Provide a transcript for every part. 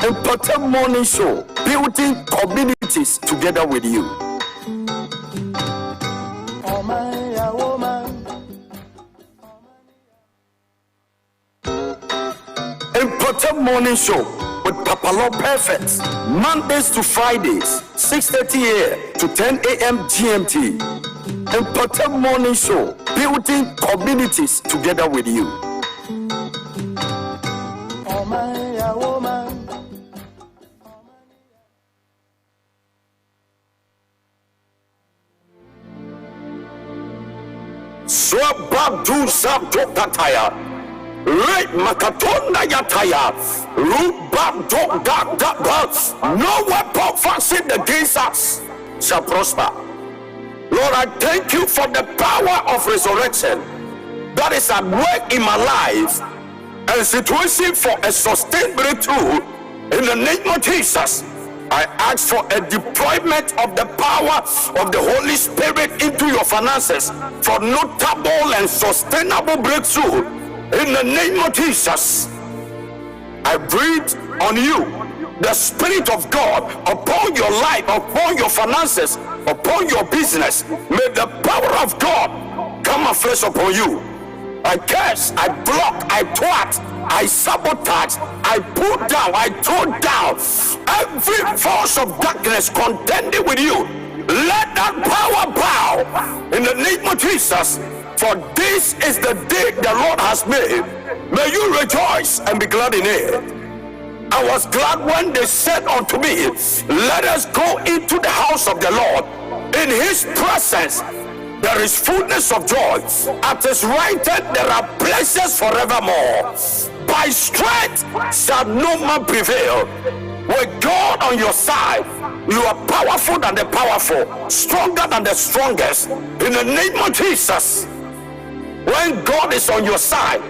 Mpɔtam morning show, building communities together with you. Mpɔtam morning show with PAPALAW Perfect, Mondays to Fridays, 6:30 a.m. to 10 a.m. GMT. Mpɔtam morning show, building communities together with you. Swabadu Sabdokataya, Red Makatonda Yataya, Rubado Gagaba, no weapon fashioned against us shall prosper. Lord, I thank you for the power of resurrection that is at work in my life and situation for a sustained breakthrough. In the name of Jesus, I ask for a deployment of the power of the Holy Spirit into your finances for notable and sustainable breakthrough. In the name of Jesus, I breathe on you the Spirit of God upon your life, upon your finances, upon your business. May the power of God come afresh upon you. I curse, I block, I thwart, I sabotage, I pull down, I throw down every force of darkness contending with you. Let that power bow in the name of Jesus. For this is the day the Lord has made. May you rejoice and be glad in it. I was glad when they said unto me, let us go into the house of the Lord. In his presence there is fullness of joy. At his right hand there are pleasures forevermore. By strength shall no man prevail. With God on your side, you are powerful than the powerful, stronger than the strongest. In the name of Jesus, when God is on your side,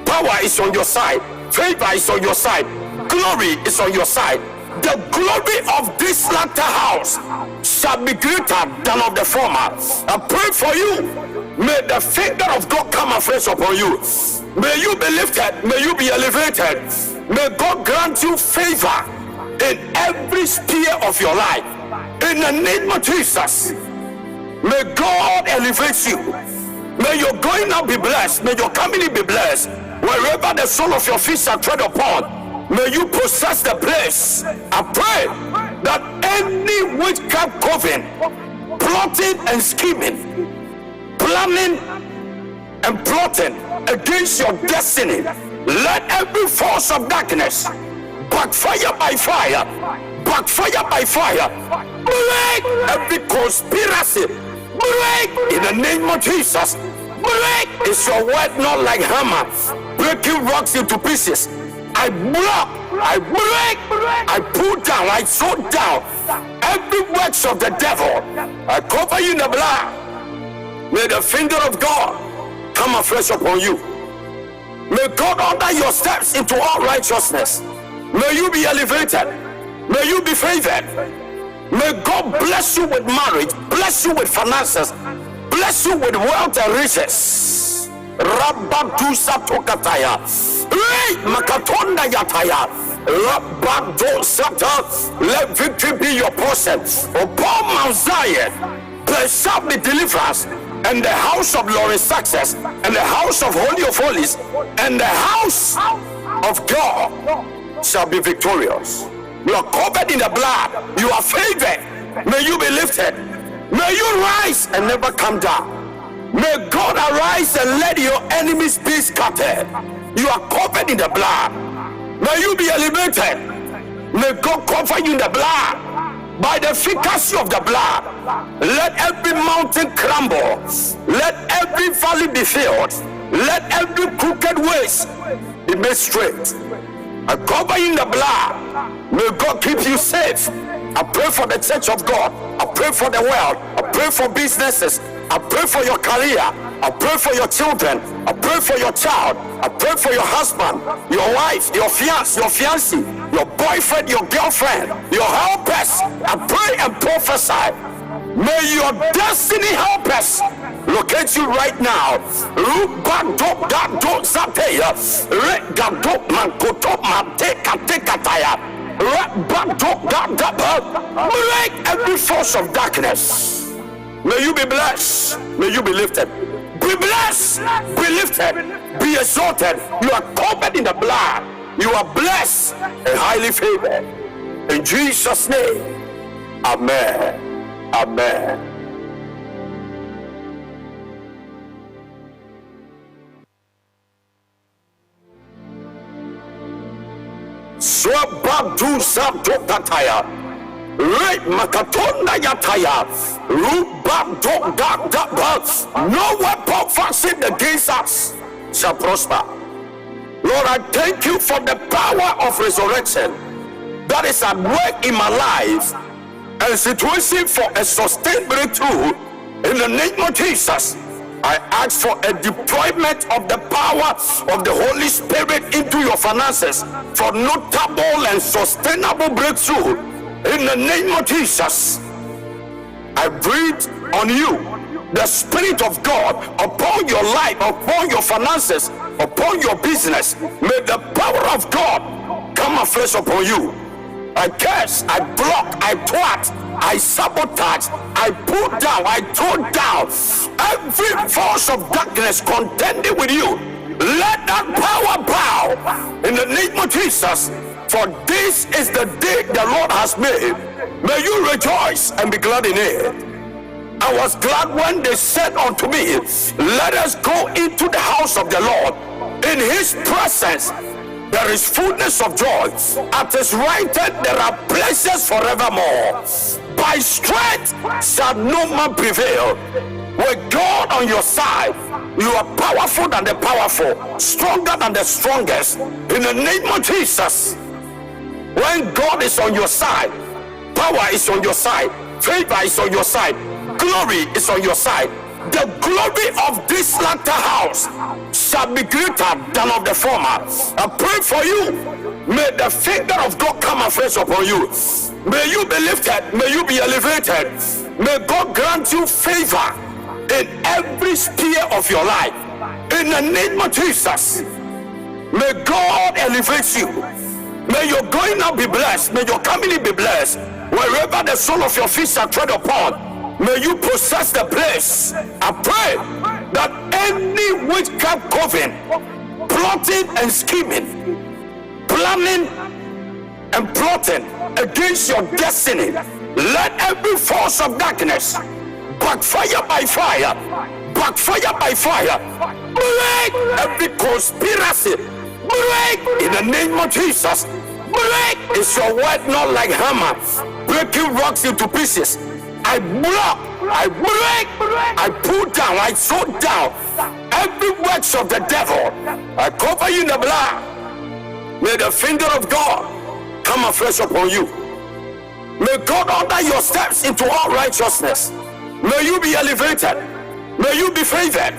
power is on your side, favor is on your side, glory is on your side. The glory of this latter house shall be greater than of the former. I pray for you. May the finger of God come afresh upon you. May you be lifted. May you be elevated. May God grant you favor in every sphere of your life. In the name of Jesus, may God elevate you. May your going out be blessed. May your coming in be blessed. Wherever the sole of your feet shall tread upon, may you possess the place. I pray that any witchcraft coven plotting and scheming, planning and plotting against your destiny, let every force of darkness backfire by fire, backfire by fire. Break every conspiracy. Break in the name of Jesus. Break is your word, not like hammer breaking rocks into pieces. I block, I break, I pull down, I throw down every works of the devil. I cover you in the blood. May the finger of God come afresh upon you. May God order your steps into all righteousness. May you be elevated. May you be favored. May God bless you with marriage, bless you with finances, bless you with wealth and riches. Rabadu Satokataya, Makatonda Yataya, Rabadu Sata. Let victory be your portion. Upon Mount Zion there shall be deliverance, and the house of glory success, and the house of Holy of Holies, and the house of God shall be victorious. You are covered in the blood. You are favored. May you be lifted. May you rise and never come down. May God arise and let your enemies be scattered. You are covered in the blood. May you be elevated. May God cover you in the blood. By the efficacy of the blood, let every mountain crumble. Let every valley be filled. Let every crooked ways be made straight. I cover you in the blood. May God keep you safe. I pray for the church of God. I pray for the world. I pray for businesses. I pray for your career. I pray for your children. I pray for your child. I pray for your husband, your wife, your fiancé, your boyfriend, your girlfriend, your helpers. I pray and prophesy. May your destiny helpers locate you right now. Break every force of darkness. May you be blessed. May you be lifted. Be blessed. Be lifted. Be exalted. You are covered in the blood. You are blessed and highly favored. In Jesus' name. Amen. Amen. Swabadu Zabdokataya. Right Makatonda Yataya. No weapon fashioned against us shall prosper. Lord, I thank you for the power of resurrection that is at work in my life and situation for a sustained breakthrough. In the name of Jesus, I ask for a deployment of the power of the Holy Spirit into your finances for notable and sustainable breakthrough. In the name of Jesus, I breathe on you the Spirit of God upon your life, upon your finances, upon your business. May the power of God come afresh upon you. I curse, I block, I thwart, I sabotage, I pull down, I throw down every force of darkness contending with you. Let that power bow in the name of Jesus. For this is the day the Lord has made. May you rejoice and be glad in it. I was glad when they said unto me, let us go into the house of the Lord. In his presence there is fullness of joy. At his right hand there are pleasures forevermore. By strength shall no man prevail. With God on your side, you are powerful than the powerful, stronger than the strongest. In the name of Jesus, when God is on your side, power is on your side, favor is on your side, glory is on your side. The glory of this latter house shall be greater than of the former. I pray for you. May the finger of God come afresh upon you. May you be lifted. May you be elevated. May God grant you favor in every sphere of your life. In the name of Jesus, may God elevate you. May your going out be blessed. May your coming in be blessed. Wherever the sole of your feet shall tread upon, may you possess the place. I pray that any witchcraft coven plotting and scheming, planning and plotting against your destiny, let every force of darkness backfire by fire, backfire by fire. Break every conspiracy. Break in the name of Jesus. Break is your word, not like hammer breaking rocks into pieces. I block, I break, I pull down, I throw down every works of the devil. I cover you in the blood. May the finger of God come afresh upon you. May God order your steps into all righteousness. May you be elevated. May you be favored.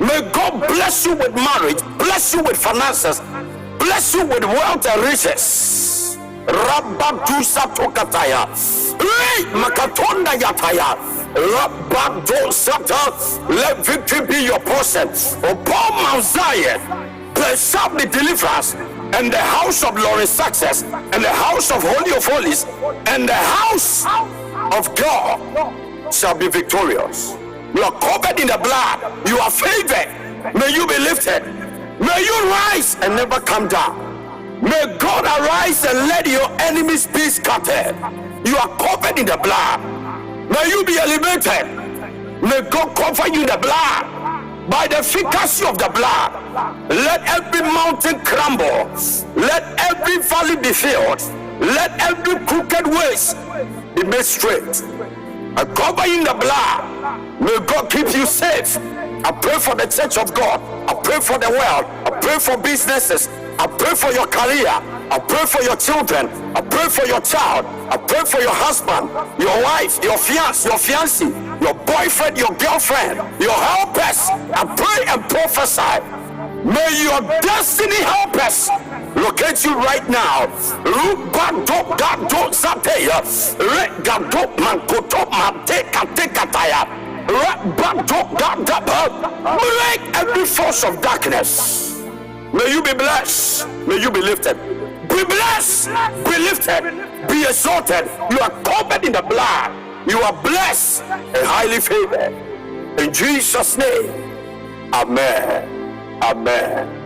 May God bless you with marriage, bless you with finances, bless you with wealth and riches. Rabatu Satokataya, Makatonda Yataya, Rabatu Sata. Let victory be your portion. Upon Mount Zion there shall be deliverance, and the house of Lord's success, and the house of Holy of Holies, and the house of God shall be victorious. You are covered in the blood. You are favored. May you be lifted. May you rise and never come down. May God arise and let your enemies be scattered. You are covered in the blood. May you be elevated. May God cover you in the blood. By the efficacy of the blood, let every mountain crumble. Let every valley be filled. Let every crooked ways be made straight. I cover you in the blood. May God keep you safe. I pray for the church of God. I pray for the world. I pray for businesses. I pray for your career. I pray for your children. I pray for your child. I pray for your husband, your wife, your fiancé, your boyfriend, your girlfriend, your helpers. I pray and prophesy. May your destiny helpers locate you right now. Break every force of darkness. May you be blessed. May you be lifted. Be blessed, be lifted, be exalted. You are covered in the blood. You are blessed and highly favored. In Jesus' name, amen. Amen.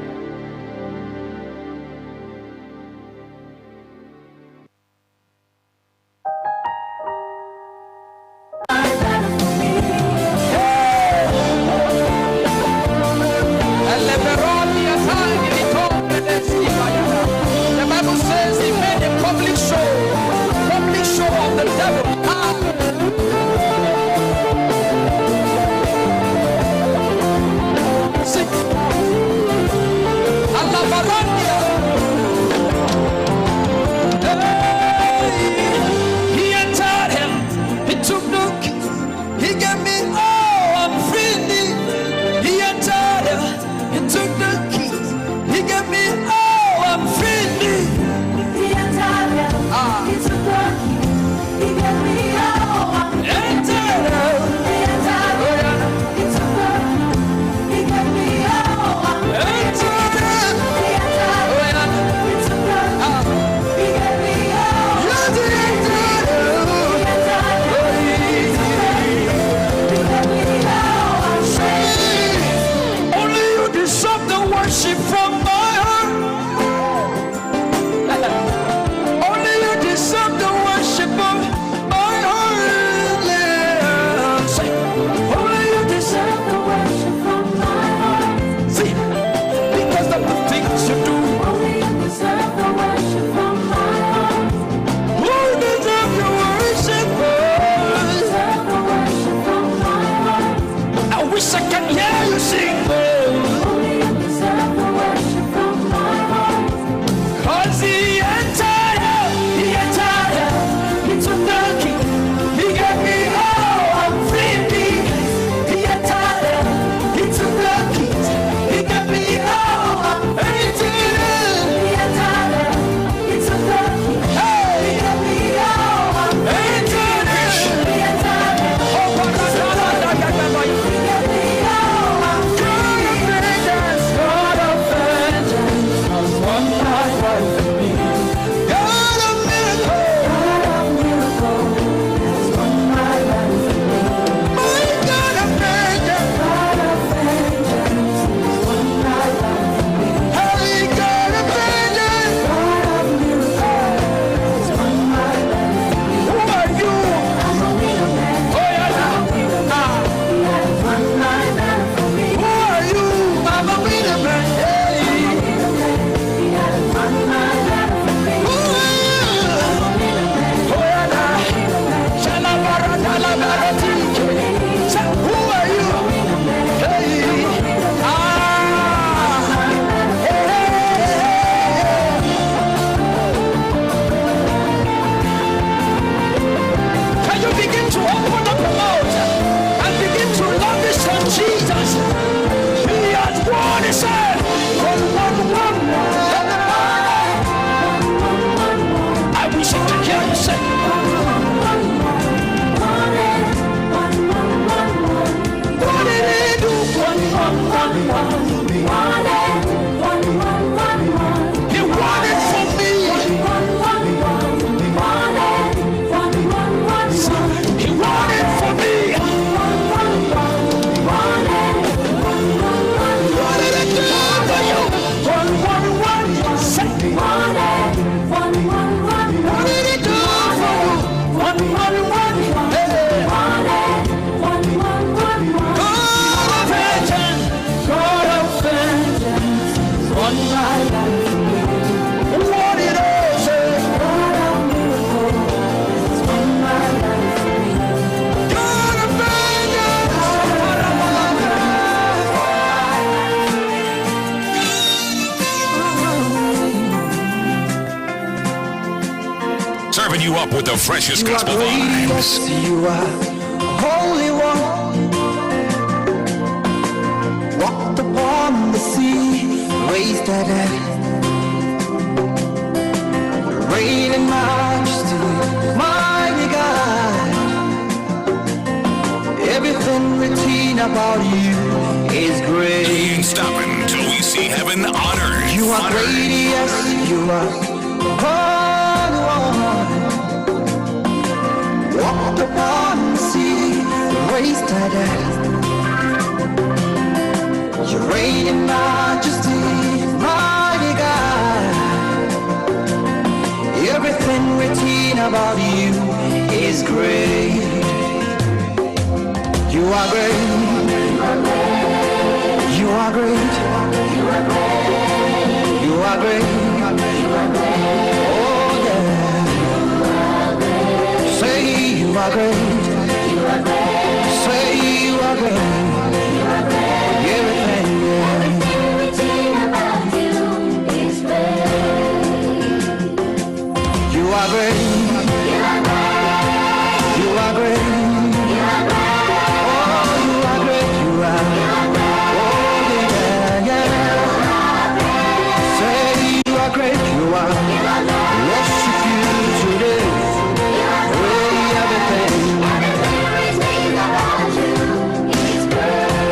Serving you up with the freshest gospel vibes. You are Holy One. Walked upon the sea, waves that reign in majesty, mighty God. Everything written about you is great. We ain't stopping till we see heaven on earth. You are great, yes, you are yesterday. You reign in majesty, mighty God. Everything written about you is great. You are great. You are great. You are great. You are great. Oh yeah. Say you are great. Say you are great. Everything, yeah. Everything about you is great. You are great. You are great. Oh, you are great. You are. Oh, yeah, yeah. Say you are great. You are. Worship you today. Hey, everything. Everything about you is great.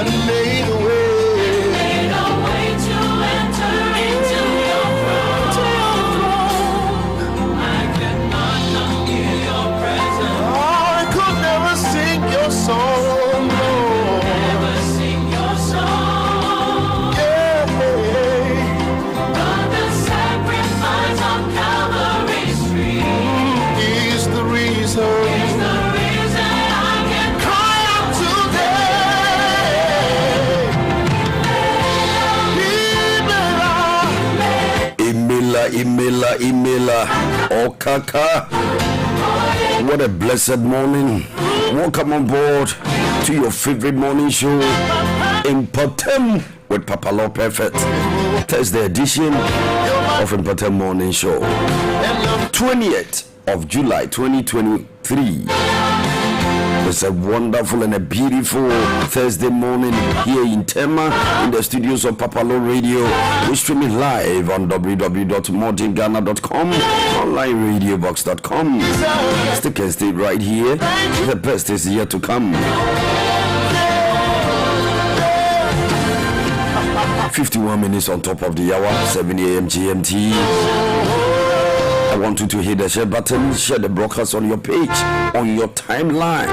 and made a way. To enter into your throne. I cannot come near your presence. I could never sing your song, Lord. Never sing your song. Yeah. But the sacrifice on Calvary's tree Is the reason is the reason I can cry out today. Imela, Okaka. What a blessed morning. Welcome on board to your favorite morning show, Mpɔtam with PAPALAW Perfect. Thursday edition of Mpɔtam Morning Show. 20th of July 2023. It's a wonderful and a beautiful Thursday morning here in Tema in the studios of PAPALAW Radio. We're streaming live on www.mortingghana.com, onlineradiobox.com. Stick and stay right here. The best is yet to come. 51 minutes on top of the hour, 7 a.m. GMT. I want you to hit the share button, share the broadcast on your page, on your timeline.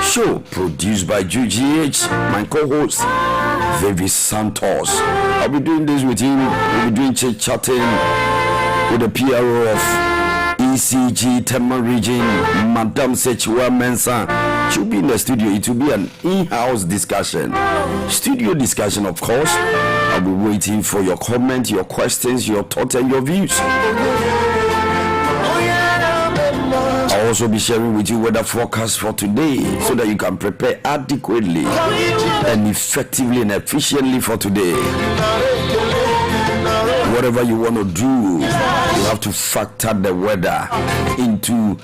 Show produced by GGH, my co-host, David Santos. I'll be doing this with him. We'll be doing chatting with the PRO of ECG Tema region, Madam Sechiwa Mensah. She'll be in the studio. It will be an in-house discussion. Studio discussion, of course. I'll be waiting for your comment, your questions, your thoughts, and your views. I'll also be sharing with you weather forecast for today so that you can prepare adequately and effectively and efficiently for today. Whatever you want to do, you have to factor the weather into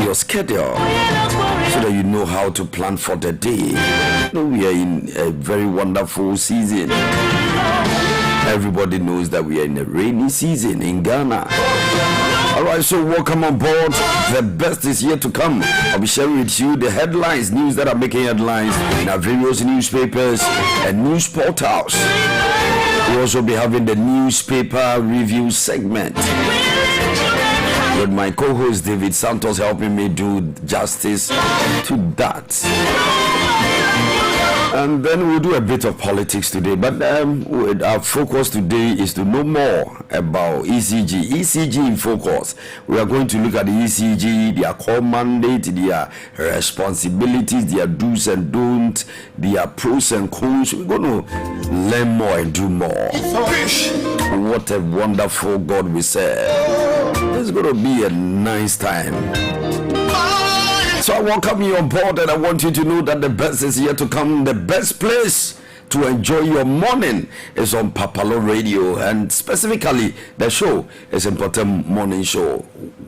your schedule so that you know how to plan for the day. You know, we are in a very wonderful season. Everybody knows that we are in a rainy season in Ghana. Alright, so welcome on board. The best is yet to come. I'll be sharing with you the headlines, news that are making headlines in our various newspapers and news portals. We'll also be having the newspaper review segment with my co-host David Santos helping me do justice to that. And then we'll do a bit of politics today, but our focus today is to know more about ECG. ECG in focus. We are going to look at the ECG, their core mandate, their responsibilities, their do's and don'ts, their pros and cons. We're going to learn more and do more. What a wonderful God we serve. It's going to be a nice time. So I welcome you on board, and I want you to know that the best is yet to come. The best place to enjoy your morning is on PAPALAW Radio, and specifically the show is Mpɔtam Morning Show.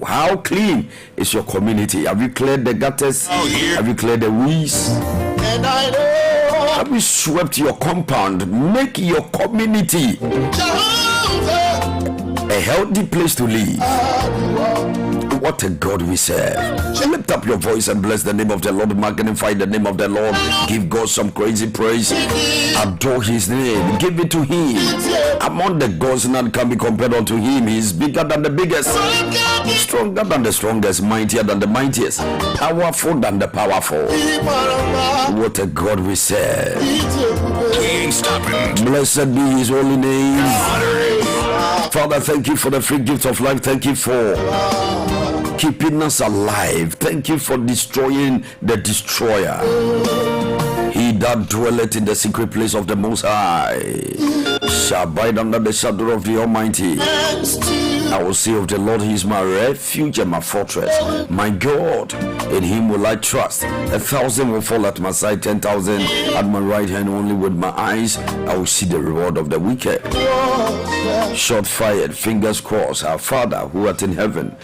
How clean is your community? Have you cleared the gutters? Have you cleared the weeds? And I know Have you swept your compound? Make your community Jehovah, a healthy place to live. What a God we serve. Lift up your voice and bless the name of the Lord. Magnify the name of the Lord. Give God some crazy praise. Adore his name. Give it to him. Among the gods, none can be compared unto him. He is bigger than the biggest, stronger than the strongest, mightier than the mightiest, powerful than the powerful. What a God we serve. Can't stop him. Blessed be his holy name. Father, thank you for the free gift of life. Thank you for keeping us alive. Thank you for destroying the destroyer. He that dwelleth in the secret place of the Most High shall abide under the shadow of the Almighty. I will say of the Lord, he is my refuge and my fortress. My God, in him will I trust. 1,000 will fall at my side, 10,000 at my right hand. Only with my eyes I will see the reward of the wicked. Shot fired, fingers crossed. Our Father who art in heaven,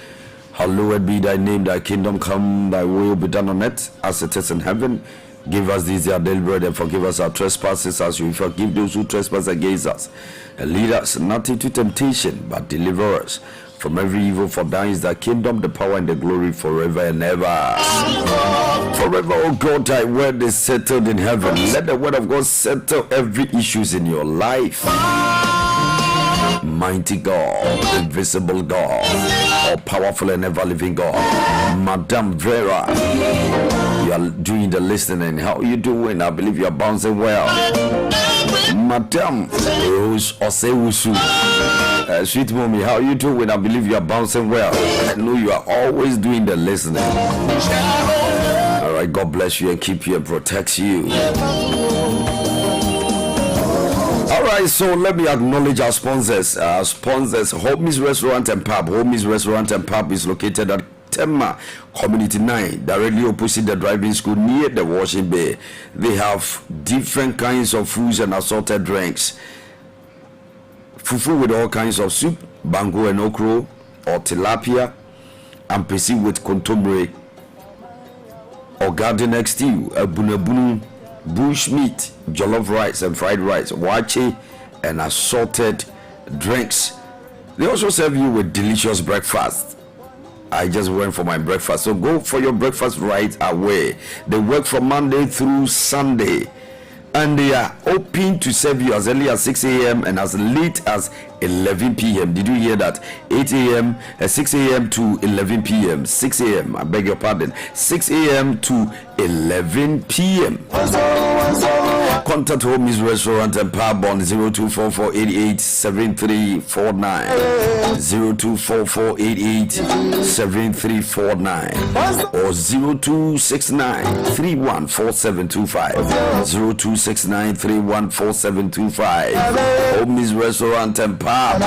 hallowed be thy name. Thy kingdom come, thy will be done on earth as it is in heaven. Give us this our daily bread, and forgive us our trespasses as we forgive those who trespass against us. And lead us not into temptation, but deliver us from every evil, for thine is the kingdom, the power, and the glory forever and ever. Forever, oh God, thy word is settled in heaven. Let the word of God settle every issues in your life. Mighty God, invisible God, all powerful and ever living God. Madam Vera, you are doing the listening. How are you doing? I believe you are bouncing well. Madam Rose Osewusu, sweet mommy, how are you doing? I believe you are bouncing well. I know you are always doing the listening. All right, God bless you and keep you and protect you. All right, so let me acknowledge our sponsors. Homie's Restaurant and Pub. Homie's Restaurant and Pub is located at Tema Community 9, directly opposite the driving school near the washing bay. They have different kinds of foods and assorted drinks. Fufu with all kinds of soup, bango and okro, or tilapia, and pesi with kontomire, or garden egg stew, bunabunu, bush meat, jollof rice and fried rice, wache, and assorted drinks. They also serve you with delicious breakfast. I just went for my breakfast, so go for your breakfast right away. They work from Monday through Sunday, and they are open to serve you as early as 6 a.m. and as late as 11 p.m. Did you hear that? 8 a.m., 6 a.m. to 11 p.m. 6 a.m., I beg your pardon, 6 a.m. to 11 p.m. Contact Homie's Restaurant and Pub on 0244887349, 0244887349, or 0269314725, 0269314725. Homie's Restaurant and Pub,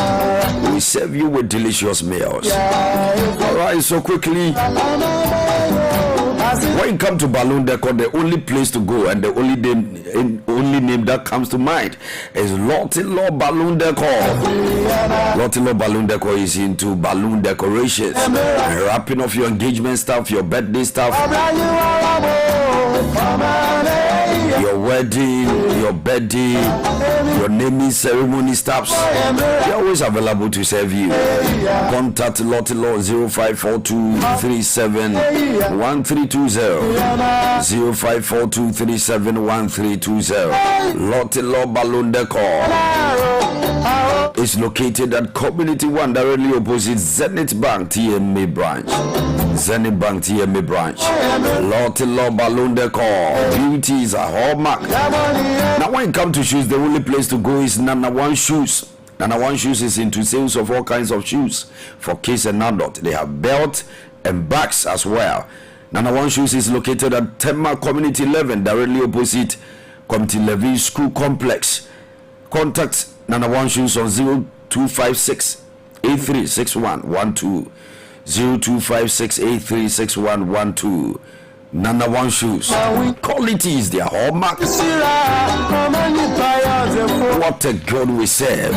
we serve you with delicious meals. All right, so quickly, when you come to Balloon Decor, the only place to go and the only name that comes to mind is Lottie Law Balloon Decor. Lottie Law Balloon Decor is into balloon decorations and wrapping of your engagement stuff, your birthday stuff, your wedding, your birthday, your naming ceremony stuffs. They're always available to serve you. Contact Lottie Law 0542371320, 0542371320. Lottie Law Balloon Decor is located at Community 1, directly opposite Zenith Bank TMA branch. Zenith Bank TMA branch. Lottie Law Balloon Decor. Beauty is a hallmark. Now when it comes to shoes, the only place to go is Nana One Shoes. Nana One Shoes is into sales of all kinds of shoes for kids and adults. They have belts and bags as well. Nana One Shoes is located at Tema Community 11, directly opposite Community 11 School Complex. Contact Nana One Shoes on 0256 836112, 0256 836112. Nana One Shoes. Quality is their hallmark. What a God we serve.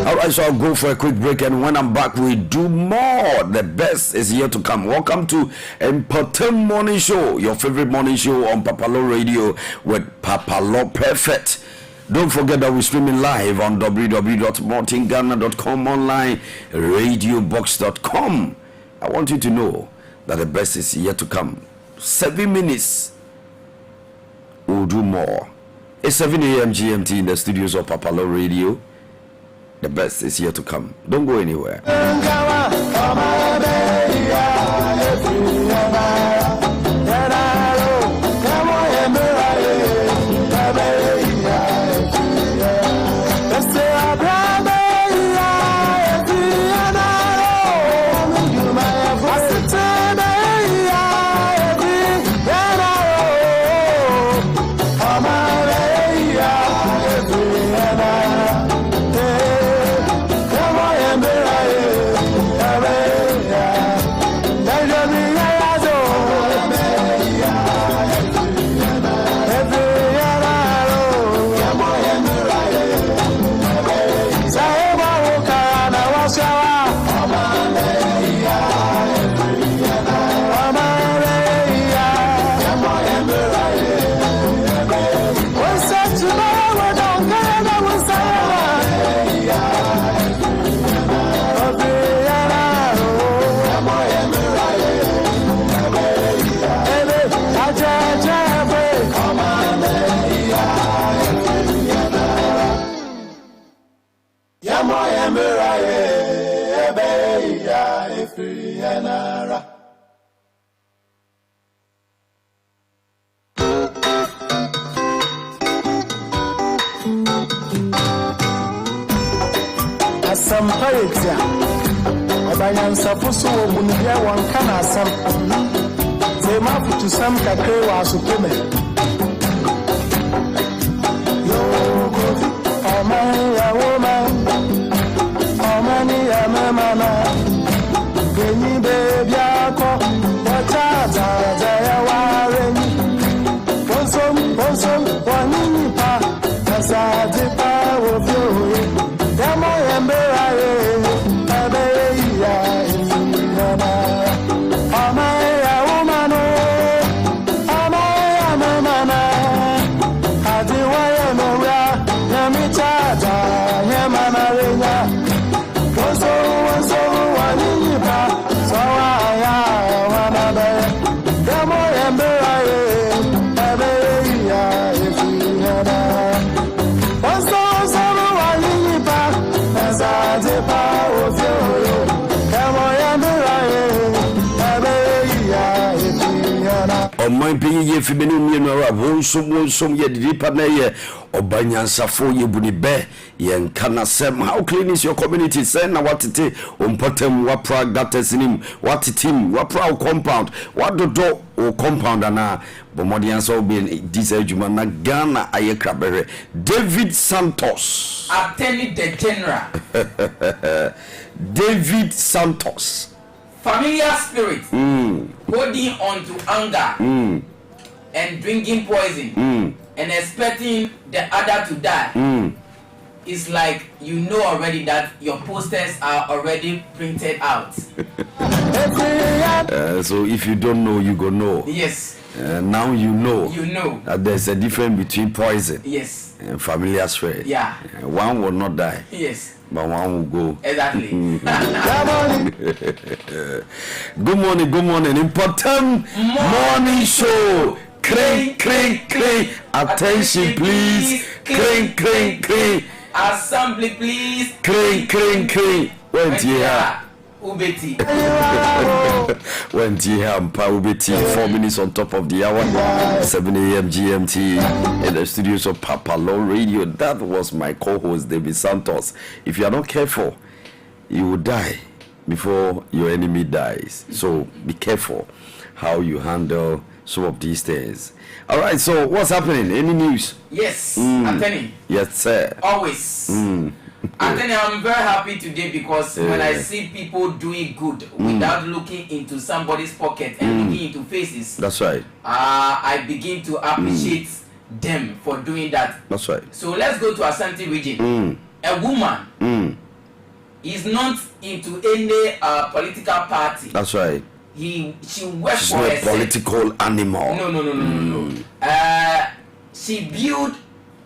Alright, so I'll go for a quick break, and when I'm back, we do more. The best is yet to come. Welcome to Mpɔtam Morning Show, your favorite morning show on PAPALAW Radio with PAPALAW Perfect. Don't forget that we're streaming live on www.mortingghana.com, online radiobox.com. I want you to know that the best is yet to come. 7 minutes, we'll do more. It's 7 a.m. GMT in the studios of PAPALAW Radio. The best is yet to come. Don't go anywhere. Asam payetia Obanyan sapusu omunibia wankana asam Zema futu sam kakre wa asupeme Omani ya woman Omani ya memana Genyi bebi ako Wachata jaya wareni Bonsom wanini pa Kasa jipa wofyo Yamo yembera Abe ya Yana Omaya umano Omaya mamana Adiwaya noya Yamichaja Yamana renya Wanso waninipa Sawaya wanabe Yamo yembera Abe ya Yana Oman pinyi ye fibeni mienu ara wonsom ye dipa na ye obanyansafo ye bunibe ye nkana sem. How clean is your community? Say na watete Mpɔtam wapra gatesinim watitim wapra compound wadodo o compound ana bomodianso be this adwuma na Ghana aye krabere. David Santos Attorney the General David Santos. Familiar spirit holding on to anger and drinking poison and expecting the other to die. It's like you know already that your posters are already printed out. So if you don't know, you go know. Yes. Now you know. You know. That there's a difference between poison. Yes. And familiar spirit. Yeah. One will not die. Yes. But one will go. Exactly. Good morning. Mpɔtam morning show. Cring. Attention please. Cring. Assembly please. Cring. Went here. Ubeti. Went here. Ubeti. 4 minutes on top of the hour. 7 a.m. GMT in the studios of PAPALAW Radio. That was my co-host David Santos. If you are not careful, you will die before your enemy dies. So be careful how you handle some of these things. All right, so what's happening? Any news? Yes, Anthony. Yes, sir. Always. Anthony, I'm very happy today because when I see people doing good without looking into somebody's pocket and looking into faces, that's right. I begin to appreciate them for doing that. That's right. So let's go to Ashanti region. A woman is not into any political party. That's right. She works She's for not a herself. political animal. No. She built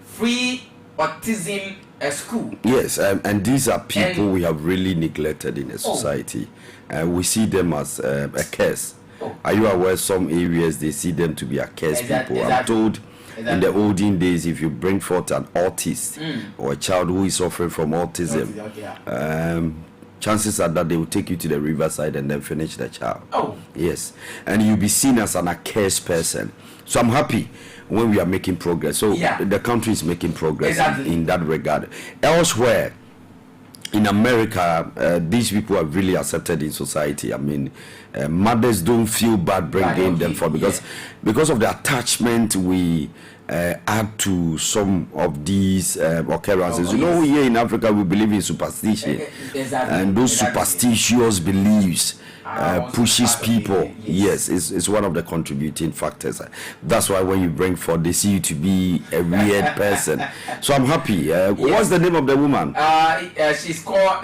free autism school. Yes, and these are people we have really neglected in a society. We see them as a curse. Are you aware some areas they see them to be a curse people? I'm told in the olden days, if you bring forth an autist or a child who is suffering from autism, chances are that they will take you to the riverside and then finish the child. Yes, and you'll be seen as an accursed person. So I'm happy when we are making progress. So the country is making progress in that regard. Elsewhere in America, these people are really accepted in society. I mean, mothers don't feel bad bringing them for because of the attachment we add to some of these occurrences. You know, here in Africa we believe in superstition, and those superstitious beliefs pushes people. Yes, it's one of the contributing factors. That's why when you bring forth, they see you to be a weird person. So I'm happy. What's the name of the woman? She's called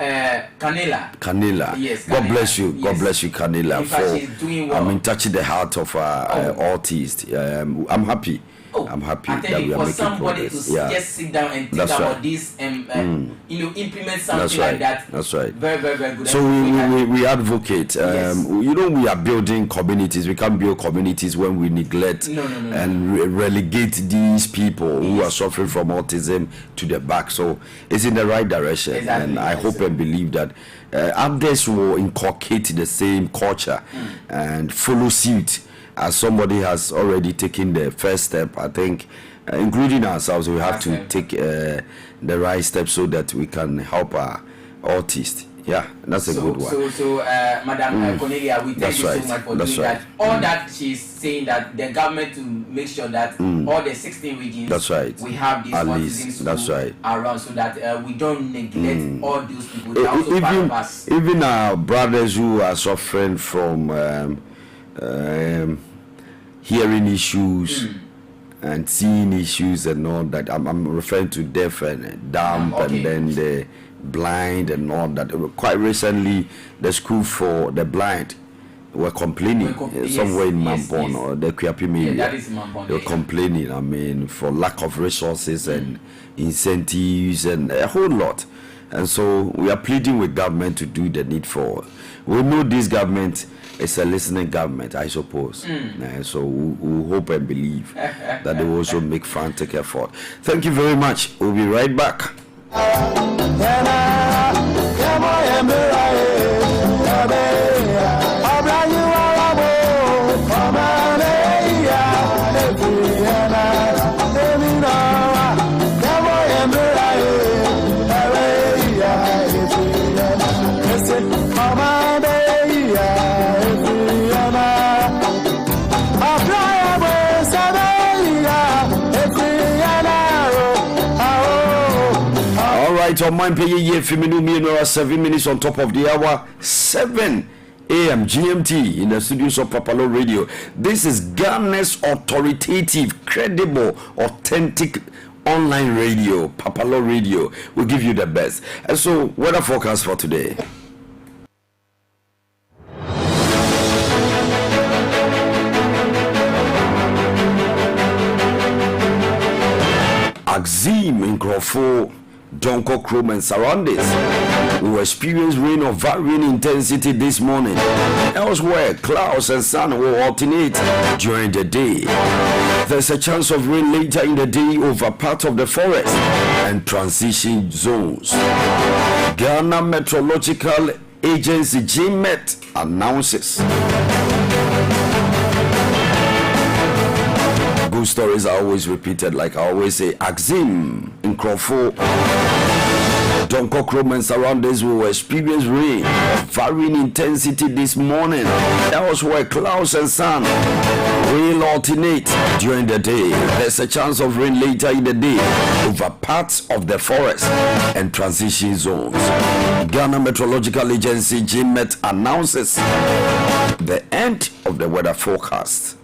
Canela. Yes. God bless you. God bless you, Canela. In fact, she's doing well. I mean, touching the heart of artist. I'm happy. I'm happy I tell that you, we are for making somebody progress. to just sit down and think That's about right. this and implement something That's like right. that. That's right. Very, very, very good. So we advocate. Yes. You know, we are building communities. We can't build communities when we neglect and relegate these people who are suffering from autism to the back. So it's in the right direction, Exactly. and I hope and believe that others will inculcate the same culture and follow suit. As somebody has already taken the first step, I think, including ourselves, we have to take the right step so that we can help our autists. Yeah, that's a good one. So, Madam Cornelia, we thank you so much for doing that. All that she's saying, that the government to make sure that all the 16 regions, that's right, we have this at autism least, school that's right, around, so that we don't neglect all those people. They are also part of us. Even our brothers who are suffering from hearing issues and seeing issues and all that. I'm referring to deaf and dumb and then the blind and all that. Quite recently, the school for the blind were complaining somewhere in Mampon or the Kuapim area. That is Mampon, they were complaining, I mean, for lack of resources and incentives and a whole lot. And so we are pleading with government to do the needful. We know this government is a listening government, I suppose. So we hope and believe that they will also make frantic effort. Thank you very much. We'll be right back. On my pay ye 7 minutes on top of the hour, 7 a.m. GMT in the studios of PAPALAW Radio. This is Ghana's authoritative, credible, authentic online radio, PAPALAW Radio. We'll give you the best. And so, weather forecast for today. Axim in Crawford, Donko, Chrome and surroundings will experience rain of varying intensity this morning. Elsewhere, clouds and sun will alternate during the day. There's a chance of rain later in the day over part of the forest and transition zones. Ghana Meteorological Agency GMET announces. Good stories are always repeated, like I always say. Axim in Crawford, Donko, Chrome and surroundings will experience rain of varying intensity this morning. Elsewhere, clouds and sun will alternate during the day. There's a chance of rain later in the day over parts of the forest and transition zones. Ghana Meteorological Agency GMET announces the end of the weather forecast.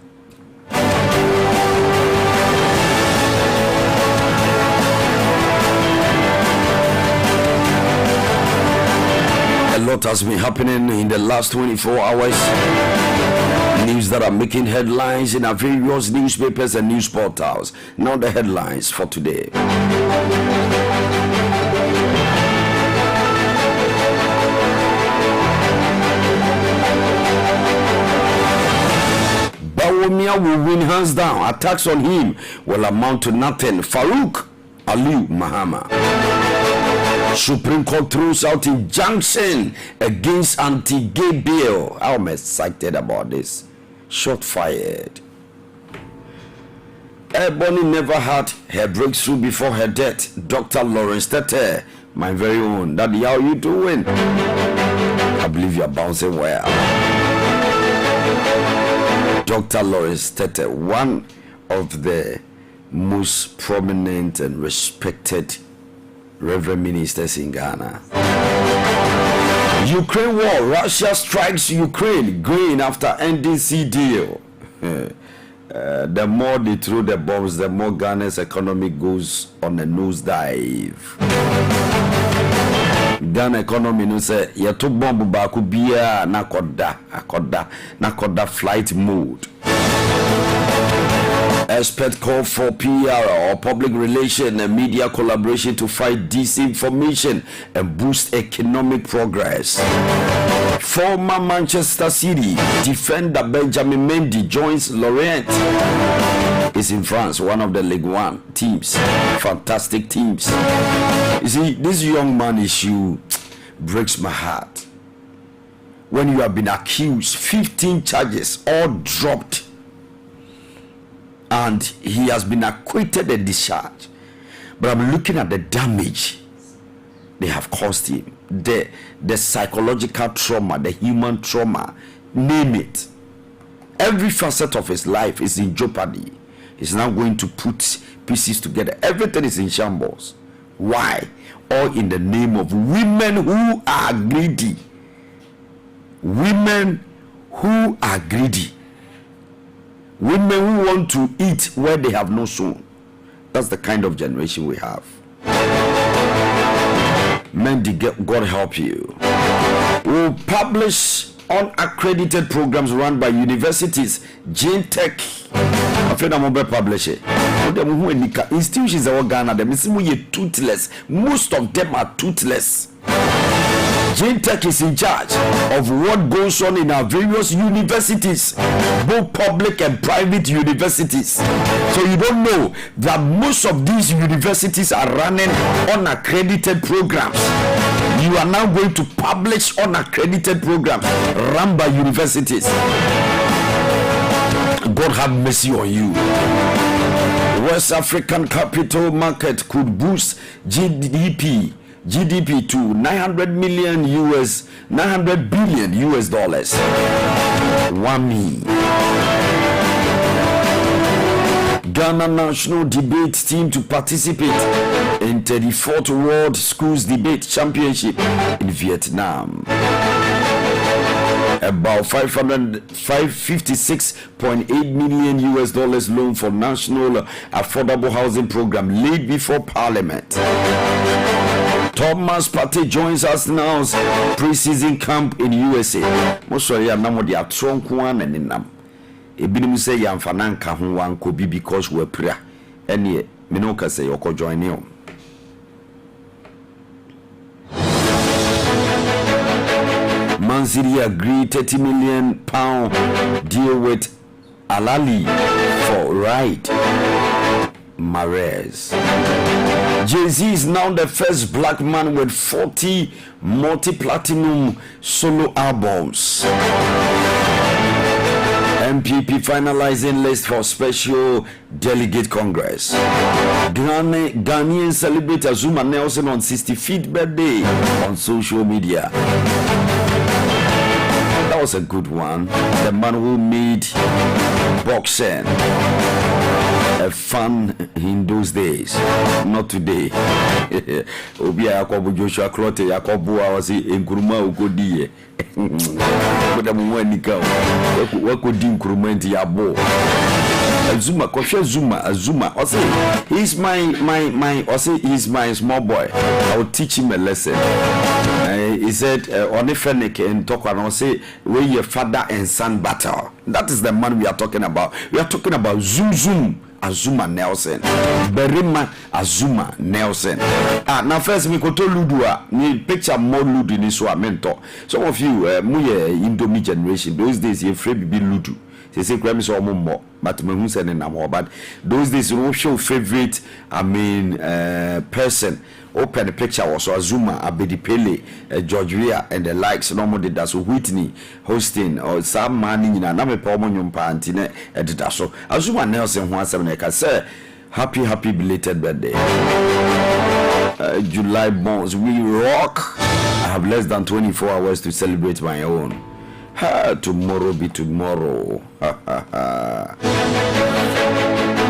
A lot has been happening in the last 24 hours. News that are making headlines in our various newspapers and news portals. Now the headlines for today. Bawumia will win hands down. Attacks on him will amount to nothing. Farouk Aliu Mahama. Supreme Court throws out injunction against anti-gay bill. I'm excited about this. Shot fired. Ebony never had her breakthrough before her death. Dr. Lawrence Tete, my very own. Daddy, how you doing? I believe you're bouncing well. Dr. Lawrence Tete, one of the most prominent and respected Reverend ministers in Ghana. Ukraine war. Russia strikes Ukraine. Grain after NDC deal. The more they throw the bombs, the more Ghana's economy goes on a nosedive. Ghana economy no say you took bomb back bia nakoda flight mode. Expert call for PR or public relation and media collaboration to fight disinformation and boost economic progress. Former Manchester City defender Benjamin Mendy joins Lorient. Is in France, one of the Ligue 1 teams. Fantastic teams. You see, this young man issue breaks my heart. When you have been accused, 15 charges, all dropped, and he has been acquitted and discharged. But I'm looking at the damage they have caused him, the psychological trauma, the human trauma, name it. Every facet of his life is in jeopardy. He's now going to put pieces together. Everything is in shambles. Why? All in the name of women who are greedy. Women who are greedy. Women who want to eat where they have no soul. That's the kind of generation we have. Mendy, God help you. We'll publish unaccredited programs run by universities. Gene Tech. I feel I'm going to publish it. Institutions are Ghana. They are toothless. Most of them are toothless. Gene Tech is in charge of what goes on in our various universities, both public and private universities. So you don't know that most of these universities are running unaccredited programs. You are now going to publish unaccredited programs run by universities. God have mercy on you. West African capital market could boost GDP to 900 billion US dollars. Whammy. Ghana National Debate Team to participate in 34th World Schools Debate Championship in Vietnam. About 556.8 million US dollars loan for National Affordable Housing Program laid before Parliament. Thomas Partey joins us now pre-season camp in USA. Most of them now they are trunk one and in them. Ebinim say yamfana nka ho wanko bi because we pray. Ene me no ka say yoko join you. Man City agreed £30 million deal with Alali for Riyad Mahrez. Jay-Z is now the first black man with 40 multi-platinum solo albums. MPP finalizing list for special delegate congress. Ghanaians celebrate Azuma Nelson on 65th birthday on social media. That was a good one. The man who made boxing a fun in those days, not today. Obi Yakobo Joshua Clotte Yakobo was in Kuruma Ugodi. Azuma. I say he's he's my small boy. I will teach him a lesson. He said Onifenik and Tokwan will say where your father and son battle. That is the man we are talking about. We are talking about Zoom Azuma Nelson. Berima Azuma Nelson. Now first me koto ludua ni picture more ludu ni so mentor. Some of you muye Indomie generation those days you free be ludu. Say crime so more but me who send na more but those days you show favorite person open the picture was Azuma Abedi Pele George Weah and the likes no did that so Whitney hosting or some man in na me pa omo nyompa antine edida so Azuma Nelson ho asem na ka say happy belated birthday. July bonds we rock. I have less than 24 hours to celebrate my own. Tomorrow be tomorrow.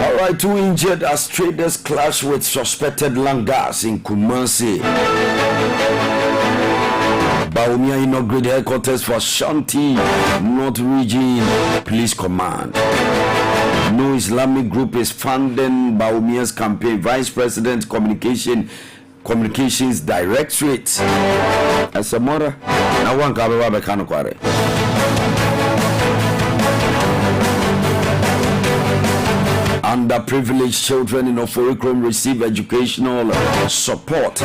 Alright, 2 injured as traders clash with suspected Langas in Kumasi. Baumia inaugurated headquarters for Shanti North Region Police Command. No Islamic group is funding Baumia's campaign. Vice President Communications Directorate. Asamora, na one kabewa bekano kware. Underprivileged children in Oforikrom receive educational support.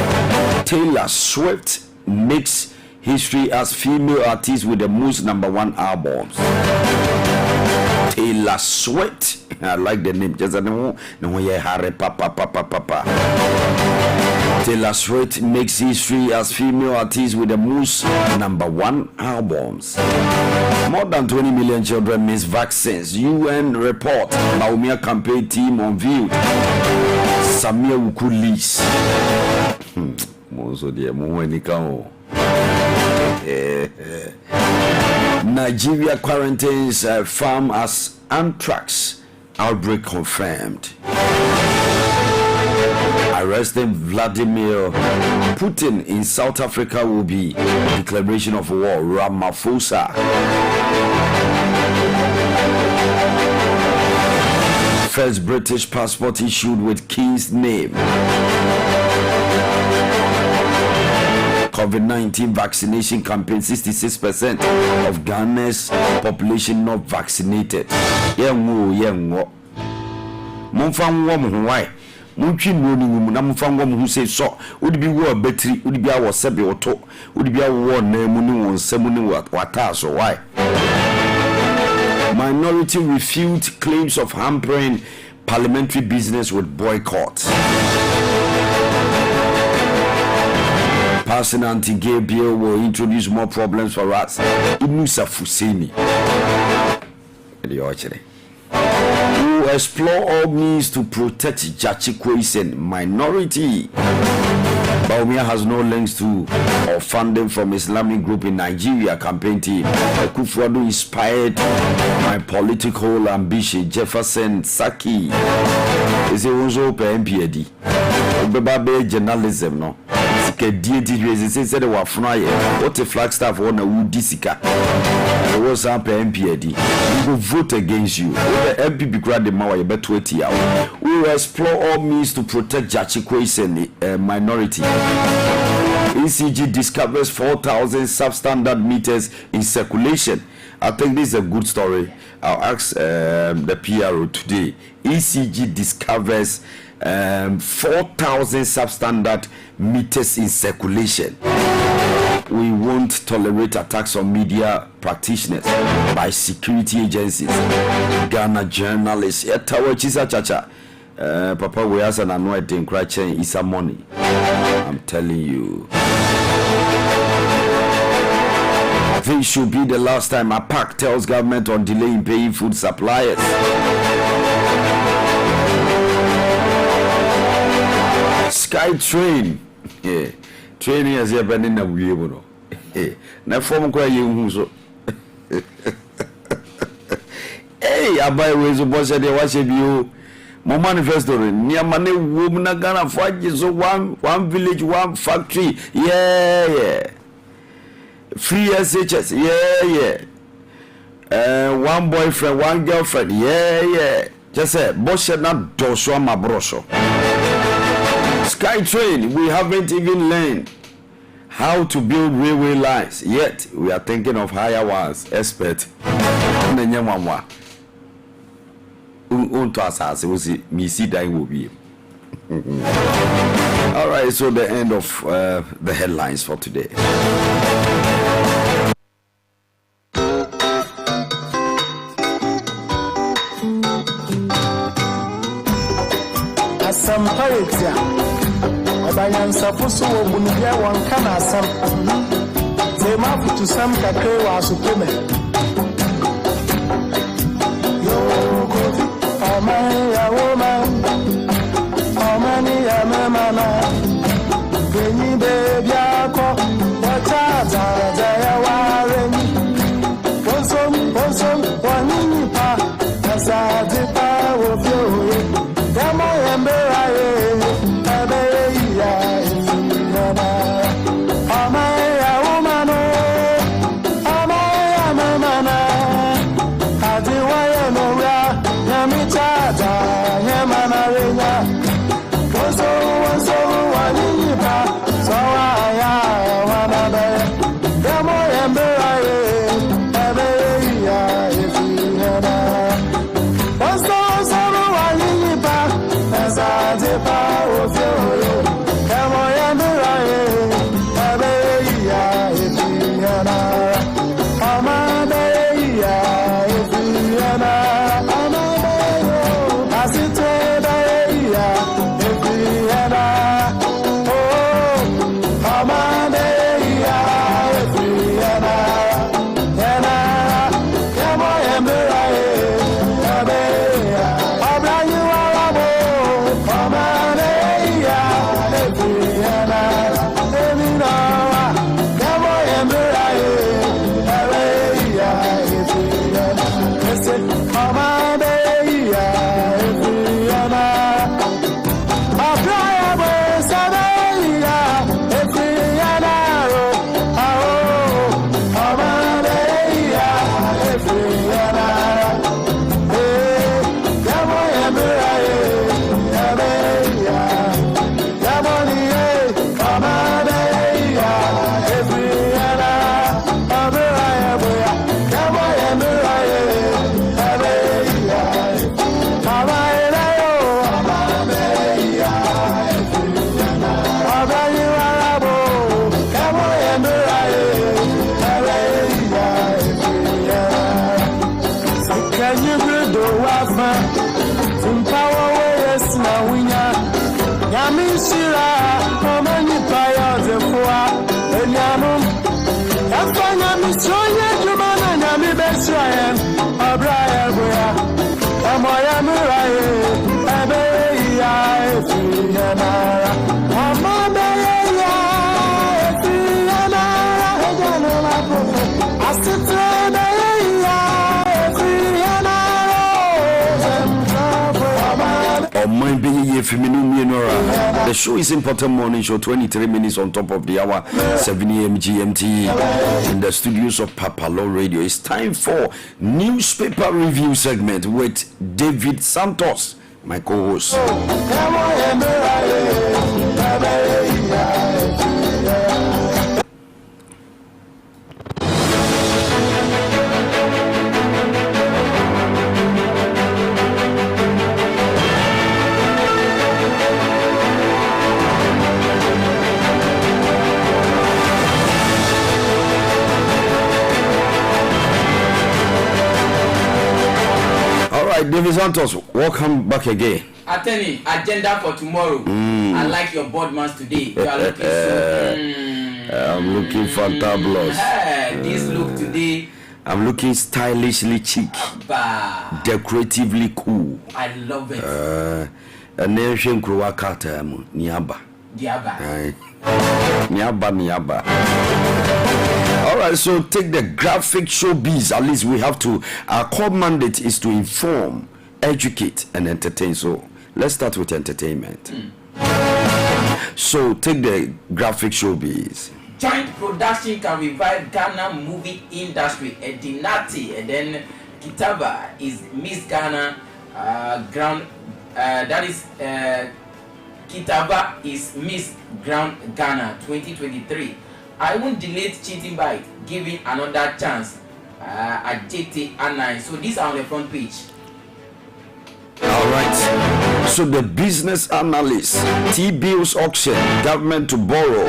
Taylor Swift makes history as female artist with the most #1 albums. Taylor Swift, I like the name. Just no Harry Papa. Taylor Swift makes history as female artist with the most #1 albums. More than 20 million children miss vaccines. UN report. Naumia campaign team unveiled. Samia Ukulis. Nigeria quarantines farm as anthrax outbreak confirmed. Arresting Vladimir Putin in South Africa will be declaration of war. Ramaphosa. First British passport issued with King's name. COVID-19 vaccination campaign, 66% of Ghana's population not vaccinated. Yengo. Why? Muntwi noni mu na mfangwa mu say so would be war battery would be our sebe oto would be our war na mu ni won samu ni wata so why? Minority refute claims of hampering parliamentary business with boycott. Passing anti-gay bill will introduce more problems for us. Inusa Fuseni. We explore all means to protect Jachikweisen minority. Baumia has no links to or funding from Islamic group in Nigeria campaign team. AKUFO-ADDO inspired my political ambition. Jefferson Saki is also MPAD. Obebabe journalism no. Sika said what a Flagstaff on a Woodisika. Was up MPAD. We will vote against you. The MPP grant the Mawa bet 20 hours. We will explore all means to protect Jachikweisen minority. ECG discovers 4,000 substandard meters in circulation. I think this is a good story. I'll ask the PRO today. ECG discovers 4,000 substandard meters in circulation. We won't tolerate attacks on media practitioners by security agencies. Ghana journalists. Papa, we ask an annoyed thing, crying is a money. I'm telling you. This should be the last time a PAC tells government on delay in paying food suppliers. Sky train. Yeah. Training as you're burning a wheel. Na form kwa you so. Hey, I buy ways of boss and watch you. My manifesto near money woman Ghana fight so one village, one factory. Yeah. Free SHS. Yeah. One boyfriend, one girlfriend. Yeah. Just say boss not dosho my brosho. Sky train, we haven't even learned how to build railway lines yet. We are thinking of higher ones. Expert. All right, so the end of the headlines for today. Some pirates, Obayan Sapuso, Bunibia, one can as some. They map to some Kakrewa Supreme. Yo, Amaya woman, Amania Mamma, Benny Baby, what are they warring? One nipa, as I did power of you. Nyamisira, Mamani Paya, the Fua, and Yamum. After Nyamisoya, Jumana, Nyami Besrayan, Abraya, Amoyamura, Abeya, Fiamara, Amabaya, Fiamara, Asitra. My baby, the show is Mpɔtam Morning Show, 23 minutes on top of the hour, 7 a.m. GMT, in the studios of PAPALAW Radio. It's time for newspaper review segment with David Santos, my co-host. David Santos, welcome back again. Attorney, agenda for tomorrow. I like your boardmans today. You are looking so. I'm looking fantabulous. This look today. I'm looking stylishly chic, decoratively cool. I love it. A nation Kruwakata Niaba. Niaba. All right, so take the graphic showbiz. At least we have to. Our core mandate is to inform, educate, and entertain. So let's start with entertainment. So take the graphic showbiz. Joint production can revive Ghana movie industry. Edinati and then Kitaba is Miss Ghana Ground. That is Kitaba is Miss Ground Ghana 2023. I won't delete cheating by giving another chance at JT Anai. So these are on the front page. All right. So the business analyst, T-bills auction, government to borrow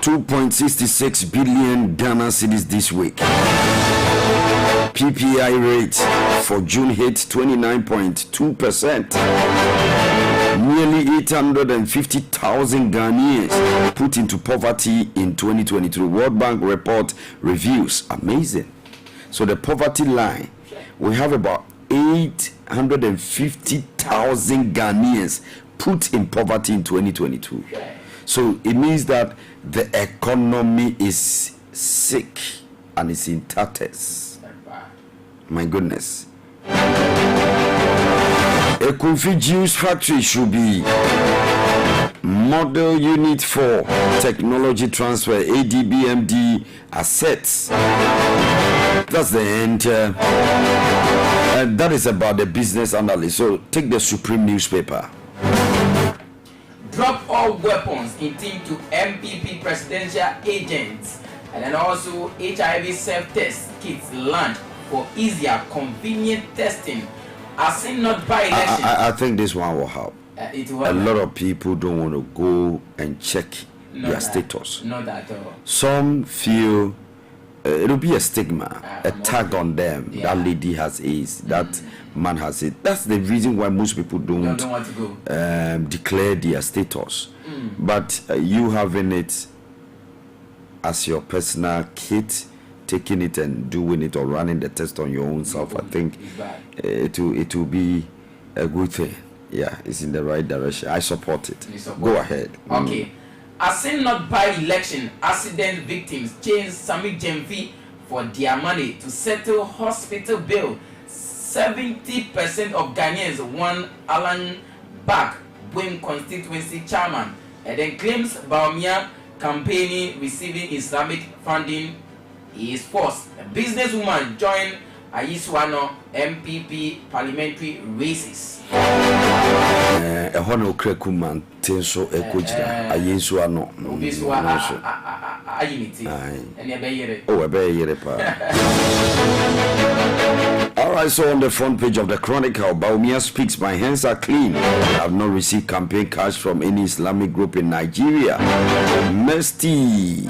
2.66 billion Ghana cedis this week. PPI rate for June hit 29.2%. Nearly 850,000 Ghanaians put into poverty in 2023. World Bank report reviews. Amazing. So the poverty line, we have about 850,000 Ghanaians put in poverty in 2022. So it means that the economy is sick and it's in tatters. My goodness. AKUFO juice factory should be model unit for technology transfer, ADBMD assets. That's the end. And that is about the business analyst. So take the Supreme newspaper. Drop all weapons in team to MPP presidential agents. And then also HIV self-test kits launch for easier, convenient testing. As in not by election. I think this one will help. It will a lot of people don't want to go and check their status. Not at all. Some feel it'll be a stigma, a tag on them. Yeah. That lady has AIDS, that man has it. That's the reason why most people don't want to go. Declare their status. But you having it as your personal kit, taking it and doing it or running the test on your own self, I think it will be a good thing. Yeah, it's in the right direction. I support it. Go ahead. Okay. As in not by election, accident victims change Sami Jemfi for their money to settle hospital bill. 70% of Ghanaians won Alan back, Boeing constituency chairman, and then claims Baumia campaigning receiving Islamic funding is forced. A businesswoman joined Ayiswano MPP parliamentary races. A hono krekuman tenso ekojira Ayiswano. Obiswa ayimiti. And ebeyere. Oh, ebeyere pa. Alright, so on the front page of the Chronicle, Baumia speaks, my hands are clean. I have not received campaign cash from any Islamic group in Nigeria. Mesty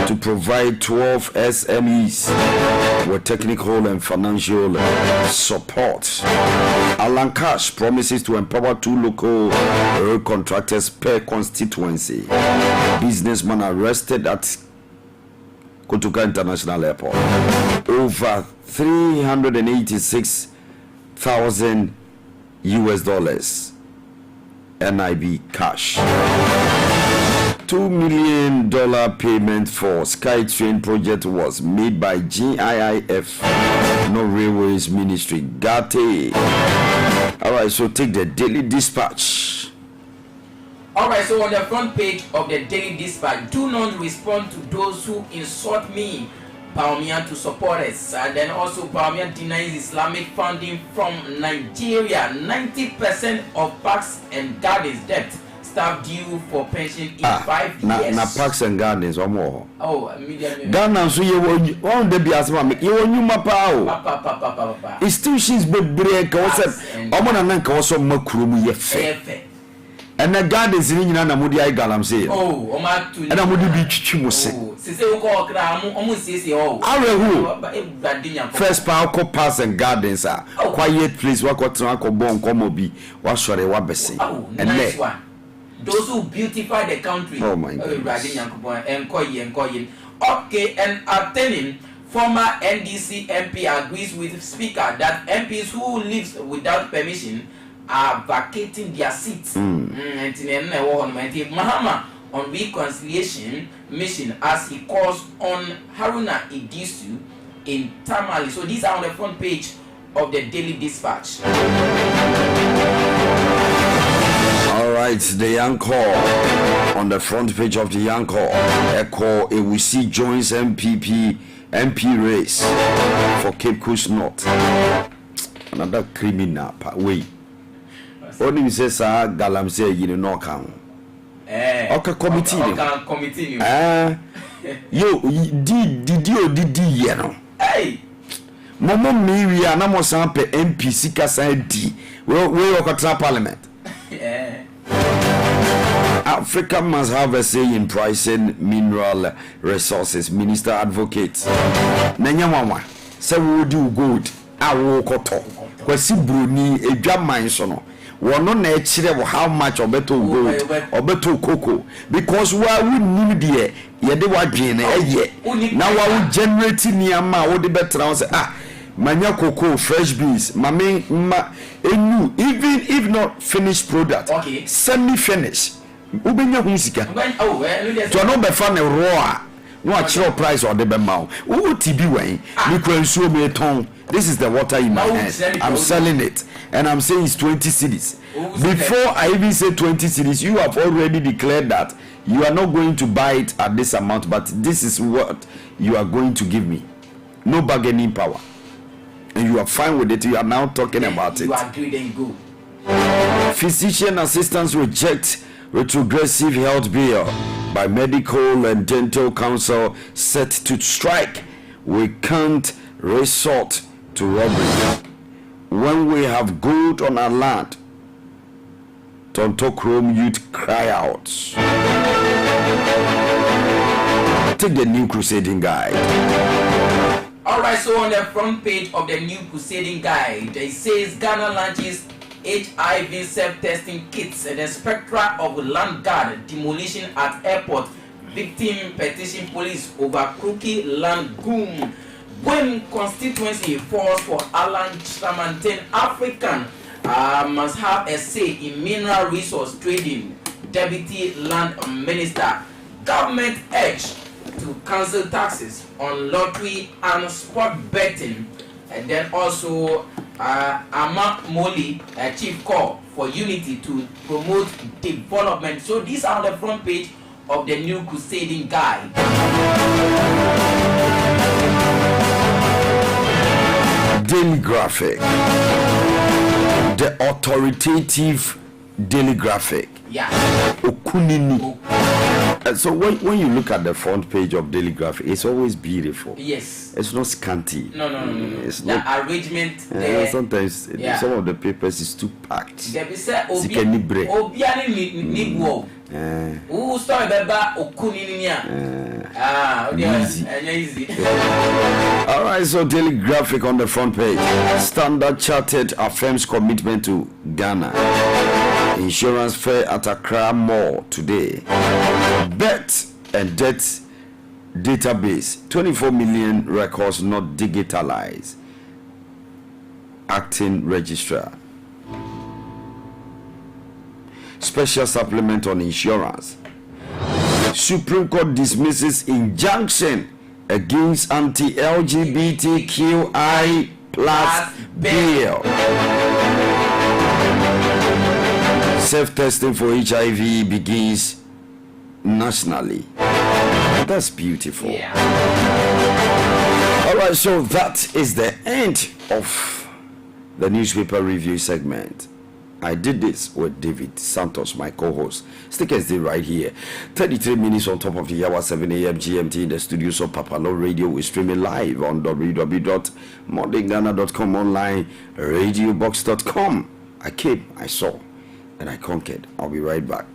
to provide 12 SMEs with technical and financial support. Alan Cash promises to empower 2 local road contractors per constituency. Businessman arrested at Kotoka International Airport. Over 386,000 US dollars NIB cash. $2 million payment for SkyTrain project was made by GIIF, no Railways Ministry. Gate. All right, so take the Daily Dispatch. All right, so on the front page of the Daily Dispatch, do not respond to those who insult me. Palmian to support us. And then also Palmian denies Islamic funding from Nigeria. 90% of parks and gardens debt staff due for pension in 5 years. Na parks and gardens one more. Oh, medium. Ghana so you won the be asma me. You won mapa o. Papa. Institutions be break o say omo na nka wo so makuru ye fe. And the gardens in na mudi ai galamsey. Oh, o ma tu. Na mudi bi twitwi mo se. Sise wo ko okra mo omo siesie o. Arehu. First power parks and gardens are quiet place wa ko tran ko bon ko mo bi wa sore wa bese. And nice one. Those who beautify the country. Oh my God. Okay, and attending, former NDC MP agrees with Speaker that MPs who live without permission are vacating their seats. Mahama on reconciliation mission as he calls on Haruna Idisu in Tamale. So these are on the front page of the Daily Dispatch. All right, the Anchor on the front page of the Anchor. Echo Ewusi joins MP race for Cape Coast North. Another criminal way. Only says Galamsey you know come. Okay, committee. Yo, did you know? Hey. Momo Miri anamo sampe MP sika D. We okatra parliament. Yeah. Africa must have a say in pricing mineral resources. Minister advocates. Nanyamwa say we do good. Awo koto. Kwesi bruni edwa man so no. Wono na ekire how much obeto gold, obeto cocoa because we need there ye de wadwen na eye. Na wa generate niama wo de betra say manya cocoa fresh beans mame enu even if not finished product okay. Semi finished ubenya hu sika to no be fa ne raw no a price or the be maw wo tibi wen me kwansuo me ton. This is the water in my hand. I'm selling it and I'm saying it's 20 cedis. Before I even say 20 cedis, you have already declared that you are not going to buy it at this amount, but this is what you are going to give me. No bargaining power. And you are fine with it. You are now talking about it. You are good and good. Physician assistants reject retrogressive health bill by Medical and Dental Council set to strike. We can't resort to robbery when we have gold on our land. Tonto Chrome youth cry out. Take the New Crusading Guide. Alright, so on the front page of the New Crusading Guide, it says Ghana launches HIV self-testing kits and the spectra of land guard demolition at airport. Victim petition police over crooked land boom. When constituency falls for Alan Chamanten, African must have a say in mineral resource trading. Deputy Land Minister, government urge to cancel taxes on lottery and sport betting. And then also Ama Moli, chief call for unity to promote development. So these are on the front page of the New Crusading Guide. Daily Graphic, the authoritative Daily Graphic. Yeah. Okunini. So when you look at the front page of Daily Graphic, it's always beautiful. Yes. It's not scanty. No. It's the not arrangement. Sometimes some of the papers is too packed. There be say Obiani ni Who story beba okuniniya? Easy. All right, so Daily Graphic on the front page. Standard Chartered affirms commitment to Ghana. Insurance fair at Accra Mall today. Bet and debt database. 24 million records not digitalized. Acting registrar. Special supplement on insurance. Supreme Court dismisses injunction against anti-LGBTQI plus bill. Self-testing for HIV begins nationally. That's beautiful. Yeah. All right, so that is the end of the newspaper review segment. I did this with David Santos, my co-host. Stickers stay right here. 33 minutes on top of the hour, 7 a.m. GMT in the studios of PAPALAW Radio. We're streaming live on www.modernghana.com, online radiobox.com. I came, I saw, and I conquered. I'll be right back.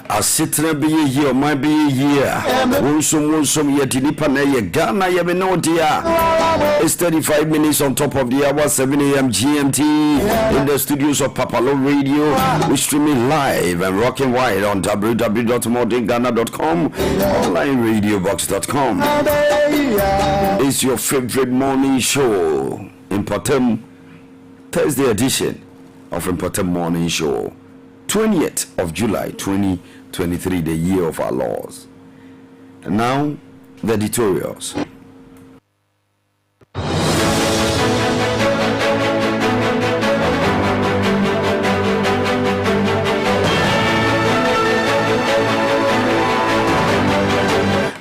Asitra be a year, might be a year. Wonsum yet in Ipana, Ghana, you know, dear. It's 35 minutes on top of the hour, 7 a.m. GMT in the studios of PAPALAW Radio. We're streaming live and rocking wide on www.modernghana.com, online radiobox.com. It's your favorite morning show, Mpɔtam, Thursday edition of Mpɔtam Morning Show. 20th of July 2023, the year of our laws. And now, the editorials.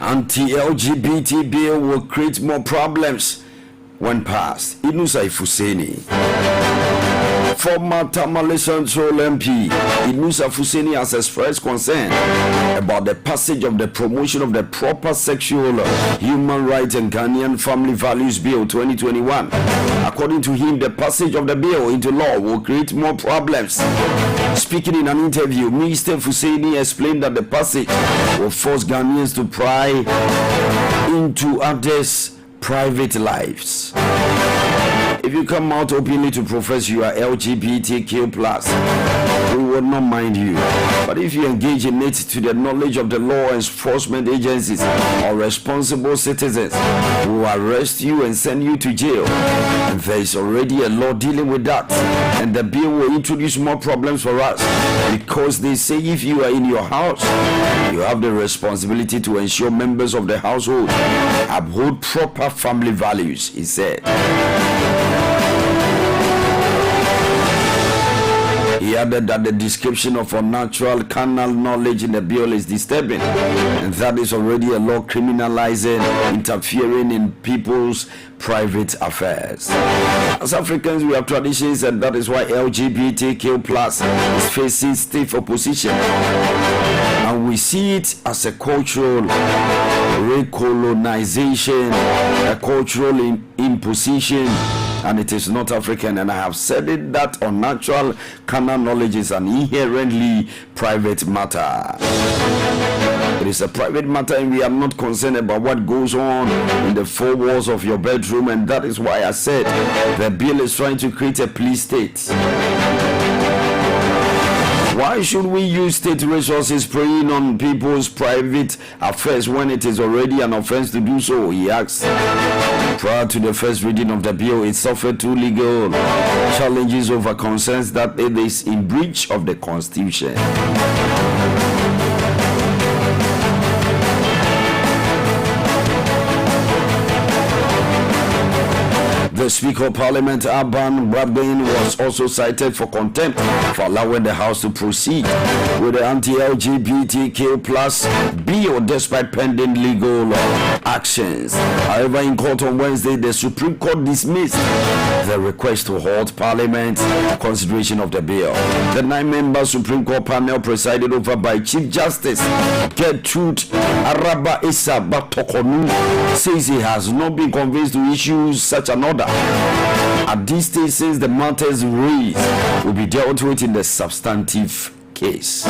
Anti-LGBT bill will create more problems when passed. Inusa Ifuseni, former Tamale Central MP Inusa Fuseni, has expressed concern about the passage of the Promotion of the Proper Sexual Human Rights and Ghanaian Family Values Bill 2021. According to him, the passage of the bill into law will create more problems. Speaking in an interview, Mr. Fuseni explained that the passage will force Ghanaians to pry into others' private lives. If you come out openly to profess you are LGBTQ+, we will not mind you. But if you engage in it to the knowledge of the law enforcement agencies or responsible citizens, we will arrest you and send you to jail. And there is already a law dealing with that. And the bill will introduce more problems for us, because they say if you are in your house, you have the responsibility to ensure members of the household uphold proper family values, he said. He added that the description of unnatural carnal knowledge in the bill is disturbing, and that is already a law criminalizing interfering in people's private affairs. As Africans, we have traditions, and that is why LGBTQ+ is facing stiff opposition. And we see it as a cultural recolonization, a cultural imposition, and it is not African. And I have said it that unnatural carnal knowledge is an inherently private matter. It It is a private matter, and we are not concerned about what goes on in the four walls of your bedroom. And that is why I said the bill is trying to create a police state. Why should we use state resources preying on people's private affairs when it is already an offense to do so? He asked. Prior to the first reading of the bill, it suffered two legal challenges over concerns that it is in breach of the Constitution. The Speaker of Parliament, Alban Bradley, was also cited for contempt for allowing the House to proceed with the anti-LGBTQ plus bill despite pending legal actions. However, in court on Wednesday, the Supreme Court dismissed the request to halt Parliament's consideration of the bill. The 9-member Supreme Court panel, presided over by Chief Justice Gertrude Araba Issa Batokonu, says he has not been convinced to issue such an order at this stage, since the matters raised will be dealt with in the substantive case.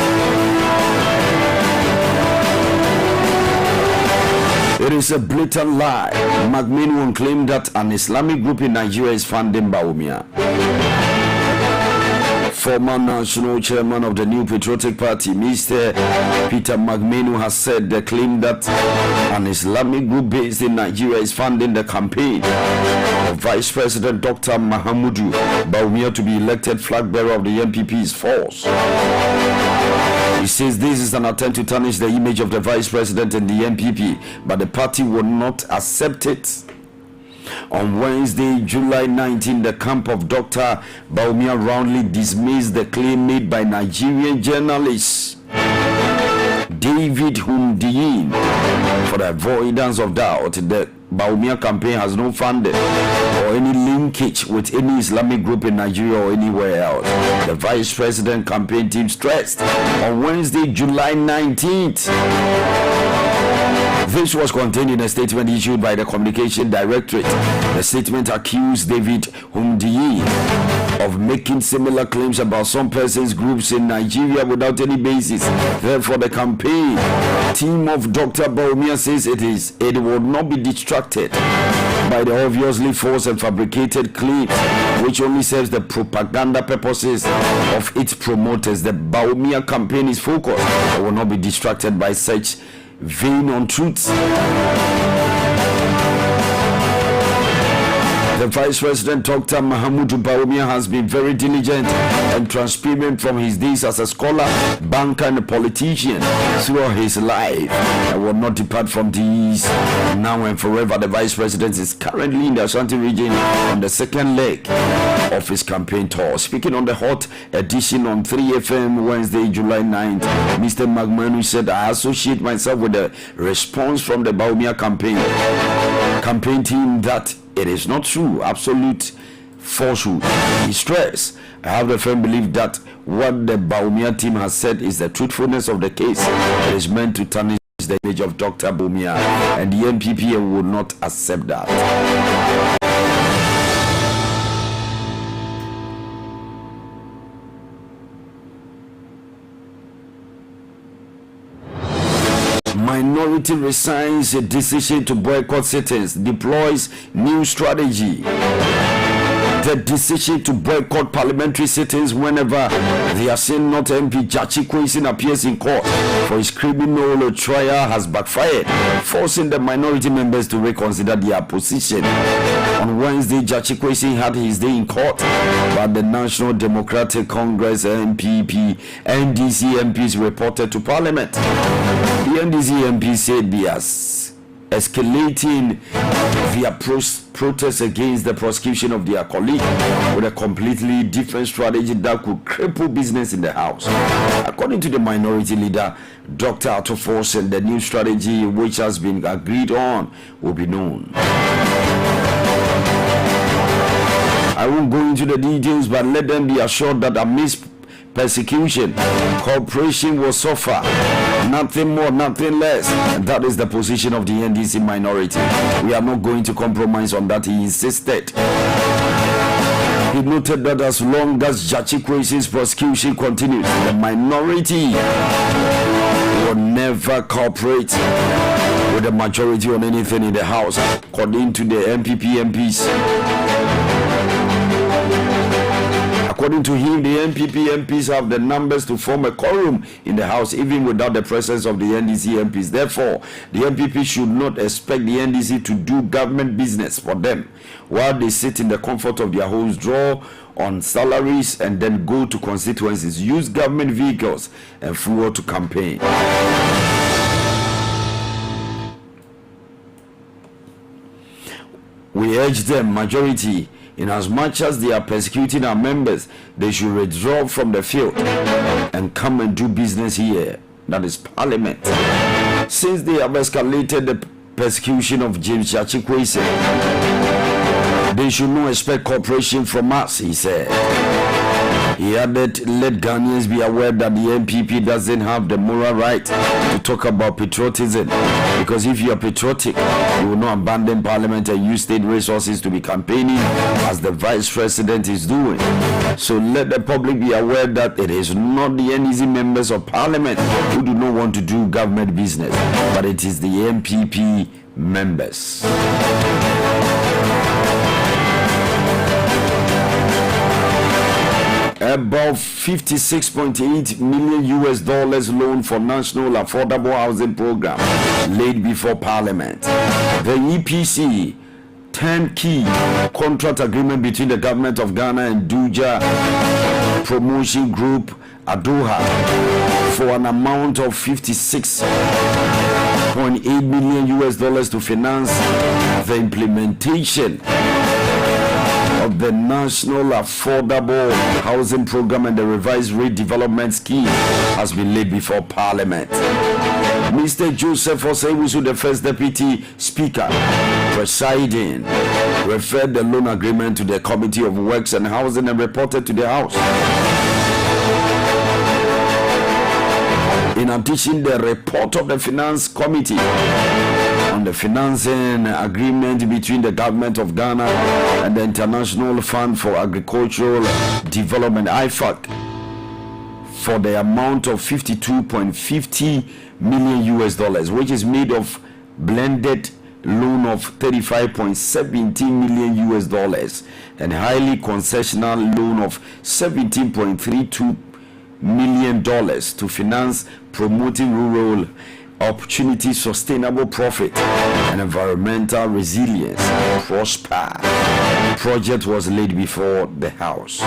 It is a blatant lie. McMahon claimed that an Islamic group in Nigeria is funding Bawumia. Former national chairman of the New Patriotic Party, Mr. Peter McMahon, has said the claim that an Islamic group based in Nigeria is funding the campaign of Vice President Dr. Mahamudu Bawumia to be elected flag bearer of the NPP is false. He says this is an attempt to tarnish the image of the Vice President and the NPP, but the party will not accept it. On Wednesday, July 19, the camp of Dr. Bawumia roundly dismissed the claim made by Nigerian journalist David Hundiyin. For the avoidance of doubt, the Bawumia campaign has no funding or any linkage with any Islamic group in Nigeria or anywhere else. The Vice President campaign team stressed on Wednesday, July 19th. This was contained in a statement issued by the Communication Directorate. The statement accused David Hundiyi of making similar claims about some persons, groups in Nigeria without any basis. Therefore, the campaign team of Dr. Bawumia says it will not be distracted by the obviously false and fabricated claims, which only serves the propaganda purposes of its promoters. The Bawumia campaign is focused and will not be distracted by such vain untruths. The Vice President Dr. Mahamudu Bawumia has been very diligent and transparent from his days as a scholar, banker, and politician throughout his life, and will not depart from these now and forever. The Vice President is currently in the Ashanti region on the second leg of his campaign tour. Speaking on the hot edition on 3FM Wednesday, July 9th, Mr. McMahon said, I associate myself with the response from the Bawumia campaign team that it is not true, absolute falsehood. He stressed, I have the firm belief that what the Bawumia team has said is the truthfulness of the case. It is meant to tarnish the image of Dr. Bawumia, and the NPP will not accept that. Minority resigns a decision to boycott sittings, deploys new strategy. The decision to boycott parliamentary sittings whenever they are seen not MP Jachi Kwesi appears in court for his criminal trial has backfired, forcing the minority members to reconsider their position. On Wednesday, Jachi Kwesi had his day in court, but the National Democratic Congress NDC MPs reported to Parliament. The NDC MP said they are escalating their protests against the prosecution of their colleague with a completely different strategy that could cripple business in the House. According to the minority leader, Dr. AKUFO-ADDO, the new strategy which has been agreed on will be known. I won't go into the details, but let them be assured that amidst persecution, cooperation will suffer, nothing more, nothing less. And that is the position of the NDC minority. We are not going to compromise on that, he insisted. He noted that as long as Jachi Kwesi's prosecution continues, the minority will never never cooperate with the majority on anything in the House, according to the MPP MPs. According to him, the MPP MPs have the numbers to form a quorum in the House, even without the presence of the NDC MPs. Therefore, the MPP should not expect the NDC to do government business for them while they sit in the comfort of their homes, draw on salaries, and then go to constituencies, use government vehicles and fuel to campaign. We urge them, majority, in as much as they are persecuting our members, they should withdraw from the field and come and do business here. That is Parliament. Since they have escalated the persecution of James Chachikwese, they should not expect cooperation from us, he said. He added, let Ghanaians be aware that the MPP doesn't have the moral right to talk about patriotism, because if you are patriotic, you will not abandon Parliament and use state resources to be campaigning as the Vice President is doing. So let the public be aware that it is not the NEC members of Parliament who do not want to do government business, but it is the MPP members. About 56.8 million US dollars loan for National Affordable Housing Program laid before Parliament. The EPC 10 key contract agreement between the government of Ghana and Duja Promotion Group Adoha for an amount of 56.8 million US dollars to finance the implementation of the National Affordable Housing Program and the revised rate development scheme has been laid before Parliament. Mr. Joseph Oseiwusu, the first Deputy Speaker, presiding, referred the loan agreement to the Committee of Works and Housing and reported to the House. In addition, the report of the Finance Committee on the financing agreement between the government of Ghana and the International Fund for Agricultural Development, IFAD, for the amount of 52.50 million US dollars, which is made of blended loan of 35.17 million US dollars and highly concessional loan of 17.32 million dollars to finance promoting rural opportunity, sustainable profit, and environmental resilience. Prosper project was laid before the House.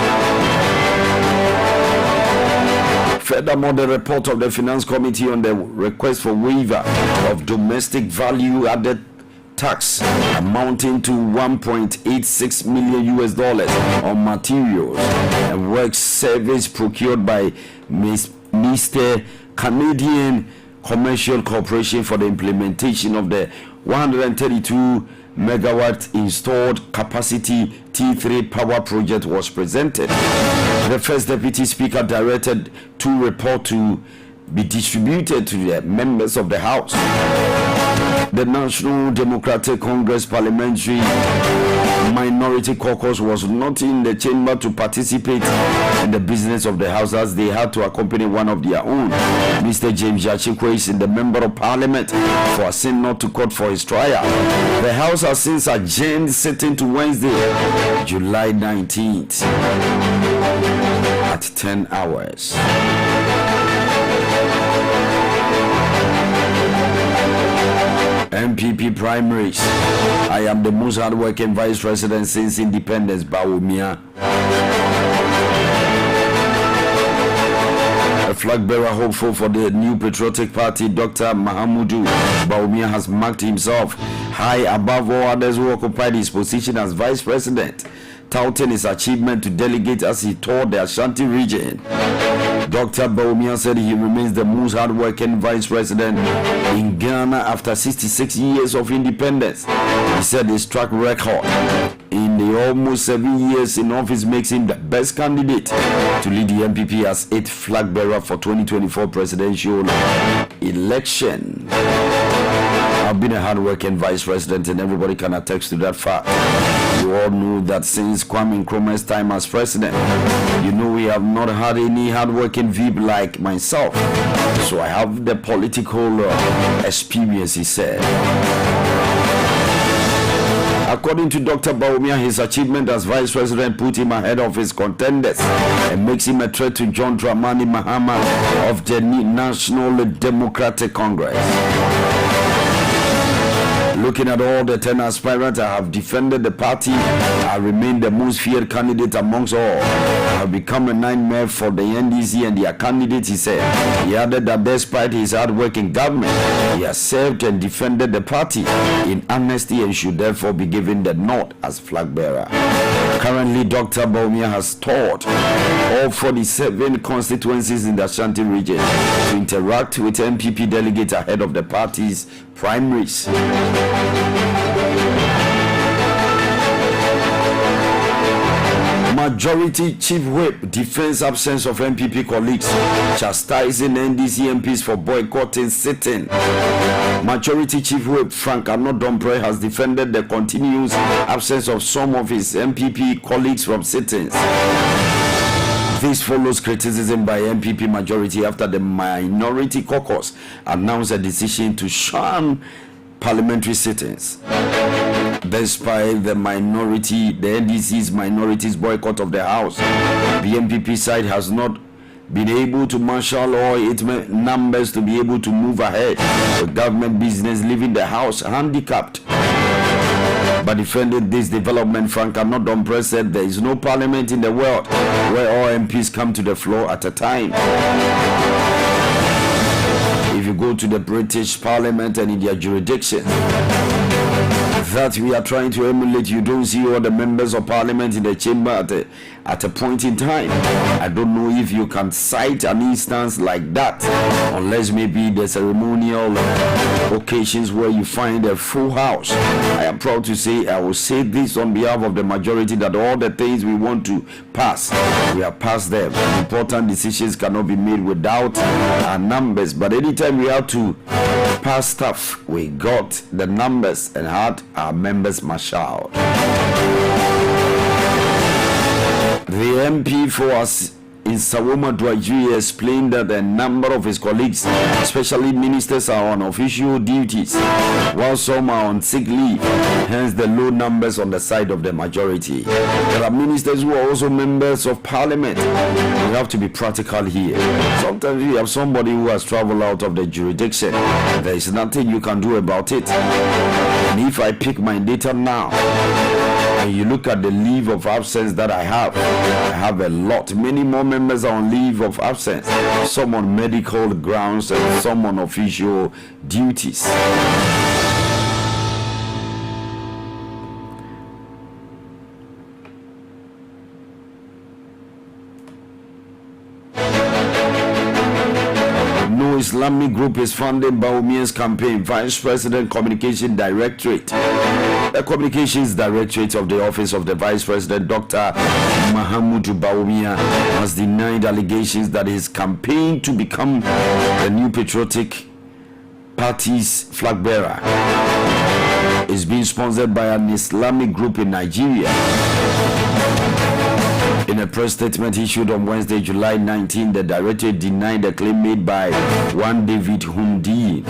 Furthermore, the report of the Finance Committee on the request for waiver of domestic value added tax amounting to 1.86 million US dollars on materials and work service procured by Mr. Canadian Commercial Corporation for the implementation of the 132 megawatt installed capacity T3 power project was presented. The first Deputy Speaker directed two reports to be distributed to the members of the House. The National Democratic Congress Parliamentary Minority Caucus was not in the chamber to participate in the business of the House, as they had to accompany one of their own, Mr. James Chachikwese, the Member of Parliament, for a sin not to court for his trial. The House has since adjourned sitting to Wednesday, July 19th at 10 hours. MPP primaries. I am the most hardworking vice president since independence, Bawumia. A flag bearer hopeful for the new patriotic party, Dr. Mahamudu Bawumia, has marked himself high above all others who occupied his position as vice president, touting his achievement to delegate as he toured the Ashanti region. Dr. Bawumia said he remains the most hardworking vice president in Ghana after 66 years of independence. He said his track record in the almost 7 years in office makes him the best candidate to lead the MPP as 8th flag bearer for 2024 presidential election. I've been a hard-working vice president, and everybody can attest to that fact. You all know that since Kwame Nkrumah's time as president, you know we have not had any hard-working VP like myself. So I have the political experience, he said. According to Dr. Bawumia, his achievement as vice president put him ahead of his contenders and makes him a threat to John Dramani Mahama of the National Democratic Congress. Looking at all the 10 aspirants, I have defended the party. I remain the most feared candidate amongst all. I have become a nightmare for the NDC and their candidates, he said. He added that despite his hard work in government, he has served and defended the party in honesty and should therefore be given the nod as flag bearer. Currently, Dr. Bawumia has toured all 47 constituencies in the Ashanti region to interact with MPP delegates ahead of the party's primaries. Majority Chief Whip defends absence of MPP colleagues, chastising NDC MPs for boycotting sitting. Majority Chief Whip Frank Anodompre has defended the continuous absence of some of his MPP colleagues from sittings. This follows criticism by MPP majority after the minority caucus announced a decision to shun parliamentary sittings. Despite the NDC's minority's boycott of the House, the MPP side has not been able to marshal all its numbers to be able to move ahead with government business, leaving the House handicapped. By defending this development, Frank Anodompre said there is no parliament in the world where all MPs come to the floor at a time. If you go to the British Parliament and in their jurisdiction that we are trying to emulate, you don't see all the members of parliament in the chamber at a point in time. I don't know if you can cite an instance like that, unless maybe the ceremonial occasions where you find a full house. I am proud to say, I will say this on behalf of the majority, that all the things we want to pass, we have passed them. Important decisions cannot be made without our numbers, but anytime we have to pass stuff, we got the numbers and had our members marshaled. The MP for us in Sawoma Dwajiri explained that a number of his colleagues, especially ministers, are on official duties, while some are on sick leave, hence the low numbers on the side of the majority. There are ministers who are also members of parliament. We have to be practical here. Sometimes we have somebody who has traveled out of the jurisdiction. There is nothing you can do about it. And if I pick my data now, and you look at the leave of absence that I have a lot. Many more members are on leave of absence, some on medical grounds and some on official duties. No Islamic group is funding Bawumia's campaign. Vice President Communication Directorate. The Communications Directorate of the Office of the Vice President, Dr. Mahamudu Bawumia, has denied allegations that his campaign to become the new patriotic party's flag bearer is being sponsored by an Islamic group in Nigeria. In a press statement issued on Wednesday, July 19, the director denied the claim made by one David Hundi,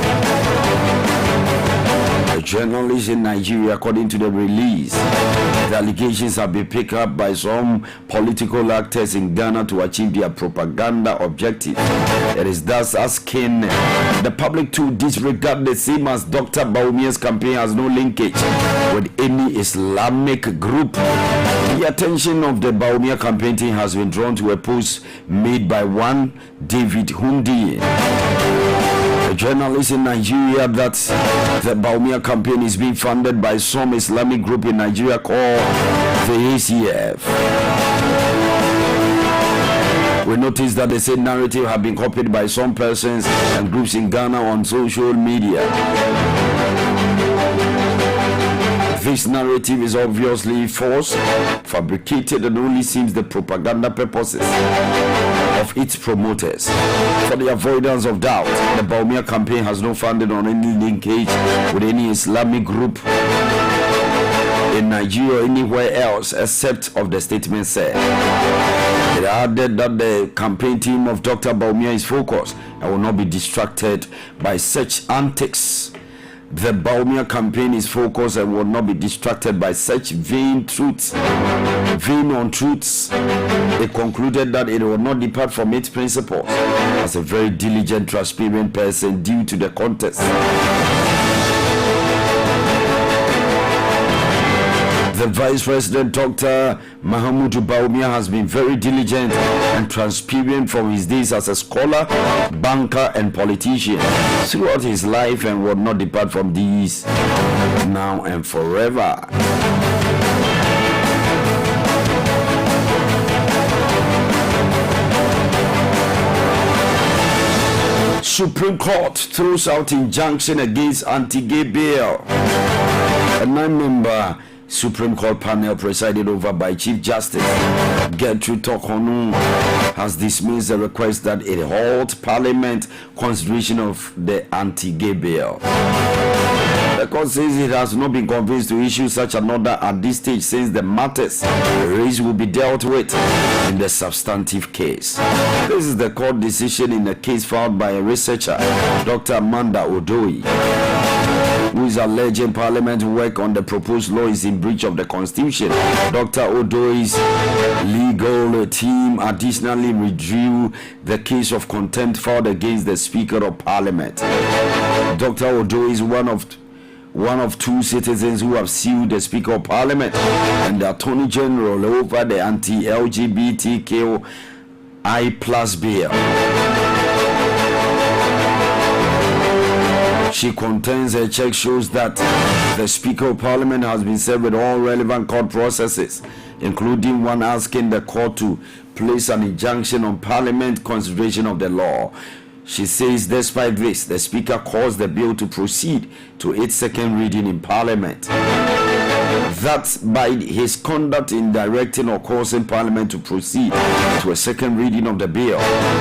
a journalist in Nigeria. According to the release, the allegations have been picked up by some political actors in Ghana to achieve their propaganda objective. It is thus asking the public to disregard the same as Dr. Bawumia's campaign has no linkage with any Islamic group. The attention of the Bawumia campaign team has been drawn to a post made by one David Hundi, a journalist in Nigeria, that the Bawumia campaign is being funded by some Islamic group in Nigeria called the ACF. We noticed that the same narrative have been copied by some persons and groups in Ghana on social media. This narrative is obviously false, fabricated, and only seems the propaganda purposes of its promoters. For the avoidance of doubt, the Bawumia campaign has no funding or any linkage with any Islamic group in Nigeria or anywhere else except of the statement said. It added that the campaign team of Dr. Bawumia is focused and will not be distracted by such antics. The Bawumia campaign is focused and will not be distracted by such vain untruths. It concluded that it will not depart from its principles as a very diligent, transparent person due to the context. The Vice President, Dr. Mahamudu Bawumia, has been very diligent and transparent from his days as a scholar, banker, and politician throughout his life and will not depart from these now and forever. Supreme Court throws out injunction against anti-gay bill. A 9-member Supreme Court panel presided over by Chief Justice Gertrude Tokonu has dismissed the request that it halt Parliament consideration of the anti-gay bill. The court says it has not been convinced to issue such an order at this stage since the matters raised will be dealt with in the substantive case. This is the court decision in a case filed by a researcher, Dr. Amanda Odoi, who is alleging Parliament work on the proposed law is in breach of the Constitution. Dr. Odoi's legal team additionally withdrew the case of contempt filed against the Speaker of Parliament. Dr. Odoi is one of two citizens who have sued the Speaker of Parliament and the Attorney General over the anti-LGBTQI+ bill. She contends her check shows that the Speaker of Parliament has been served with all relevant court processes, including one asking the court to place an injunction on Parliament consideration of the law. She says despite this, the Speaker caused the bill to proceed to its second reading in Parliament. That by his conduct in directing or causing Parliament to proceed to a second reading of the bill,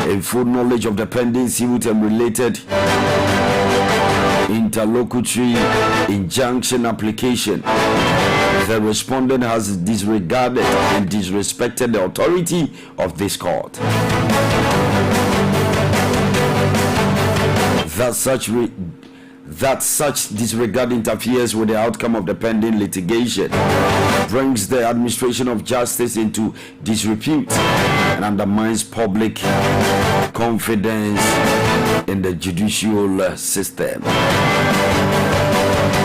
in full knowledge of the pending suit and related interlocutory injunction application, the respondent has disregarded and disrespected the authority of this court. That such disregard interferes with the outcome of the pending litigation, brings the administration of justice into disrepute, and undermines public confidence in the judicial system.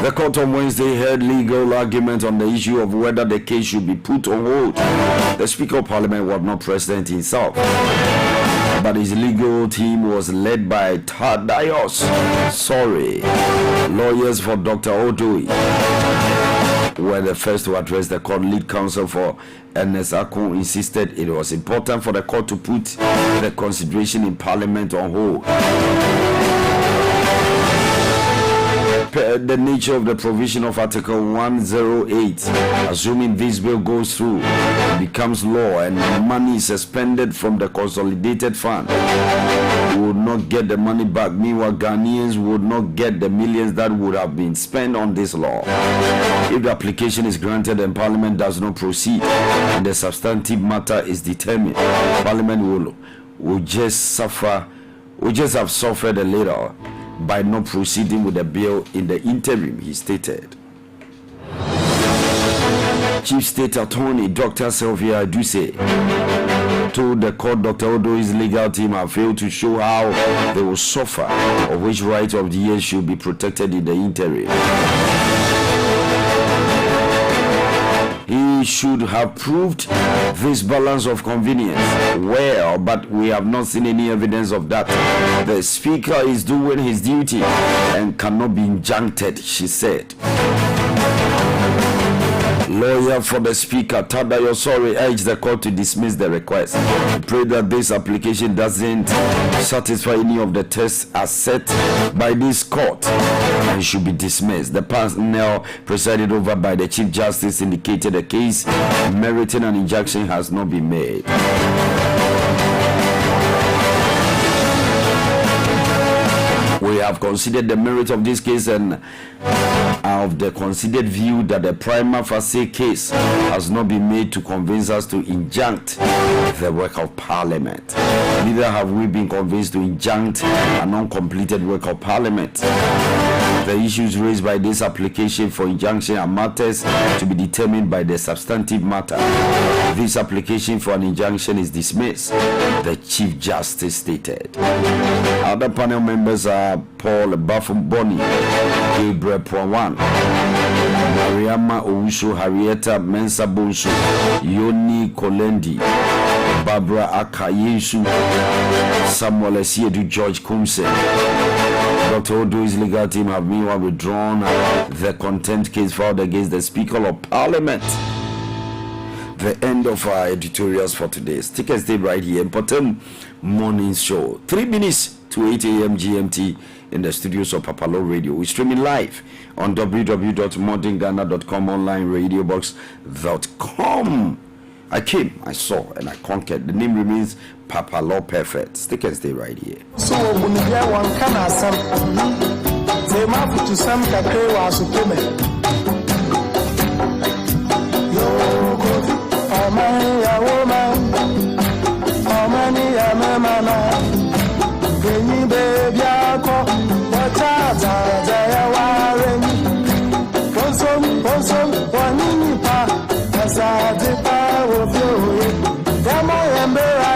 The court on Wednesday heard legal argument on the issue of whether the case should be put on hold. The Speaker of Parliament was not present himself, but his legal team was led by Thaddeus Sorry. Lawyers for Dr. Odoi were the first to address the court. Lead counsel for Ernest Akon insisted it was important for the court to put the consideration in Parliament on hold. The nature of the provision of Article 108, assuming this bill goes through, becomes law and money is suspended from the consolidated fund, we would not get the money back. Meanwhile, Ghanaians would not get the millions that would have been spent on this law. If the application is granted and Parliament does not proceed and the substantive matter is determined, Parliament will just have suffered a little by not proceeding with the bill in the interim, he stated. Chief State Attorney Dr. Sylvia Aduse told the court Dr. Odoi's legal team have failed to show how they will suffer or which right of the year should be protected in the interim. He should have proved this balance of convenience well, but we have not seen any evidence of that. The Speaker is doing his duty and cannot be injuncted, she said. Lawyer for the Speaker, Thaddeus Sorry, urged the court to dismiss the request. He prayed that this application doesn't satisfy any of the tests as set by this court and should be dismissed. The panel presided over by the Chief Justice indicated the case meriting an injunction has not been made. have considered the merit of this case and of the considered view that the prima facie case has not been made to convince us to injunct the work of Parliament. Neither have we been convinced to injunct an uncompleted work of Parliament. The issues raised by this application for injunction are matters to be determined by the substantive matter. This application for an injunction is dismissed, the Chief Justice stated. Other panel members are Paul Bafum-Boni, Gabriel Prawan, Mariama Owusu, Harrietta Mensa Bonsu, Yoni Kolendi, Barbara Akayesu, Samuel Esiedu, George Kumse. Dr. Odo's legal team have meanwhile withdrawn the contempt case filed against the Speaker of Parliament. The end of our editorials for today. Stick and stay right here. Mpɔtam morning show. 3 minutes to 8 a.m. GMT in the studios of PAPALAW Radio. We're streaming live on www.modernghana.com, online radiobox.com. I came, I saw, and I conquered. The name remains PAPALAW Perfect. Stick and stay right here. So when you get one can I some they might to some kakre was supposed yo oh man ya woman oh man ya mama when you baby ako what ya waren onsom one nipa asade pa wo fio ya mo embera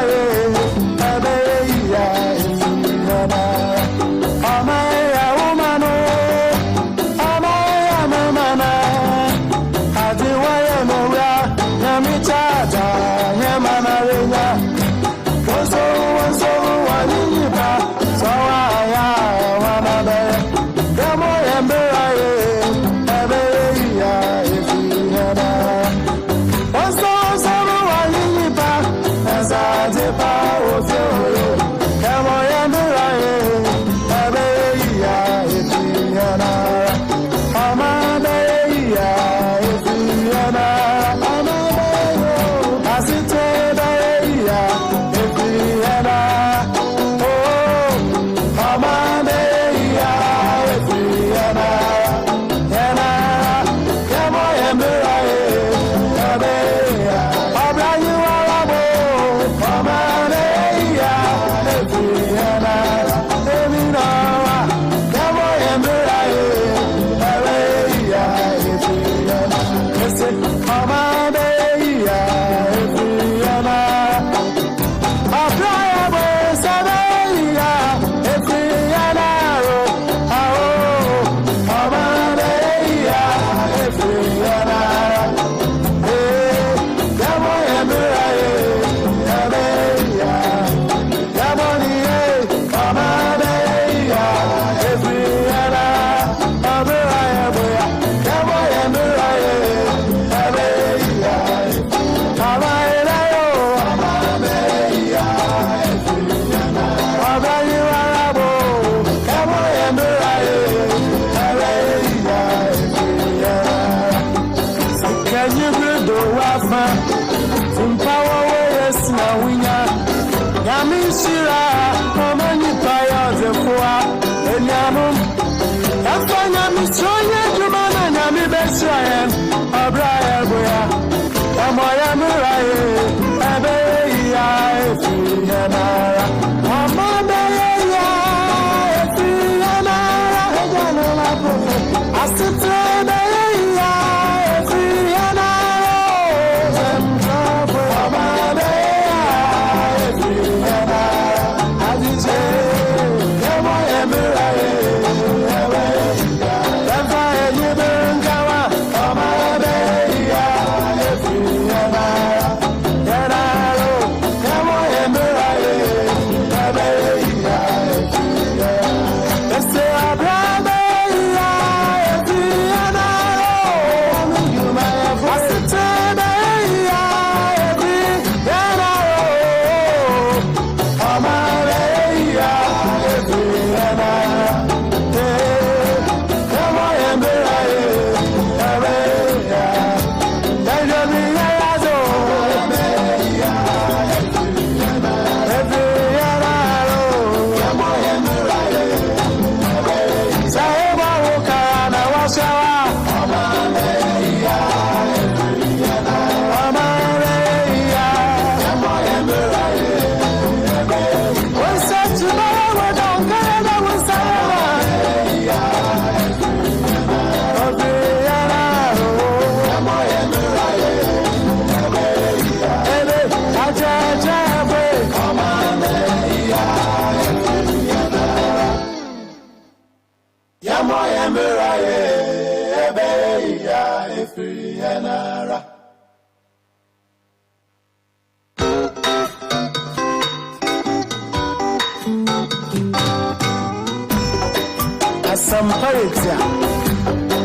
Some pirates,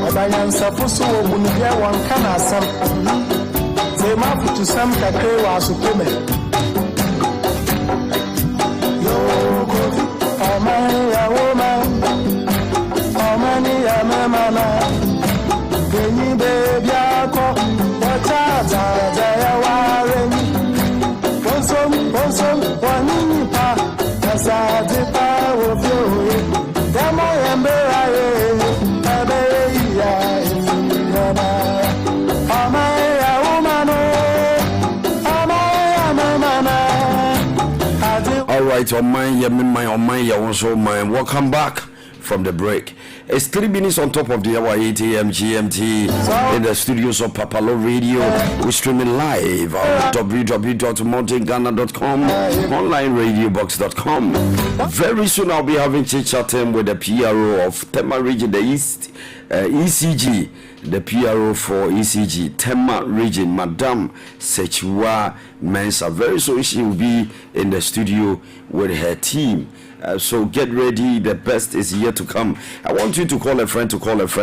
Obayan Sapuso, Munibia, one can some. They map to some Kakrewa Sukume. Yo, oh, my woman, oh, many a mamma. Can you baby? What are warren? One in pa, as I did power of you. All right, on mine, also mine. Welcome back from the break. It's 3 minutes on top of the hour, 8 a.m. GMT in the studios of PAPALAW Radio. We're streaming live on www.mountainghana.com, onlineradiobox.com. Very soon I'll be having chit-chatting with the PRO of Tema Region, the East, ECG, the PRO for ECG, Tema Region, Madame Sechua Mensa. Very soon she will be in the studio with her team. So get ready, the best is yet to come. I want you to call a friend,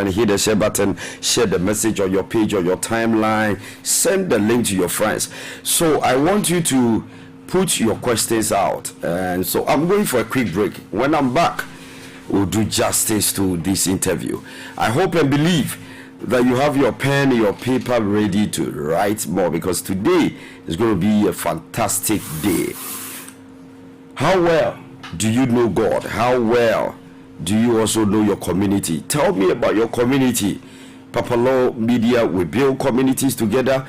hit the share button, share the message on your page or your timeline, send the link to your friends. So I want you to put your questions out. And so I'm going for a quick break. When I'm back, we'll do justice to this interview. I hope and believe that you have your pen, your paper ready to write more, because today is going to be a fantastic day. How well do you know God? How well do you also know your community? Tell me about your community. PAPALAW Media, we build communities together.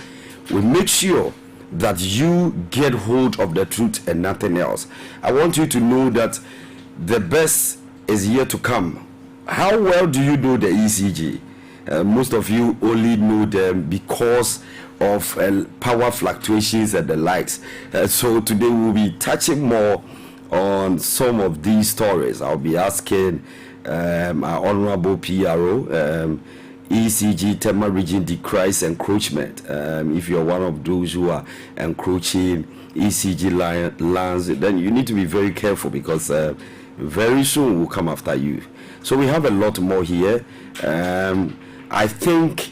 We make sure that you get hold of the truth and nothing else. I want you to know that the best is yet to come. How well do you know the ECG? Most of you only know them because of power fluctuations and the likes. So today we'll be touching more on some of these stories. I'll be asking our honorable PRO, ECG Tema Region decries encroachment. If you're one of those who are encroaching ECG lands, then you need to be very careful, because very soon we'll come after you. So we have a lot more here. I think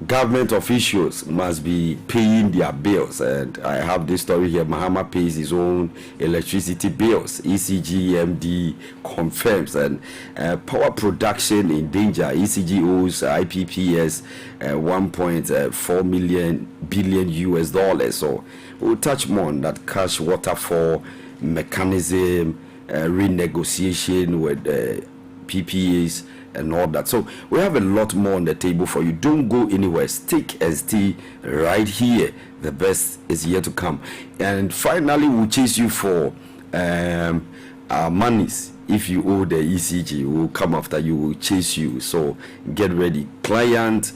government officials must be paying their bills, and I have this story here. Mahama pays his own electricity bills. ECG MD confirms, and power production in danger. ECG owes IPPS 1.4 billion US dollars. So we'll touch more on that cash waterfall mechanism, renegotiation with PPAs and all that. So we have a lot more on the table for you. Don't go anywhere. Stick and stay right here. The best is yet to come. And finally, we'll chase you for our monies. If you owe the ECG, we'll come after you. We'll chase you. So get ready. Clients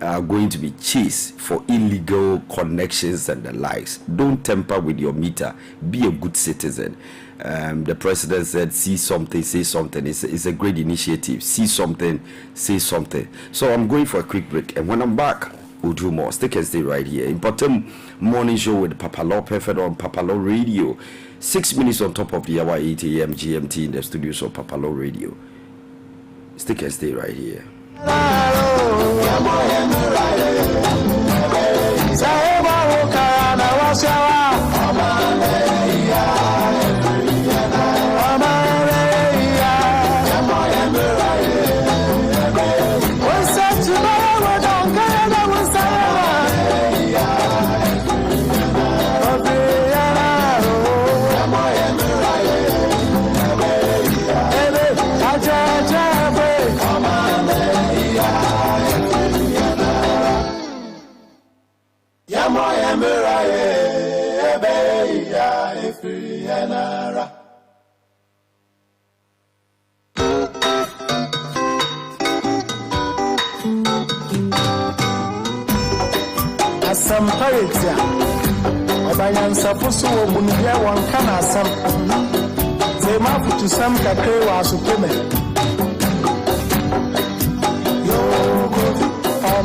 are going to be chased for illegal connections and the likes. Don't tamper with your meter. Be a good citizen. The president said, see something, say something. It's a great initiative. See something, say something. So I'm going for a quick break, and when I'm back, we'll do more. Stick and stay right here. Mpɔtam morning show with PAPALAW Perfect on PAPALAW Radio. 6 minutes on top of the hour, 8 a.m. GMT in the studios of PAPALAW Radio. Stick and stay right here. Some pirates, Obayan Sapuso, Munibia, one can some. They map to some Kakrewa Sukume. Yo, oh,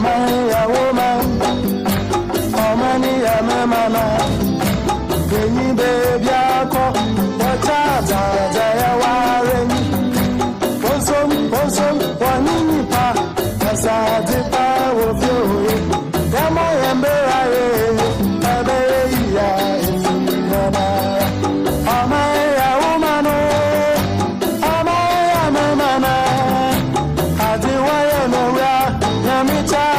All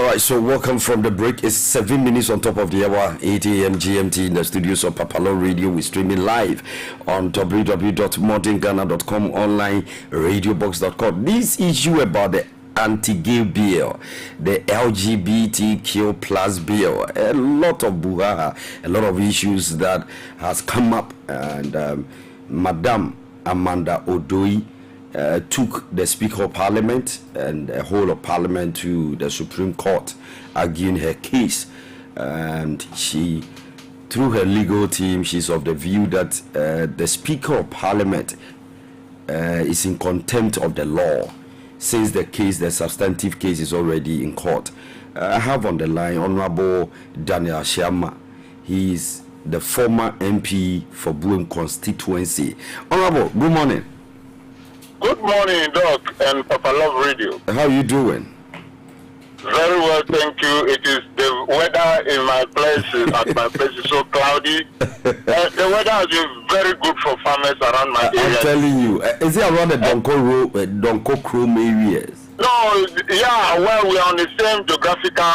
right, so welcome from the break. It's 7 minutes on top of the hour, 8 a.m. GMT in the studios of PAPALAW Radio. We're streaming live on www.modernghana.com, online radiobox.com. This issue about the anti-gay bill, the LGBTQ plus bill, a lot of buhaha, a lot of issues that has come up, and Madam Amanda Odoi took the Speaker of Parliament and the whole of Parliament to the Supreme Court, arguing her case. And she, through her legal team, she's of the view that the Speaker of Parliament is in contempt of the law, since the substantive case is already in court. I have on the line Honorable Daniel Sharma. He is the former MP for Buem constituency. Honorable, good morning. Good morning, Doc, and PAPALAW Radio. How are you doing? Very well, thank you. It is the weather in my place, at my place is so cloudy. The weather has been very good for farmers around my area. I'm telling you, is it around the Donko Chrome areas? No, yeah, well, we are on the same geographical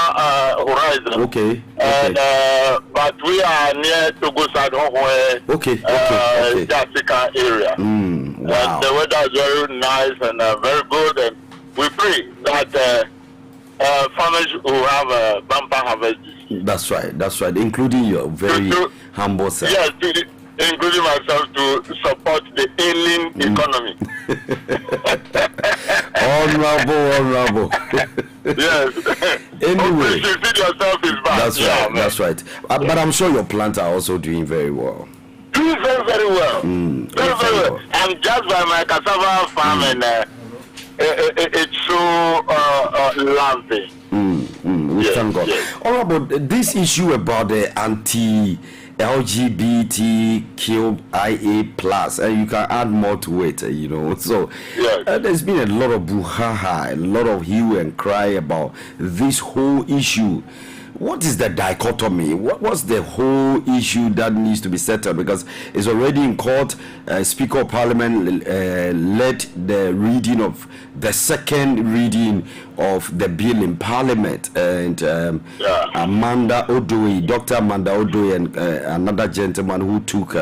horizon. Okay. But we are near Togo side, okay. Jessica area. Wow. The weather is very nice and very good, and we pray that farmers who have a bumper harvest. That's right, including your very humble self. Yes, including myself, to support the ailing economy. Honorable. Yes. Anyway, you see yourself is bad. That's right. But I'm sure your plants are also doing very well. Doing very well. Very well. I'm just by my cassava farm, and it's so lovely. We thank God. Yes. Honorable, this issue about the anti-LGBTQIA plus, you can add more to it, So yes. There's been a lot of brouhaha, a lot of hue and cry about this whole issue. What is the dichotomy? What's the whole issue that needs to be settled? Because it's already in court. Speaker of Parliament led the reading of the second reading of the bill in Parliament, and Amanda Odoi, Dr. Amanda Odoi, and another gentleman who took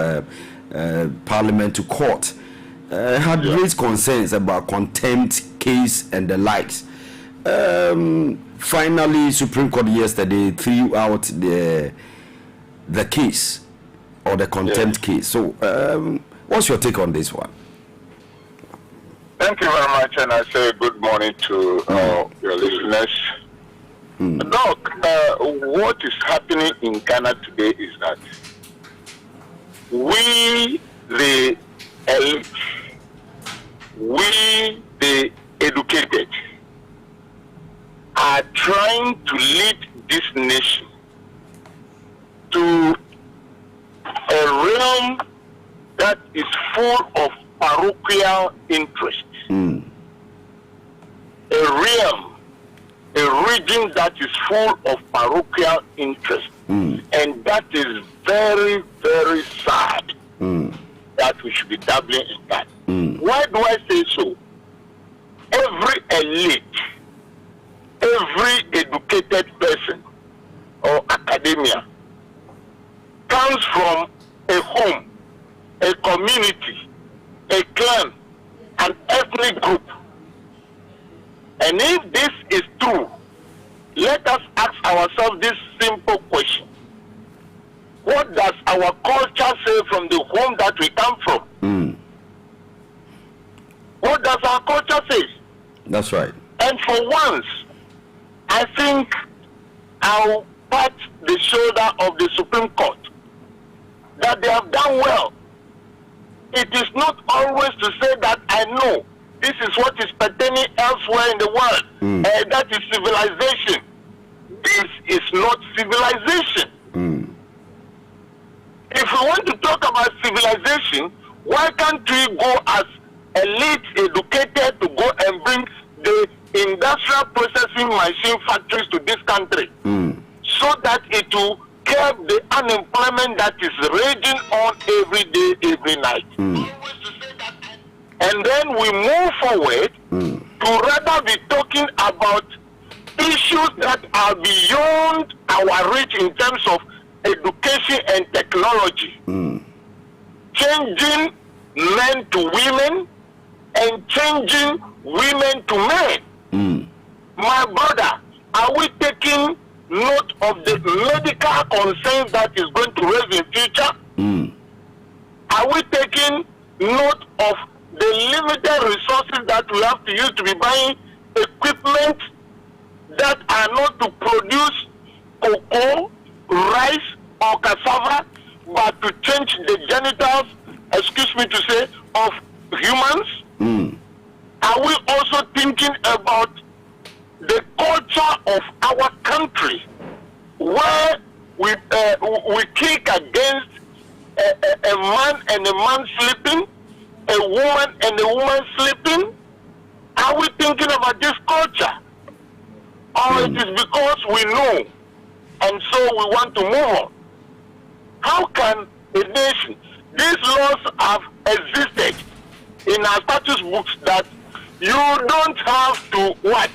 Parliament to court had raised concerns about contempt case and the likes. Finally, Supreme Court yesterday threw out the case, or the contempt case. So, what's your take on this one? Thank you very much, and I say good morning to your listeners. Doc, what is happening in Ghana today is that we, the elite, we, the educated, are trying to lead this nation to a realm that is full of parochial interests. A realm, a region that is full of parochial interests. And that is very, very sad that we should be dabbling in that. Why do I say so? Every elite, every educated person or academia comes from a home, a community, a clan, an ethnic group. And if this is true, let us ask ourselves this simple question. What does our culture say from the home that we come from? What does our culture say? That's right. And for once, I think I'll pat the shoulder of the Supreme Court that they have done well. It is not always to say that I know this is what is pertaining elsewhere in the world. That is civilization. This is not civilization. If we want to talk about civilization, why can't we go as elite, educated, to go and bring the industrial processing machine factories to this country so that it will curb the unemployment that is raging on every day, every night? and then we move forward to rather be talking about issues that are beyond our reach in terms of education and technology. Changing men to women and changing women to men. My brother, are we taking note of the medical concerns that is going to raise in future? Are we taking note of the limited resources that we have to use to be buying equipment that are not to produce cocoa, rice, or cassava, but to change the genitals, excuse me to say, of humans? Are we also thinking about the culture of our country, where we kick against a man and a man sleeping, a woman and a woman sleeping? Are we thinking about this culture? Or it is because we know and so we want to move on? How can a nation, these laws have existed in our status books that you don't have to what?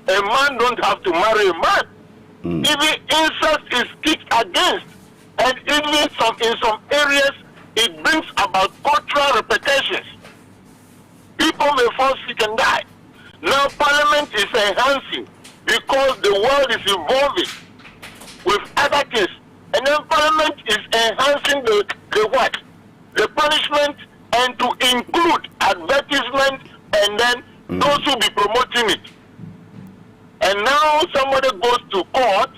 A man don't have to marry a man. Even incest is kicked against, and even in some areas it brings about cultural repercussions. People may fall sick and die. Now Parliament is enhancing because the world is evolving with other things, and then Parliament is enhancing the what? The punishment, and to include advertisement, and then those who be promoting it. And now somebody goes to court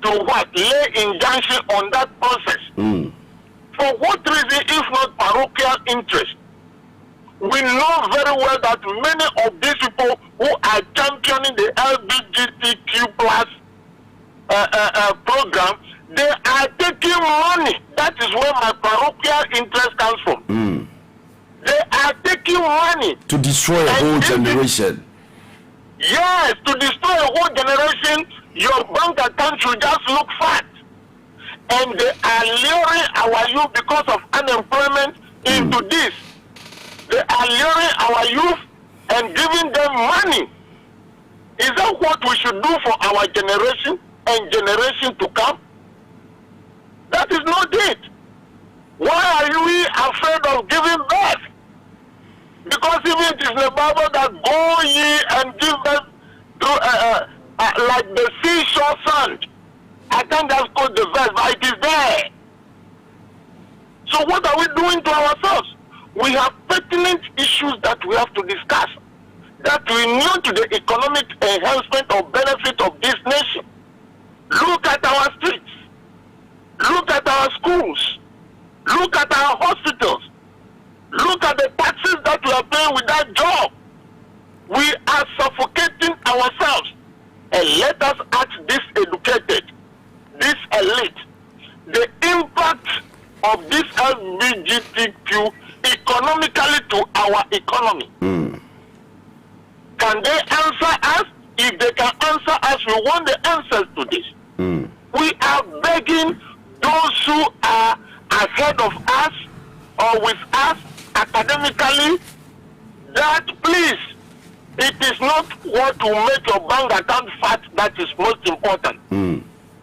to what? Lay injunction on that process. For what reason, if not parochial interest? We know very well that many of these people who are championing the LGBTQ plus program, they are taking money. That is where my parochial interest comes from. They are taking money to destroy a whole generation. Yes, to destroy a whole generation. Your bank account should just look fat. And they are luring our youth because of unemployment into this. They are luring our youth and giving them money. Is that what we should do for our generation and generation to come? That is not it. Why are we afraid of giving birth? Because even it is in the Bible that go ye and give birth to like the seashore sand. I can't just quote the verse, but it is there. So what are we doing to ourselves? We have pertinent issues that we have to discuss, that we need to the economic enhancement or benefit of this nation. Look at our streets. Look at our schools. Look at our hospitals. Look at the taxes that we are paying without job. We are suffocating ourselves. And let us ask this educated, this elite, the impact of this LGBTQ economically to our economy. Can they answer us? If they can answer us, we want the answers to this. We are begging those who are ahead of us or with us academically that please, it is not what will make your bank account fat that is most important.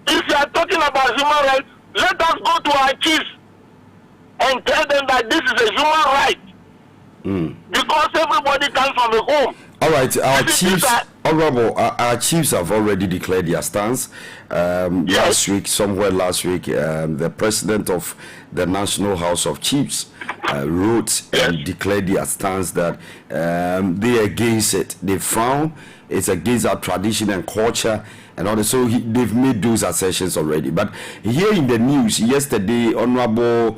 If you are talking about human rights, let us go to our chiefs and tell them that this is a human right. Because everybody comes from a home. All right, our chiefs, Honorable, our chiefs have already declared their stance. Last week, the president of the National House of Chiefs wrote and declared their stance that they are against it. They frown. It's against our tradition and culture, and all that. So they've made those assertions already. But here in the news yesterday, Honorable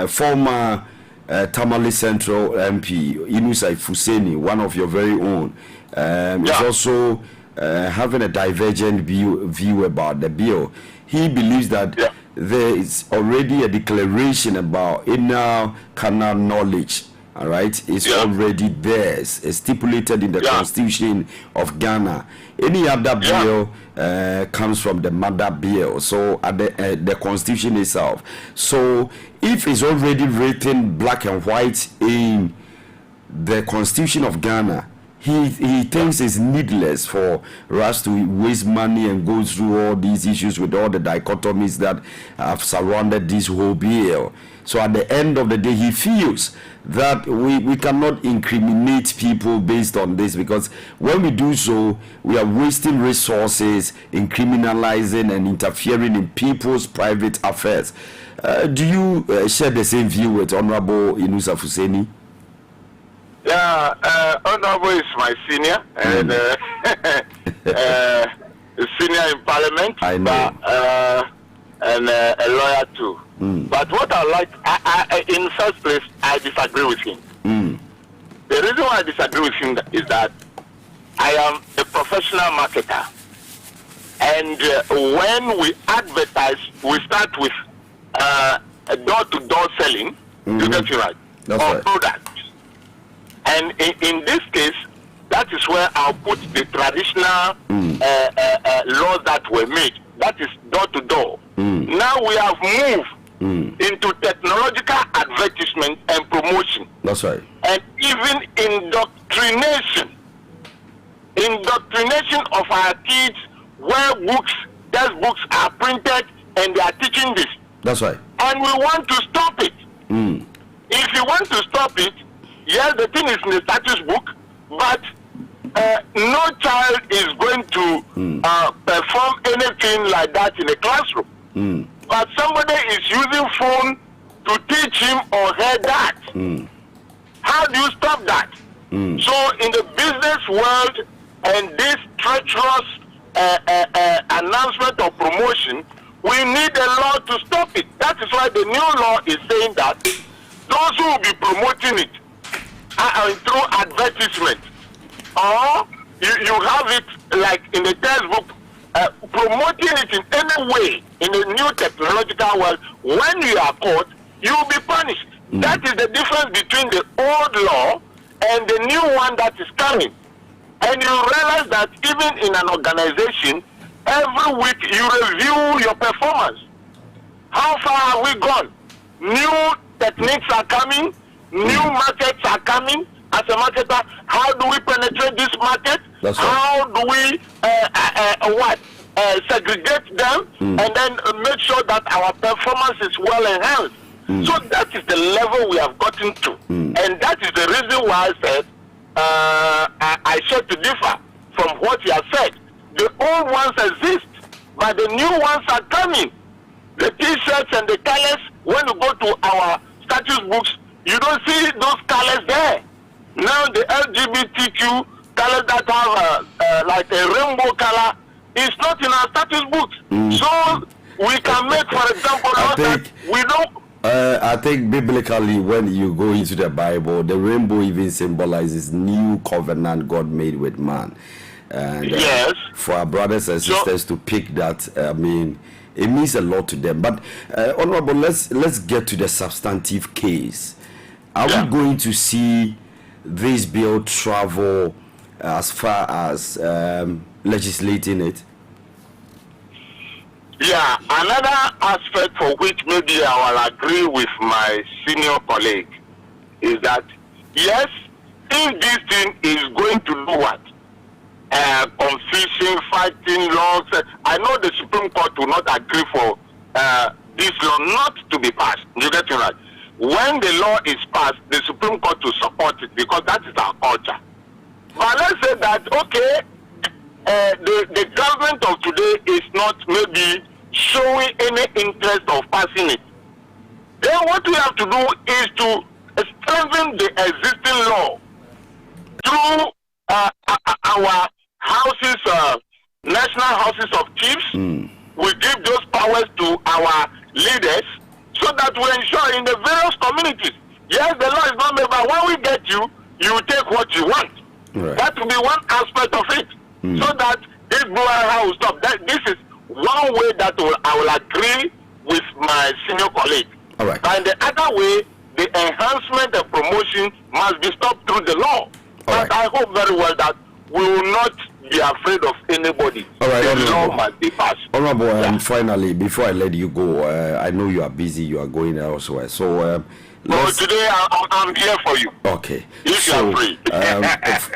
former Tamale Central MP Inusa Fuseni, one of your very own, is also having a divergent view about the bill. He believes that there is already a declaration about inner canal knowledge. All right, it's already there. It's stipulated in the Constitution of Ghana. Any other bill comes from the mother bill, so at the Constitution itself. So if it's already written black and white in the Constitution of Ghana, he thinks it's needless for us to waste money and go through all these issues with all the dichotomies that have surrounded this whole bill. So at the end of the day, he feels that we cannot incriminate people based on this, because when we do so, we are wasting resources in criminalizing and interfering in people's private affairs. Do you share the same view with Honorable Inusa Fuseni? Yeah, Honorable is my senior and senior in Parliament. I know. And a lawyer too. But what I like, I in first place, I disagree with him. The reason why I disagree with him is that I am a professional marketer. And when we advertise, we start with door-to-door selling, you get it right, of products. And in this case, that is where I'll put the traditional laws that were made. That is door-to-door. Now we have moved into technological advertisement and promotion. That's right. And even indoctrination of our kids, where textbooks are printed and they are teaching this. That's right. And we want to stop it. If you want to stop it, yes, the thing is in the status book, but no child is going to perform anything like that in a classroom. But somebody is using phone to teach him or her that. How do you stop that? So in the business world and this treacherous announcement of promotion, we need a law to stop it. That is why the new law is saying that those who will be promoting it through advertisement, or you have it like in the textbook, promoting it in any way in the new technological world, when you are caught, you will be punished. That is the difference between the old law and the new one that is coming. And you realize that even in an organization, every week you review your performance. How far have we gone? New techniques are coming, new markets are coming. As a marketer, how do we penetrate this market? That's right. How do we segregate them and then make sure that our performance is well enhanced? So that is the level we have gotten to. And that is the reason why I said I should to differ from what you have said. The old ones exist, but the new ones are coming. The T-shirts and the colors, when you go to our status books, you don't see those colors there. Now the LGBTQ colors that have like a rainbow color is not in our status books. So we can make, for example, that we don't. I think biblically, when you go into the Bible, the rainbow even symbolizes new covenant God made with man. And yes. For our brothers and sisters to pick that, I mean, it means a lot to them. But Honorable, let's get to the substantive case. Are we going to see this bill travel as far as legislating it? Yeah, another aspect for which maybe I will agree with my senior colleague is that, yes, if this thing is going to do what? Confusion, fighting laws. I know the Supreme Court will not agree for this law not to be passed. You get it right? When the law is passed, the Supreme Court will support it because that is our culture. But let's say that, okay, the government of today is not maybe showing any interest of passing it. Then what we have to do is to strengthen the existing law through our houses, national houses of chiefs. We give those powers to our leaders so that we ensure in the various communities. Yes, the law is not made, but when we get you, you take what you want. Right. That will be one aspect of it, so that this brouhaha will stop. This is one way that I will agree with my senior colleague. All right. And the other way, the enhancement and promotion must be stopped through the law. But I hope very well that we will not be afraid of anybody. All right, the law must be passed. Honorable, and finally, before I let you go, I know you are busy, you are going elsewhere. So today I'm here for you. Okay. If you are free.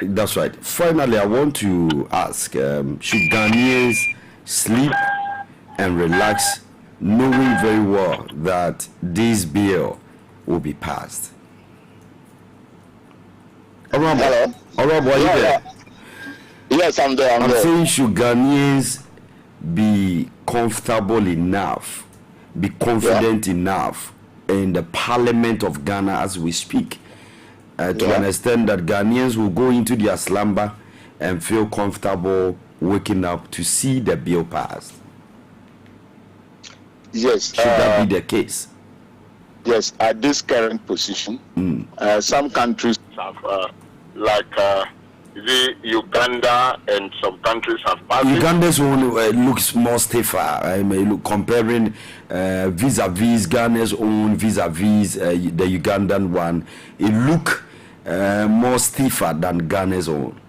That's right. Finally, I want to ask, should Ghanaians sleep and relax, knowing very well that this bill will be passed? Hello? All right, are you there? Yes, I'm there. I'm saying, should Ghanaians be comfortable enough, be confident enough in the Parliament of Ghana as we speak, to understand that Ghanaians will go into their slumber and feel comfortable waking up to see the bill passed? Yes. Should that be the case? Yes, at this current position, some countries have, Uganda and some countries have passed. Uganda's own looks more stiffer. I mean, look, comparing vis-a-vis Ghana's own vis-a-vis the Ugandan one, it look more stiffer than Ghana's own.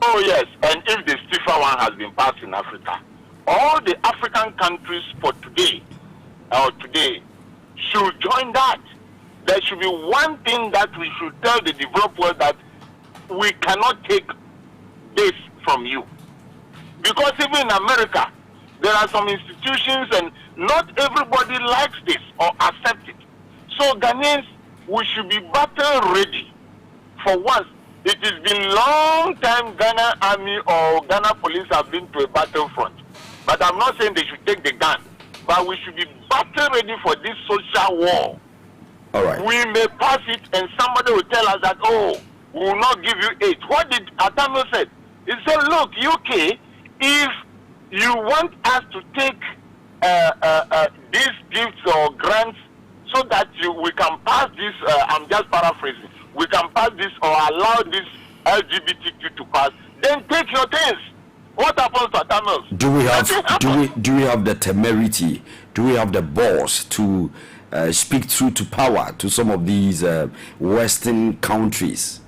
Oh yes, and if the stiffer one has been passed in Africa, all the African countries for today should join that. There should be one thing that we should tell the developed world, that we cannot take this from you. Because even in America, there are some institutions and not everybody likes this or accepts it. So Ghanaians, we should be battle ready. For once, it has been long time Ghana Army or Ghana Police have been to a battlefront. But I'm not saying they should take the gun. But we should be battle ready for this social war. All right. We may pass it and somebody will tell us that, oh, we will not give you aid. What did Atamo say? He said, look, UK, if you want us to take these gifts or grants so that we can pass this, I'm just paraphrasing, we can pass this or allow this LGBTQ to pass, then take your things. What happens to Atamos? Do we have the temerity? Do we have the balls to speak through to power to some of these Western countries?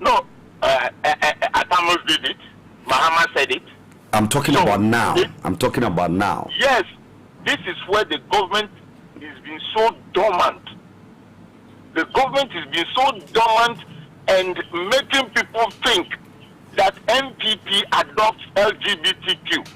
No, Atamos did it. Mahama said it. I'm talking about now. I'm talking about now. Yes, this is where the government is being so dormant. The government is being so dormant and making people think that MPP adopts LGBTQ.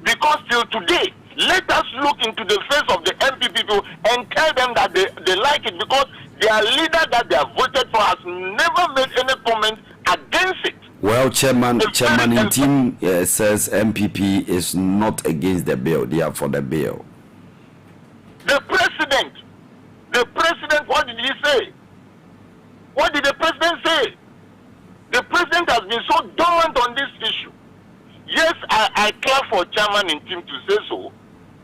Because till today, let us look into the face of the MPP people and tell them that they like it, because their leader that they have voted for has never made any comment against it. Well, Chairman Intim says MPP is not against the bill. They are for the bill. The president, what did he say? What did the president say? The president has been so dormant on this issue. Yes, I care for Chairman Intim to say so,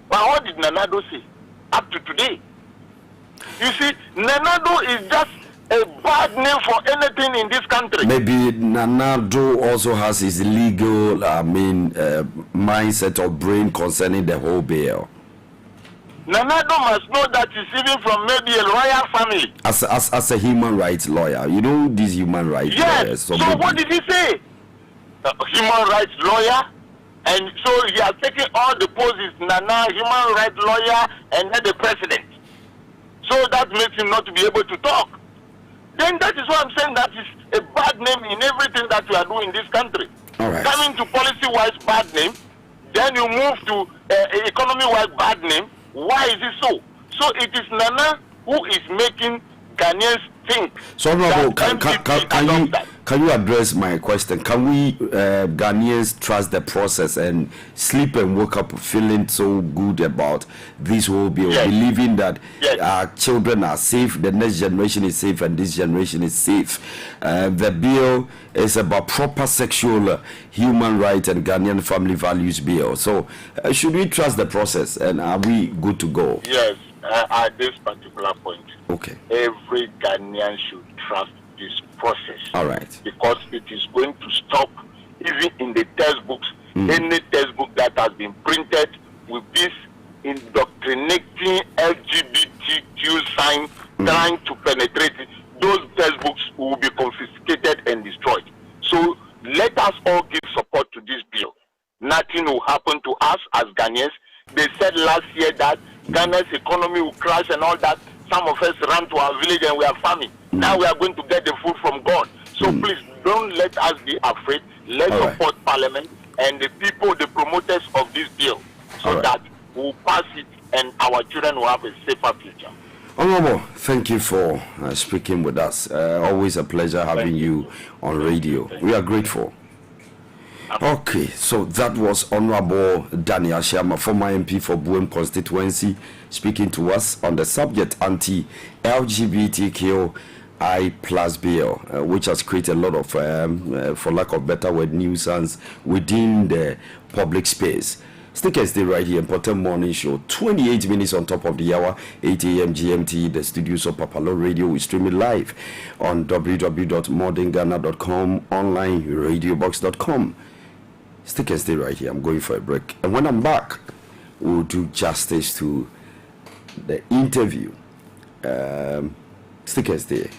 but what did Nanado say up to today? You see, Nanado is just a bad name for anything in this country. Maybe Nanado also has his legal, mindset or brain concerning the whole bill. Nanado must know that he's even from maybe a royal family. As a human rights lawyer, you know these human rights lawyers. So what did he say? Human rights lawyer, and so he has taken all the poses, Nana, human rights lawyer, and then the president. So that makes him not to be able to talk. Then that is why I'm saying that is a bad name in everything that we are doing in this country. All right. Coming to policy-wise bad name, then you move to economy-wise bad name. Why is it so? So it is Nana who is making Ghanaians think. So, can you address my question? Can we Ghanaians trust the process and sleep and wake up feeling so good about this whole bill, believing that our children are safe, the next generation is safe, and this generation is safe? The bill is about proper sexual human rights and Ghanaian family values bill. So, should we trust the process, and are we good to go? Yes, at this particular point. Okay. Every Ghanaian should trust this process. All right. Because it is going to stop, even in the textbooks, any textbook that has been printed with this indoctrinating LGBTQ sign trying to penetrate it, those textbooks will be confiscated and destroyed. So let us all give support to this bill. Nothing will happen to us as Ghanaians. They said last year that Ghana's economy will crash and all that. some of us ran to our village and we are farming. Now we are going to get the food from God. So please don't let us be afraid. Let's support Parliament and the people, the promoters of this bill, so that we'll pass it and our children will have a safer future. Honorable, thank you for speaking with us. Always a pleasure having you on radio. We are grateful. Okay, so that was Honorable Daniel Sharma, former MP for Buem constituency, speaking to us on the subject anti-LGBTQI plus bill, which has created a lot of, for lack of better word, nuisance within the public space. Stick and stay right here, Mpɔtam Morning Show, 28 minutes on top of the hour, 8 a.m. GMT, the studios of PAPALAW Radio. We stream it live on www.modernghana.com, online radiobox.com. Stick and stay right here. I'm going for a break. And when I'm back, we'll do justice to the interview. Stick and stay.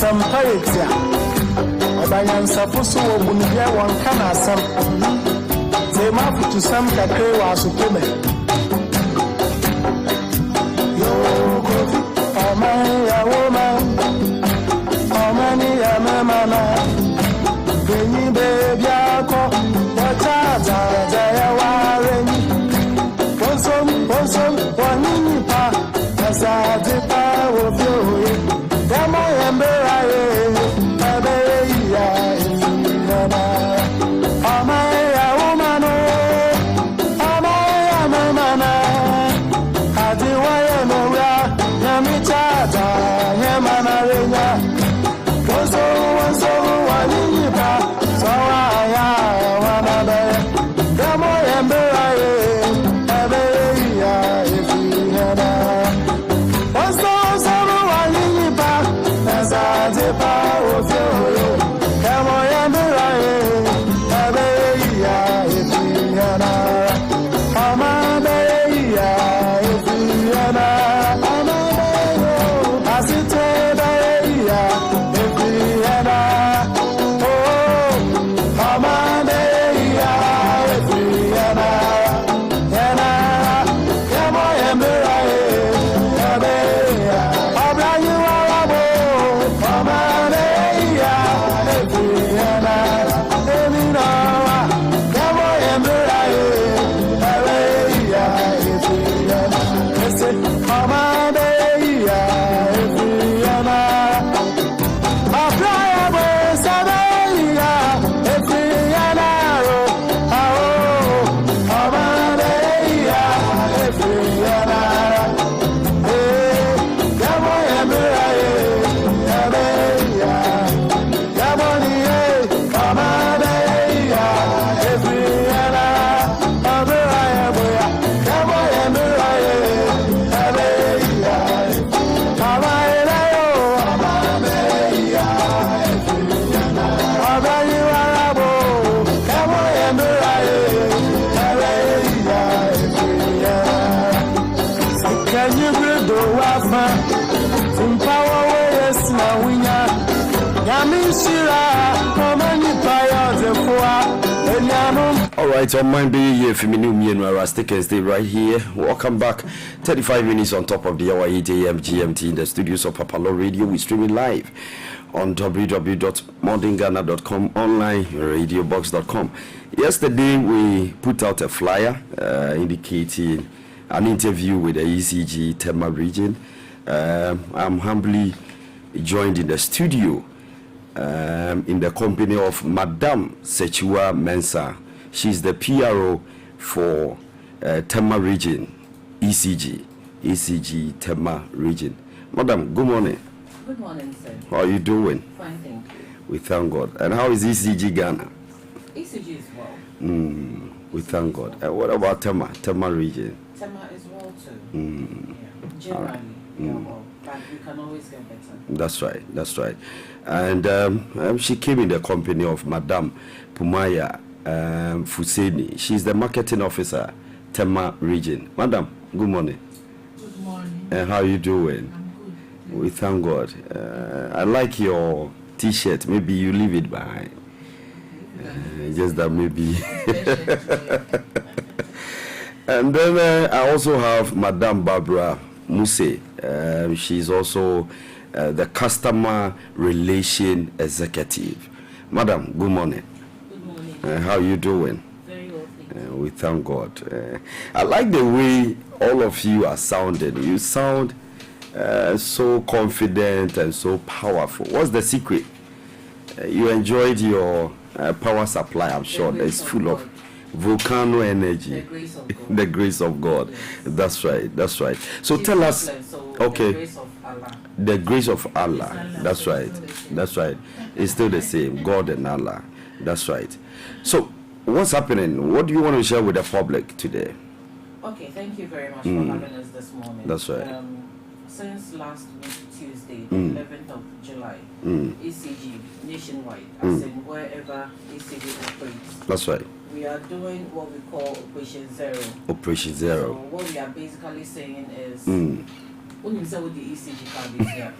Sampayetia Obanyan sapusu obunuye wankana sam Zema futu sam kakre wa sukeme Yo kofi Oman ya woman Omani ya memana Genyi bebi ako Wachata jaya wareni Ponsom wanini pa Nasadi pa wofyoye Demo yembera ye Abeya ifiyana Amaya umano Amaya mamana Adiwa yemoya Nyamichata Nyemana renya right, on my baby here, Feminu Mienwara, stick and stay right here. Welcome back. 35 minutes on top of the hour, 8 a.m. GMT in the studios of PAPALAW Radio. We streaming live on www.modernghana.com, online radiobox.com. Yesterday, we put out a flyer indicating an interview with the ECG Tema region. I'm humbly joined in the studio in the company of Madam Sechua Mensah. She's the PRO for Tema region, ECG Tema region. Madam, good morning. Good morning, sir. How are you doing? Fine, thank you. We thank God. And how is ECG Ghana? ECG is well. We thank God. What about Tema region? Tema is well too. Yeah. Generally, we are well, but we can always get better. That's right. And she came in the company of Madam Pumaya Fuseni. She's the marketing officer, Tema region. Madam, good morning. Good morning. And how are you doing? I'm good. We thank God. I like your T-shirt. Maybe you leave it behind. Just that maybe. And then I also have Madam Barbara Muse. She's also the customer relation executive. Madam, good morning. Good morning. How are you doing? Very well, thank you. We thank God. I like the way all of you are sounding. You sound so confident and so powerful. What's the secret? You enjoyed your power supply, I'm sure. It's full of volcano energy. The grace of God. The grace of God. Yes. That's right. So She's tell us. Muslim, so Okay. The grace of Allah. The grace of Allah. That's right. That's right. It's still the same. God and Allah. That's right. So, what's happening? What do you want to share with the public today? Okay, thank you very much for having us this morning. That's right. Since last week, Tuesday, the 11th of July, ECG nationwide, as in wherever ECG operates, That's right. we are doing what we call Operation Zero. Operation So Zero. what we are basically saying is, Mm. when you say with the ECG card is here,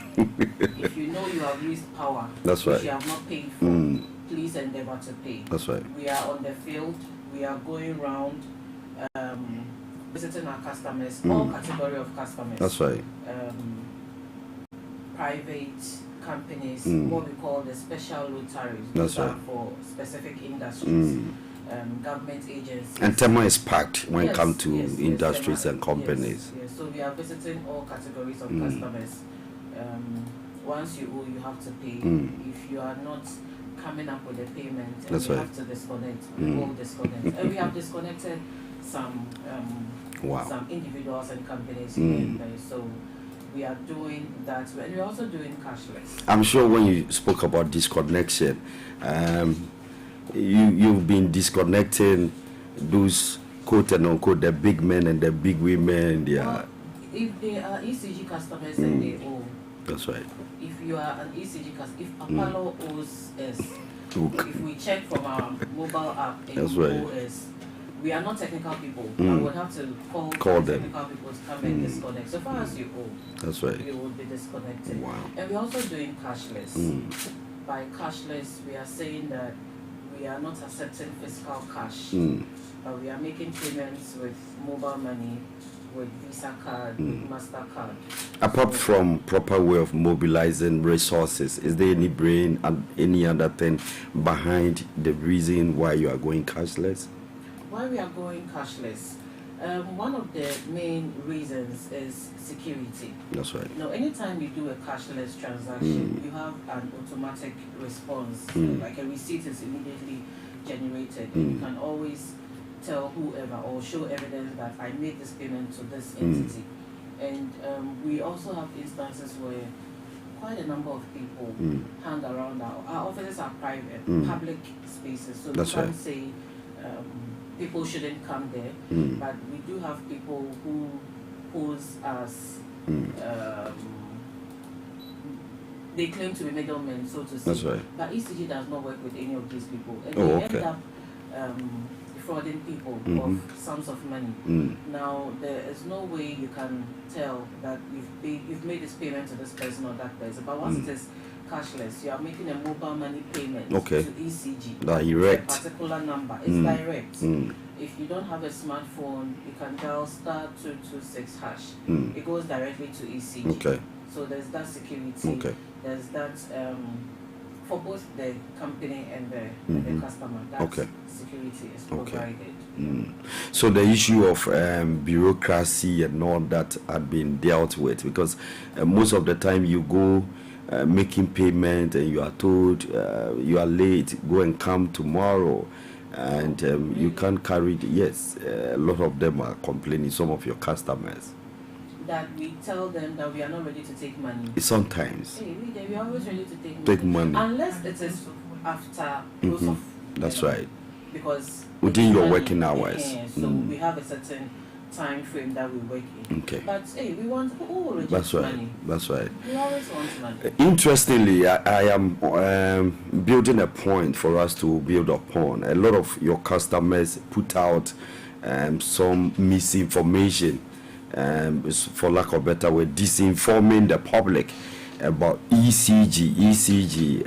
if you know you have used power, That's which right. you have not paid for, Mm. please endeavor to pay. That's right. We are on the field. We are going around visiting our customers, all category of customers. That's right. Private companies, what we call the special load tariffs. That's These are right. for specific industries, government agencies. And Tema is packed when it Yes, comes to yes, industries Tema- and companies. Yes. So we are visiting all categories of customers. Once you owe, you have to pay. If you are not coming up with a payment, and That's you right. have to disconnect, we will disconnect. And we have disconnected some Wow. some individuals and companies here and there. So we are doing that, and we're also doing cashless. I'm sure when you spoke about disconnection, you've been disconnecting those quote and unquote the big men and the big women. Well, if they are ECG customers and they owe, That's right. if you are an ECG customer, if PAPALAW owes us, if we check from our mobile app and That's you right. owe us, we are not technical people. I would have to call them. technical people to come and disconnect. So far as you owe, That's right. you will be disconnected. Wow. And we're also doing cashless. By cashless, we are saying that we are not accepting physical cash, but we are making payments with mobile money, with Visa card, with MasterCard. Apart So- from proper way of mobilizing resources, is there any brain and any other thing behind the reason why you are going cashless? Why we are going cashless? One of the main reasons is security. That's right. Anytime you do a cashless transaction, you have an automatic response, like a receipt is immediately generated. You can always tell whoever or show evidence that I made this payment to this entity. And we also have instances where quite a number of people hang around our offices are private, public spaces, so That's we can't right. say people shouldn't come there, but we do have people who pose as they claim to be middlemen, so to say. That's right. But ECG does not work with any of these people, and Oh, they okay. end up defrauding people of sums of money. Now, there is no way you can tell that you've made this payment to this person or that person, but once it is cashless. You are making a mobile money payment Okay. to ECG. Direct. A particular number. It's direct. If you don't have a smartphone, you can dial *226# hash. It goes directly to ECG. Okay. So there's that security. Okay. There's that for both the company and the customer. That Okay. security is Okay. provided. So the issue of bureaucracy and all that had been dealt with, because most of the time you go making payment and you are told you are late, go and come tomorrow, and you can't carry yes, a lot of them are complaining, some of your customers, That we tell them that we are not ready to take money. sometimes Hey, we are always ready to take money. unless it is after close of, That's you know, right. because Within it's your money, working hours. yeah, so we have a certain time frame that we work in. Okay. But hey, we want reject That's right. money. That's right. We always want money. Interestingly, I am building a point for us to build upon. A lot of your customers put out some misinformation, for lack of better word, disinforming the public about ECG.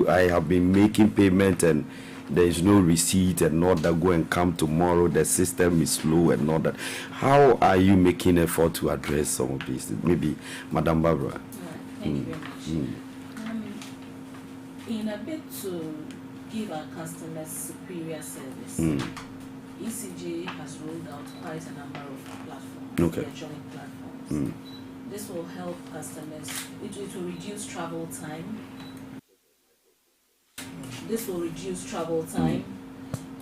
I have been making payment and there is no receipt and not that go and come tomorrow. The system is slow and not that. How are you making effort to address some of these? Maybe Madam Barbara. Thank you very much. In a bid to give our customers superior service, ECG has rolled out quite a number of platforms, Okay. electronic platforms. This will help customers. It will reduce travel time. This will reduce travel time.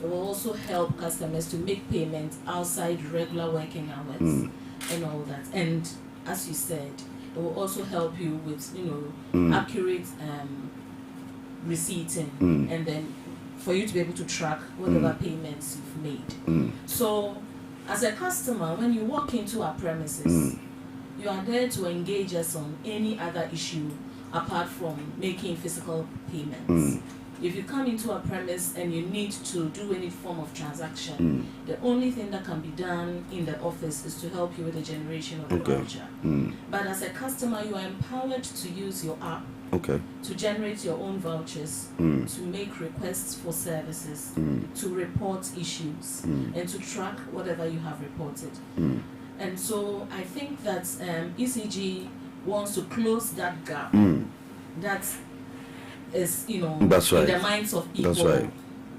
It will also help customers to make payments outside regular working hours and all that. And as you said, it will also help you with accurate receipting and then for you to be able to track whatever payments you've made. So as a customer, when you walk into our premises, you are there to engage us on any other issue apart from making physical payments. If you come into a premise and you need to do any form of transaction, the only thing that can be done in the office is to help you with the generation of the voucher. But as a customer, you are empowered to use your app to generate your own vouchers, to make requests for services, to report issues, and to track whatever you have reported. And so I think that ECG wants to close that gap. That is, That's right. in the minds of people. That's right.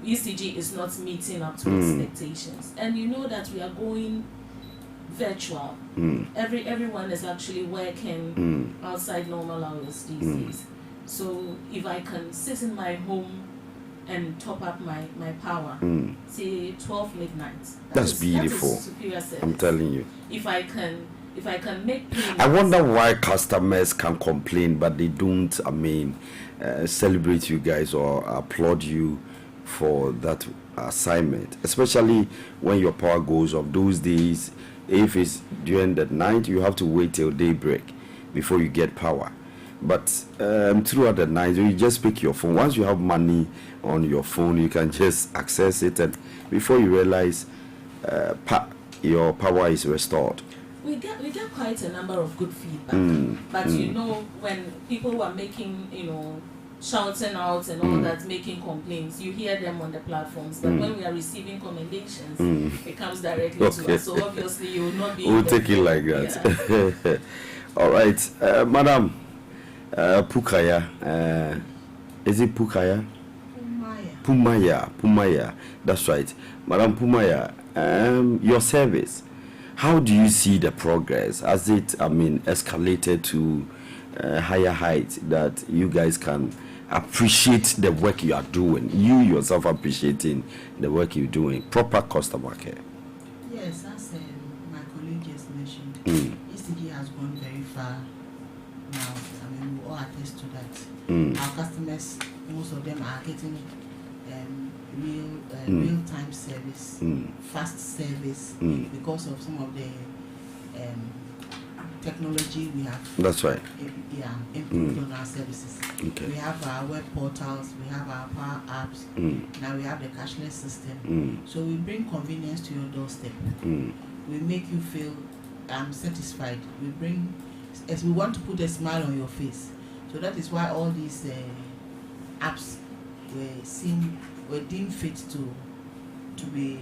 ECG is not meeting up to expectations. And you know that we are going virtual. Everyone is actually working outside normal hours these days. So if I can sit in my home and top up my power, say 12 midnight. That's beautiful. That is superior service. I'm telling you. If I can make payments. I wonder why customers can complain, but they don't, celebrate you guys or applaud you for that assignment, especially when your power goes off. Those days, if it's during the night, you have to wait till daybreak before you get power. But throughout the night, you just pick your phone. Once you have money on your phone, you can just access it, and before you realize, your power is restored. We get quite a number of good feedback, but when people were making, shouting out and all that, making complaints, you hear them on the platforms. But when we are receiving commendations, it comes directly to us. So obviously, you will not be. We'll take it like that. Yeah. All right, Madam Pukaya. Is it Pukaya? Pumaya. That's right, Madam Pumaya. Your service. How do you see the progress? Has it, escalated to higher heights that you guys can appreciate the work you are doing? You yourself appreciating the work you're doing. Proper customer care. Yes, as my colleague just mentioned, ECG has gone very far now. We all attest to that. Our customers, most of them are getting real-time service, fast service, because of some of the technology we have. That's right. Improved on our services. Okay. We have our web portals, we have our power apps, now we have the cashless system. So we bring convenience to your doorstep. We make you feel satisfied. We want to put a smile on your face. So that is why all these apps were deemed fit to be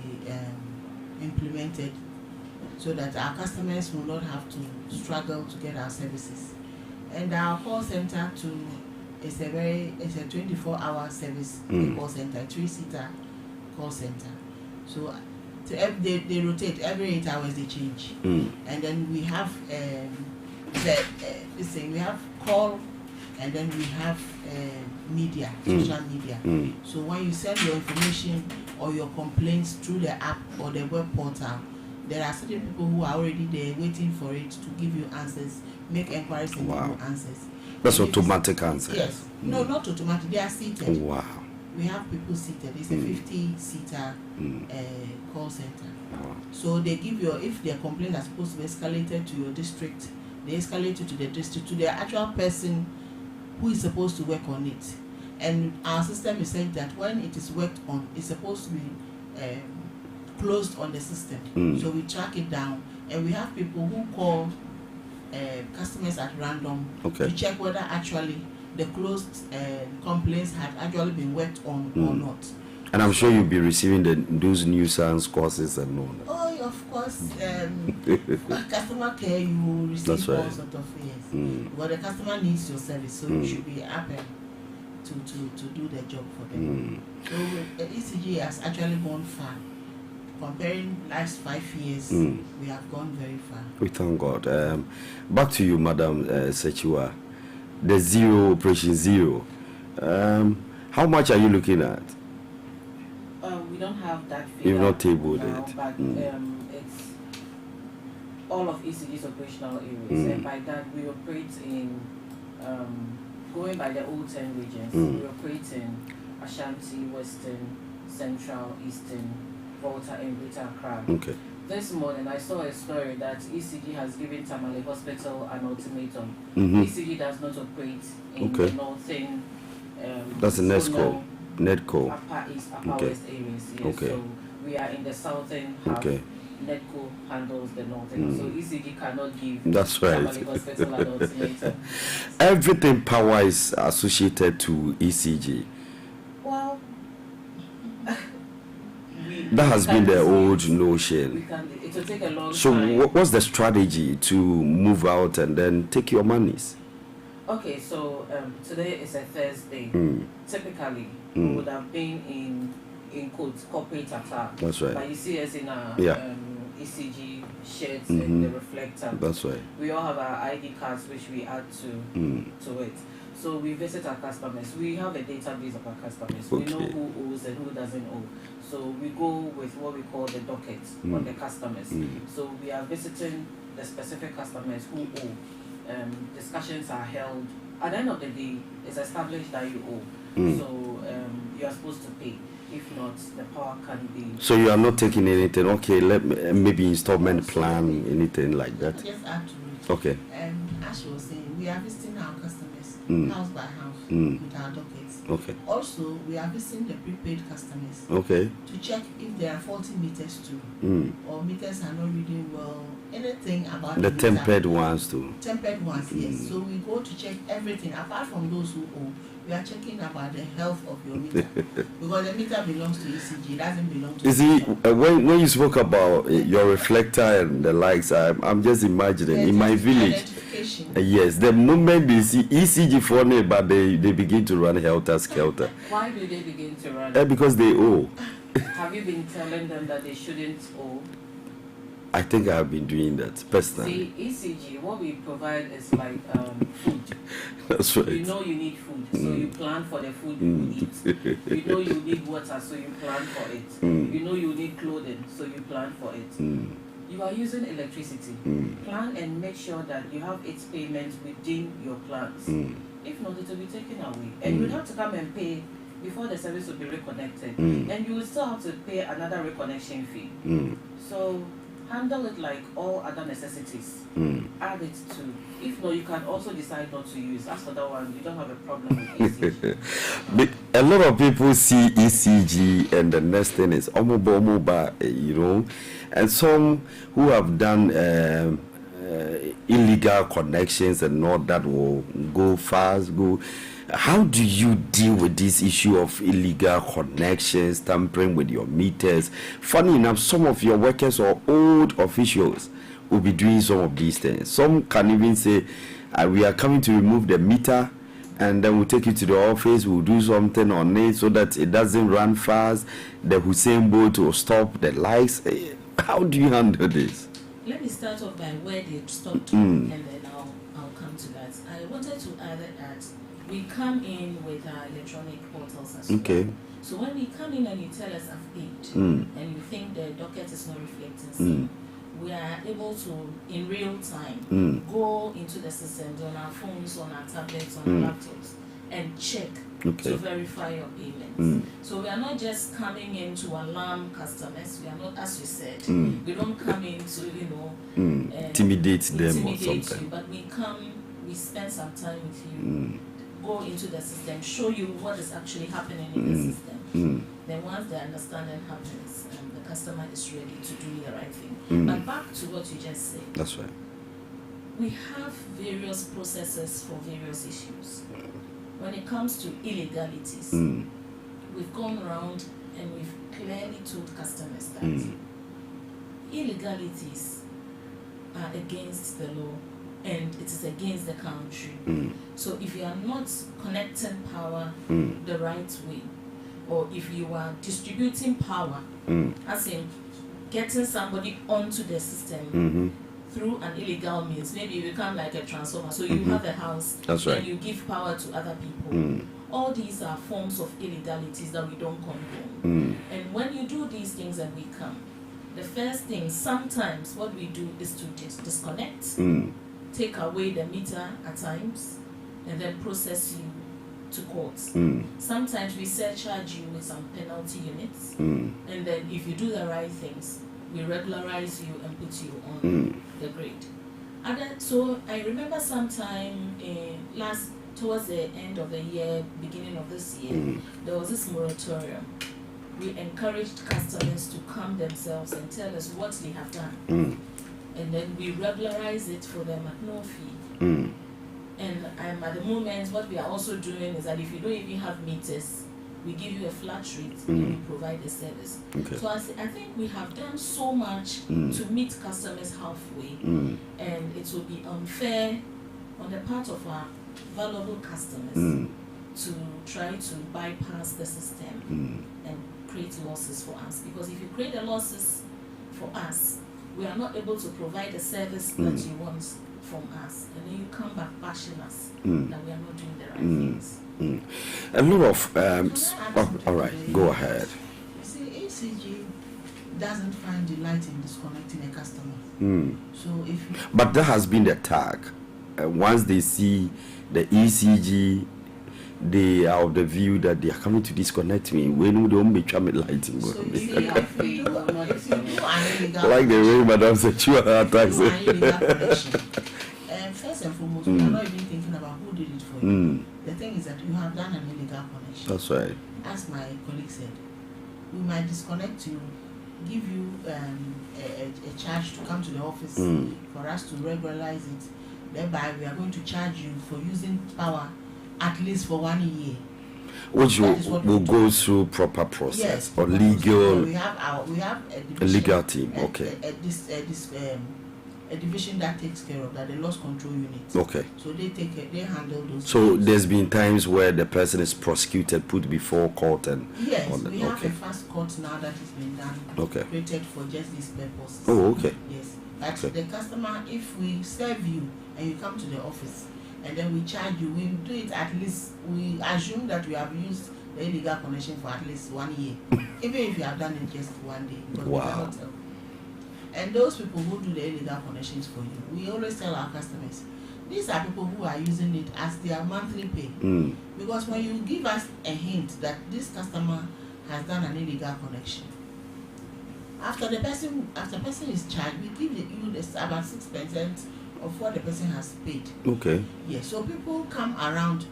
implemented, so that our customers will not have to struggle to get our services. And our call center too is a 24-hour service call center, 3-seater call center. So they rotate every 8 hours, they change. And then we have we have call, and then we have media, social media. So when you send your information or your complaints through the app or the web portal, there are certain people who are already there waiting for it to give you answers, make inquiries and give you answers. That's automatic answers. Yes. No, not automatic. They are seated. Wow. We have people seated. It's a 50-seater call center. So they give you, if their complaint is supposed to be escalated to your district, they escalate it to the district, to the actual person who is supposed to work on it. And our system is saying that when it is worked on, it's supposed to be closed on the system. So we track it down, and we have people who call customers at random to check whether actually the closed complaints had actually been worked on or not. And I'm sure you'll be receiving those nuisance courses and all that. Oh, of course. Customer care, you will receive all sort of things. But the customer needs your service, so you should be happy to do the job for them. So the ECG has actually gone far. Comparing last 5 years, we have gone very far. We thank God. Back to you, Madam Sechiwa. The Operation Zero. How much are you looking at? We don't have that figure. You've not tabled now, it. But it's all of ECG's operational areas. And by that, we operate in, going by the old 10 regions, we operate in Ashanti, Western, Central, Eastern, Volta, and Greater Accra. Okay. This morning, I saw a story that ECG has given Tamale Hospital an ultimatum. ECG does not operate in the northern. That's the NEDCO. Upper East, Upper West areas. Yes. So we are in the southern half. NEDCO handles the northern. So ECG cannot give Tamale Hospital an ultimatum. Everything power is associated to ECG. Well, that has been the old notion. It will take a long time. So what's the strategy to move out and then take your monies? Okay, so today is a Thursday. Typically, we would have been in quotes corporate attack. That's right. But you see us in our ECG shirts Mm-hmm. and the reflector. That's right. We all have our ID cards which we add to it. So we visit our customers. We have a database of our customers. Okay. We know who owes and who doesn't owe. So we go with what we call the docket on the customers. So we are visiting the specific customers who owe. Discussions are held. At the end of the day, it's established that you owe. So you are supposed to pay. If not, the power can be. So you are not taking anything. Okay, let me, maybe installment plan, anything like that. Just add to it. Okay. As you were saying, we are visiting our customers house by house with our dockets. Okay. Also, we are visiting the prepaid customers. Okay. To check if there are faulty meters too, or meters are not reading well. Anything about the meter. tempered ones too. Tempered ones, yes. So we go to check everything apart from those who owe. We are checking about the health of your meter because the meter belongs to ECG, it doesn't belong to. You see, when you spoke about your reflector and the likes, I'm just imagining in my village. Yes, the moment they see ECG for me, but they begin to run helter skelter. Why do they begin to run? Because they owe. Have you been telling them that they shouldn't owe? I think I have been doing that personally. See, ECG, what we provide is like food. That's right. You know you need food, so you plan for the food you eat. You know you need water, so you plan for it. You know you need clothing, so you plan for it. You are using electricity. Plan and make sure that you have its payments within your plans. If not, it will be taken away. And you will have to come and pay before the service will be reconnected. And you will still have to pay another reconnection fee. So handle it like all other necessities. Add it to. If not, you can also decide not to use. As for that one, you don't have a problem with ECG. A lot of people see ECG and the next thing is omoba, you know, and some who have done illegal connections and all that will go fast. How do you deal with this issue of illegal connections, tampering with your meters? Funny enough, some of your workers or old officials will be doing some of these things. Some can even say, we are coming to remove the meter, and then we'll take it to the office, we'll do something on it so that it doesn't run fast. The Hussein boat will stop the lights. How do you handle this? Let me start off by where they stopped, and then I'll come to that. I wanted to add that we come in with our electronic portals as well. Okay. So when we come in and you tell us I've paid, and you think the docket is not reflecting same, we are able to, in real time, go into the systems on our phones, on our tablets, on our laptops, and check to verify your payments. So we are not just coming in to alarm customers. We are not, as you said, we don't come in to, intimidate them or something. You, but we come, we spend some time with you, go into the system, show you what is actually happening in the system. Then once the understanding happens, the customer is ready to do the right thing. But back to what you just said. That's right. We have various processes for various issues. When it comes to illegalities, we've gone around and we've clearly told customers that illegalities are against the law and it is against the country. So if you are not connecting power the right way, or if you are distributing power, as in getting somebody onto the system through an illegal means, maybe you become like a transformer, so you have a house and you give power to other people. All these are forms of illegalities that we don't condone. And when you do these things and we come, the first thing, sometimes what we do is to disconnect, take away the meter at times, and then process you to courts. Sometimes we surcharge you with some penalty units, and then if you do the right things, we regularize you and put you on the grade. So I remember sometime towards the end of the year, beginning of this year, there was this moratorium. We encouraged customers to come themselves and tell us what they have done, and then we regularize it for them at no fee. And at the moment, what we are also doing is that if you don't even have meters, we give you a flat rate and we provide the service. So I think we have done so much to meet customers halfway, and it will be unfair on the part of our valuable customers to try to bypass the system and create losses for us. Because if you create the losses for us, we are not able to provide the service that you want from us, and then you come back bashing us that we are not doing the right things. A lot of all right, go ahead. See, ACG doesn't find delight in disconnecting a customer. So but that has been the tag. Once they see the ECG, they are of the view that they are coming to disconnect me. When we don't make me lighting. So if you do like the way Madam sexual attacks. First and foremost, we are not even thinking about who did it for you. The thing is that you have done an illegal connection. That's right. As my colleague said, we might disconnect you, give you a charge to come to the office for us to regularize it. Thereby, we are going to charge you for using power at least for 1 year. Which will go through proper process or legal. We have a legal team. Okay. A division that takes care of that, the loss control unit. Okay. So they handle those. So there's been times where the person is prosecuted, put before court, and yes, we have a fast court now that has been done. Okay. Created for just these purposes. Oh, okay. Yes, but the customer, if we serve you and you come to the office and then we charge you, we do it at least. We assume that we have used the illegal connection for at least 1 year, even if you have done it just 1 day. But we cannot tell. And those people who do the illegal connections for you, we always tell our customers, these are people who are using it as their monthly pay. Because when you give us a hint that this customer has done an illegal connection, after person is charged, we give you about 6% of what the person has paid. Okay. Yes. So people come around,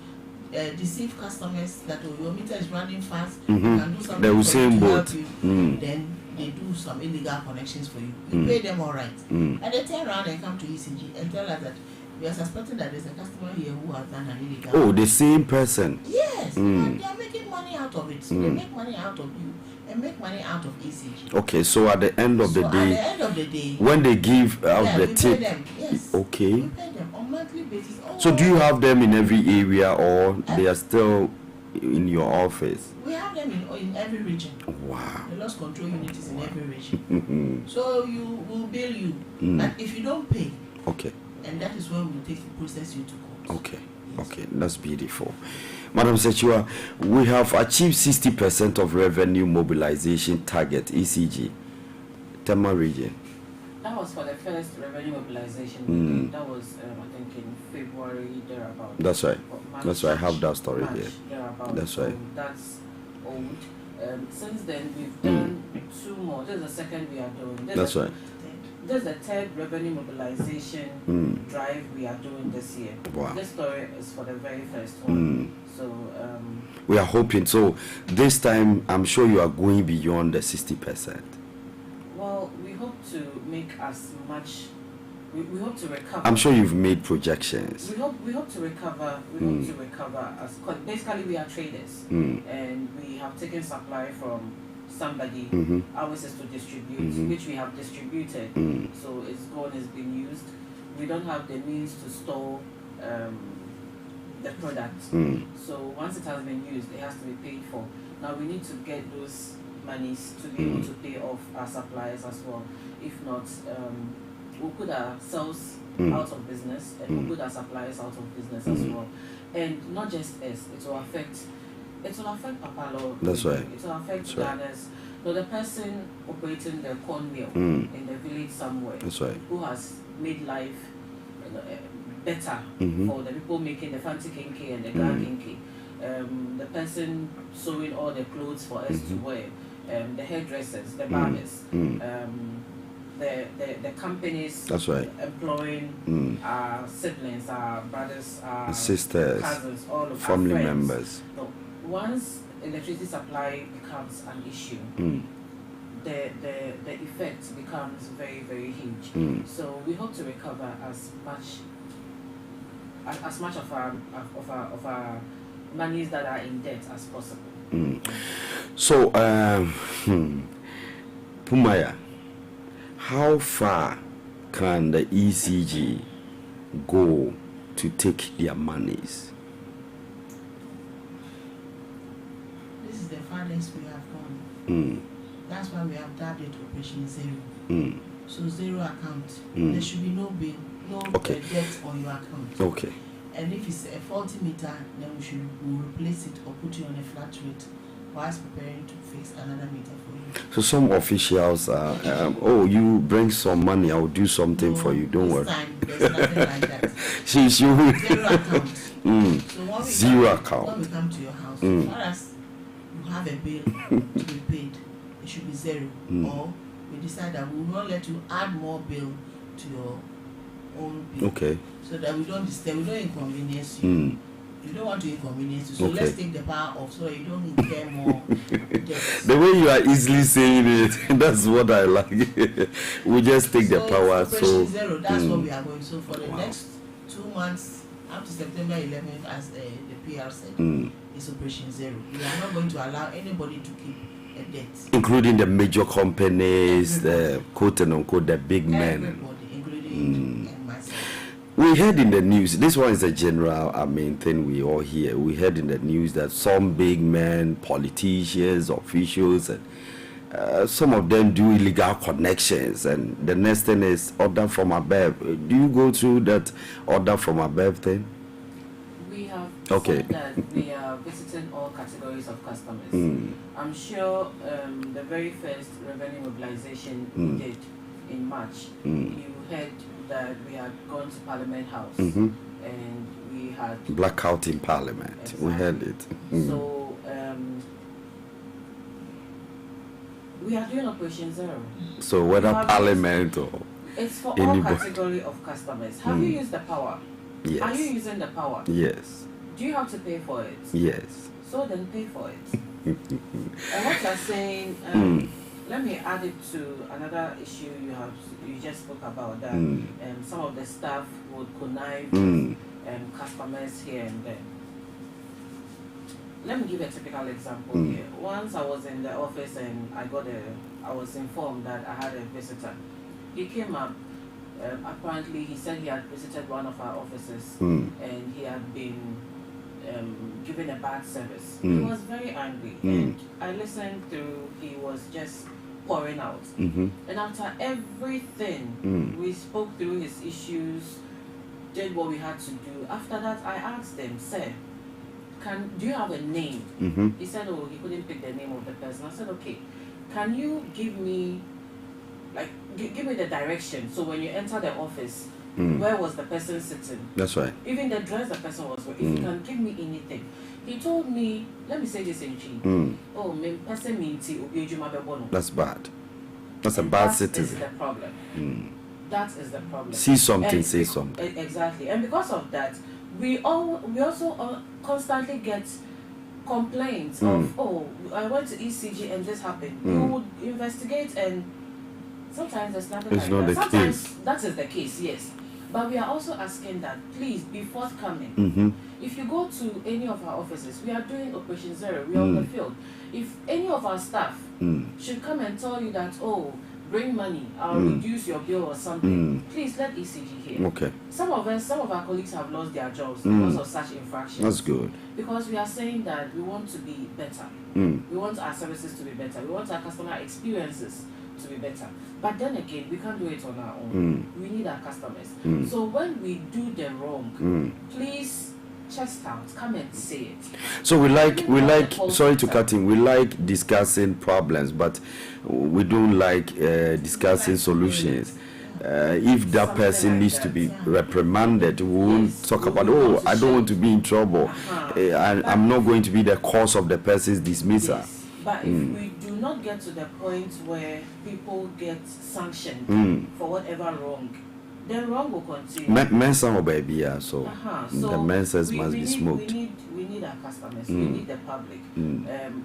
deceive customers that your meter is running fast. You can do something they will say to both. help you. Then they do some illegal connections for you. You pay them all right. And they turn around and come to ECG and tell us that we are suspecting that there's a customer here who has done an illegal. Oh, the same person. Yes, and they are making money out of it. So they make money out of you and make money out of ECG. Okay, so at the end of the At day, the end of the day, when they give out the we tip, pay them. Yes. okay. We pay them on monthly basis. So do you have them in every area, or they are still in your office? We have them in every region. Wow. The loss control unit is in every region. So you will bill you, but if you don't pay, Okay. and that is when we take the process you to court. Okay. Okay, that's beautiful. Madam Sechua, we have achieved 60% of revenue mobilization target, ECG, Tema region. That was for the first revenue mobilization. That was, I think, in February, thereabout. That's right. March, That's right. I have that story March, here. thereabout. That's So right. that's old. Since then, we've done 2 more. This is the second we are doing. That's right. This is the third revenue mobilization drive we are doing this year. Wow. This story is for the very first one. So We are hoping. So this time, I'm sure you are going beyond the 60%. well, we hope to make as much. We hope to recover. I'm sure you've made projections. We hope to recover. We hope to recover as basically we are traders, and we have taken supply from somebody. Ours is to distribute, which we have distributed. So it's gone, it's been used. We don't have the means to store the product. So once it has been used, it has to be paid for. Now we need to get those monies to be able to pay off our suppliers as well. If not, we'll put ourselves out of business, and we'll put our suppliers out of business as well. And not just us, it will affect PAPALAW. That's right. It will affect That's right. others. So the person operating the corn mill in the village somewhere, That's right. who has made life better for the people making the fancy kinky and the grand kinky. The person sewing all the clothes for us to wear, the hairdressers, the barbers, the companies That's right. employing our siblings, our brothers, our Sisters, cousins, all of family our friends. members. No, once electricity supply becomes an issue, the effect becomes very, very huge. So we hope to recover as much of our monies that are in debt as possible. So, Pumaya, how far can the ECG go to take their monies? This is the farthest we have gone. That's why we have dubbed it Operation Zero. So zero account. There should be no bill, no debt on your account. Okay. And if it's a faulty meter, then we'll replace it or put you on a flat rate whilst preparing to fix another meter for you. So some officials are, you bring some money, I'll do something for you, don't worry. This time, there's nothing like that. She Zero account. So when Zero account. When we come to your house, as far as you have a bill to be paid, it should be zero. Or we decide that we will not let you add more bill to your own bill. Okay. So that we don't disturb, we don't inconvenience you. You don't want to inconvenience you. So let's take the power off so that you don't incur more debts. The way you are easily saying it, that's what I like. We just take the power. Operation Zero, that's what we are going. So for the next 2 months, up to September 11th, as the PR said, is Operation Zero. We are not going to allow anybody to keep a debt. Including the major companies, the quote and unquote, the big men. Everybody, including and myself. We heard in the news, this one is a general, thing we all hear. We heard in the news that some big men, politicians, officials, and some of them do illegal connections. And the next thing is order from above. Do you go through that order from above thing? We have Okay. said that we are visiting all categories of customers. I'm sure the very first revenue mobilization we did in March, you heard that we had gone to Parliament House and we had Blackout in Parliament. Exactly. We heard it. So we are doing Operation Zero. So whether Parliament or It's for anybody. all category of customers. Have you used the power? Yes. Are you using the power? Yes. Do you have to pay for it? Yes. So then pay for it. And what you're saying, let me add it to another issue you just spoke about that some of the staff would connive customers here and there. Let me give a typical example here. Once I was in the office and I was informed that I had a visitor. He came up. Apparently, he said he had visited one of our offices and he had been given a bad service. He was very angry, and I listened through. He was just pouring out. And after everything, we spoke through his issues, did what we had to do. After that, I asked him, "Sir, do you have a name?" He said, "Oh, he couldn't pick the name of the person." I said, "Okay, can you give me, give me the direction, so when you enter the office, where was the person sitting?" That's right. Even the dress the person was wearing. If you can give me anything. He told me, let me say this in Chi. Oh, me person minti obi ejuma bebono. That's bad. That's a bad citizen. That is the problem. That is the problem. See something, say something. Exactly. And because of that, we also constantly get complaints of, oh, I went to ECG and this happened. You would investigate, and sometimes there's nothing it's like not that. the Sometimes case. that is the case, yes. But we are also asking that, please be forthcoming. If you go to any of our offices, we are doing Operation Zero, we are on the field. If any of our staff should come and tell you that, oh, bring money, I'll reduce your bill or something, please let ECG hear. Okay. Some of our colleagues have lost their jobs because of such infractions. That's good. Because we are saying that we want to be better. We want our services to be better. We want our customer experiences to be better. But then again, we can't do it on our own. We need our customers. So when we do the wrong, please chest out, come and say it. So we like sorry to cut in, we like discussing problems, but we don't like discussing solutions. If that person needs to be reprimanded, we won't talk about, oh, I don't want to be in trouble. I'm not going to be the cause of the person's dismissal. Yes. But if we do not get to the point where people get sanctioned for whatever wrong, then wrong will continue. Mensa or baby, so the menses must be smoked. We need our customers. We need the public.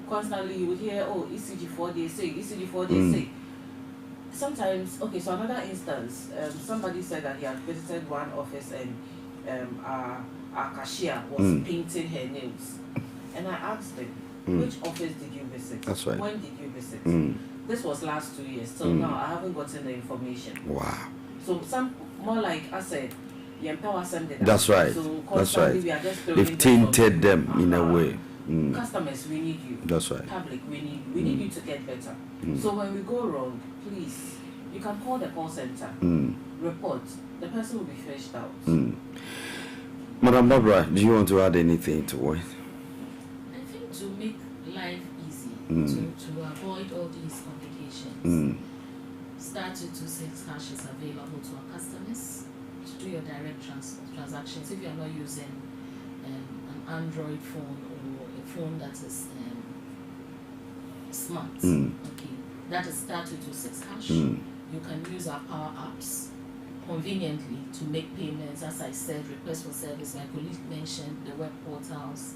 Constantly you would hear, oh, ECG 4 days say, ECG 4 days say. Sometimes, okay, so another instance, somebody said that he had visited one office and our cashier was painting her nails. And I asked him, which office did you visit? That's right. When did you visit? This was last 2 years. Till now, I haven't gotten the information. Wow. So some more like I said, that's right. So that's right. We are just they've tainted them in a way. Customers, we need you. That's right. Public, we need you to get better. So when we go wrong, please, you can call the call center, report. The person will be fetched out. Madam Barbara, do you want to add anything to it? I think to make life easy, to avoid all these complications, statute 26 hash is available to our customers to do your direct transactions. If you are not using an Android phone or a phone that is smart, okay, that is statute 26 hash. You can use our power apps conveniently to make payments. As I said, request for service, my colleague mentioned the web portals.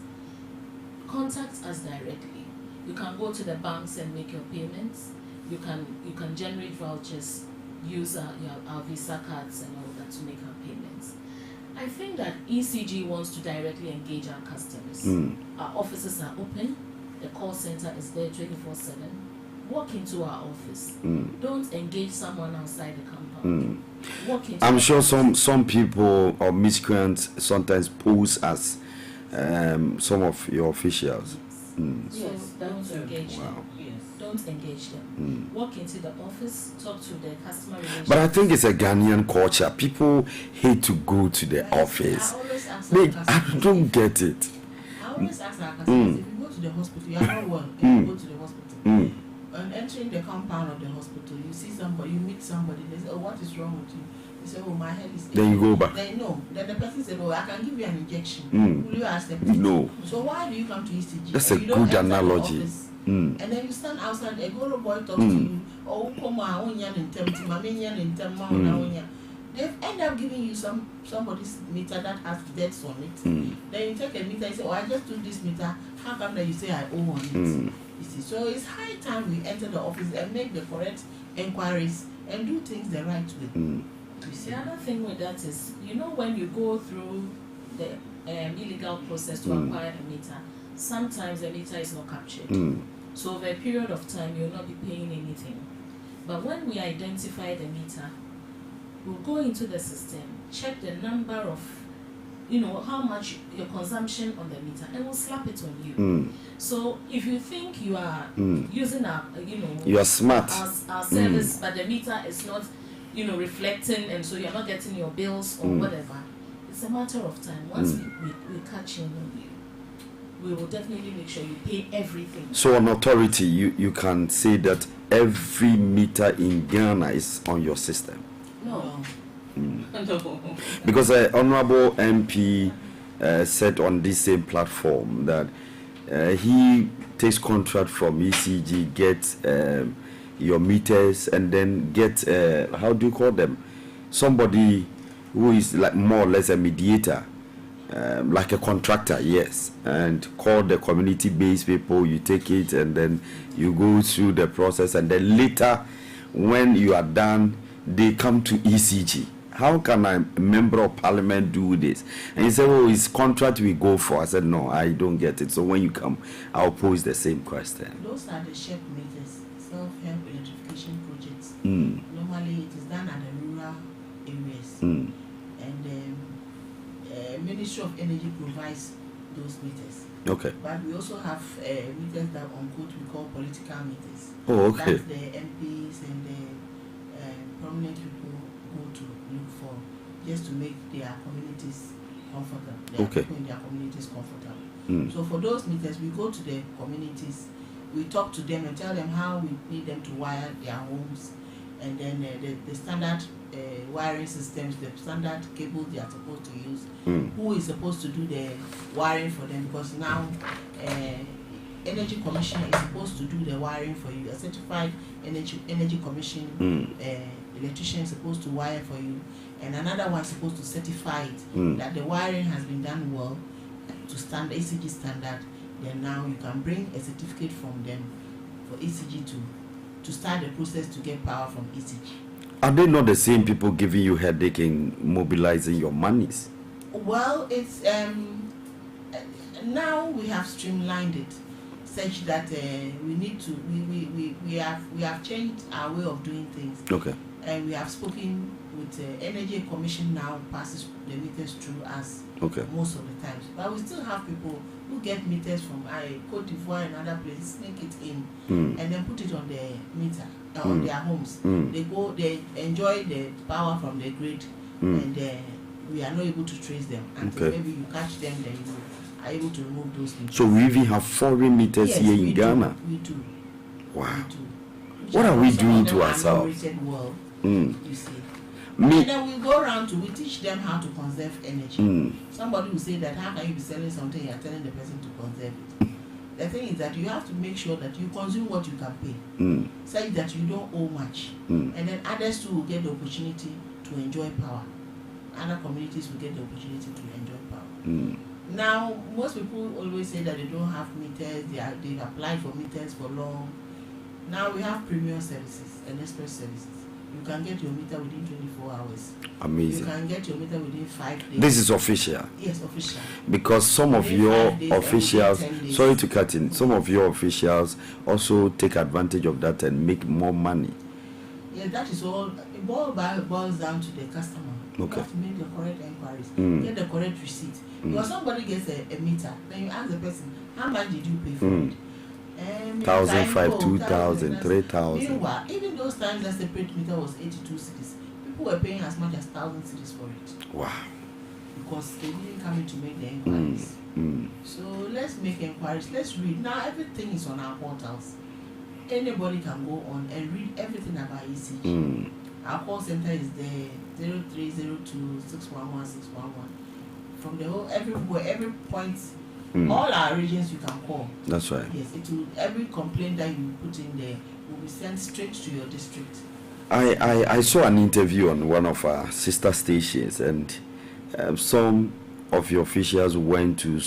Contact us directly. You can go to the banks and make your payments. You can generate vouchers, use our Visa cards and all that to make our payments. I think that ECG wants to directly engage our customers. Our offices are open. The call center is there 24/7. Walk into our office. Don't engage someone outside the compound. Walk into I'm sure some people or miscreants sometimes pose as some of your officials. Yes, don't engage them. Yes. Don't engage them. Walk into the office, talk to the customer relations. But I think it's a Ghanaian culture. People hate to go to the office. I always ask our customers. I don't get it. I always ask our customers, if you go to the hospital, you are not well, and you go to the hospital. And entering the compound of the hospital, you see somebody, you meet somebody, they say, oh, what is wrong with you? You say, oh, my head is aching. Then you go back. Then the person said, oh, I can give you an injection. Will you accept it? No. So why do you come to ECG? That's a You don't good enter the analogy. office, and then you stand outside, a go boy talk to you, oh, come on, they've end up giving you somebody's meter that has debts on it. Then you take a meter and say, oh, I just took this meter. How come that you say I owe on it? You see, so it's high time we enter the office and make the correct inquiries and do things the right way. You see. The other thing with that is, when you go through the illegal process to acquire a meter, sometimes the meter is not captured. So over a period of time, you'll not be paying anything. But when we identify the meter, we'll go into the system, check the number of, how much your consumption on the meter, and we'll slap it on you. So if you think you are using you are smart. our service, but the meter is not, reflecting, and so you're not getting your bills or whatever, it's a matter of time. Once we catch you, we will definitely make sure you pay everything. So on authority, you can say that every meter in Ghana is on your system. No. No. Because Honorable MP said on this same platform that he takes contract from ECG, gets your meters, and then get how do you call them? Somebody who is like more or less a mediator, like a contractor, yes, and call the community-based people. You take it, and then you go through the process, and then later, when you are done, they come to ECG. How can a member of parliament do this? And he said, oh, his contract we go for. I said, no, I don't get it. So when you come, I'll pose the same question. Those are the SHEP meters, self-help electrification projects. Normally, it is done at the rural areas. And the Ministry of Energy provides those meters. Okay. But we also have meters that on code we call political meters. Oh, okay. That's the MPs and the prominent people go to look for, just to make their communities comfortable. People in their communities comfortable. So for those meters, we go to the communities, we talk to them and tell them how we need them to wire their homes, and then the standard wiring systems, the standard cables they are supposed to use, who is supposed to do the wiring for them, because now Energy Commission is supposed to do the wiring for you. A certified Energy Commission electrician is supposed to wire for you, and another one is supposed to certify it that the wiring has been done well to standard ECG standard. Then now you can bring a certificate from them for ECG to start the process to get power from ECG. Are they not the same people giving you headache in mobilizing your monies? Well, it's now we have streamlined it such that we need to we have changed our way of doing things. Okay. And we have spoken with Energy Commission now passes the meters through us. Okay. Most of the times, but we still have people who get meters from Cote d'Ivoire and other places, sneak it in, and then put it on their meter on their homes. They enjoy the power from the grid, and we are not able to trace them until maybe you catch them, then you are able to remove those meters. So we even have foreign meters here in Ghana. We do. Wow. We do. What are we Some doing of them to are ourselves? world, you see. And then we go around we teach them how to conserve energy. Somebody will say that, how can you be selling something and you're telling the person to conserve it? The thing is that you have to make sure that you consume what you can pay, such that you don't owe much. And then others too will get the opportunity to enjoy power. Other communities will get the opportunity to enjoy power. Now, most people always say that they don't have meters, they've applied for meters for long. Now we have premium services and express services. You can get your meter within 24 hours. Amazing. You can get your meter within 5 days. This is official. Yes, official. Because some of Within your 5 days, officials, within 10 days. sorry to cut in, some of your officials also take advantage of that and make more money. Yeah, that is all. It boils down to the customer. You Okay. have to make the correct inquiries, get the correct receipt. Because somebody gets a meter, then you ask the person, how much did you pay for it? 1,500, 2,000, 3,000. Meanwhile, even those times that separate meter was 82 cedis, people were paying as much as 1,000 cedis for it. Wow. Because they didn't come in to make the inquiries. So let's make inquiries. Let's read. Now everything is on our portals. Anybody can go on and read everything about ECG. Our call center is there, 0302 611 611. From the whole everywhere, every point, all our regions you can call. That's right. Yes, it will. Every complaint that you put in there will be sent straight to your district. I saw an interview on one of our sister stations, and some of your officials went to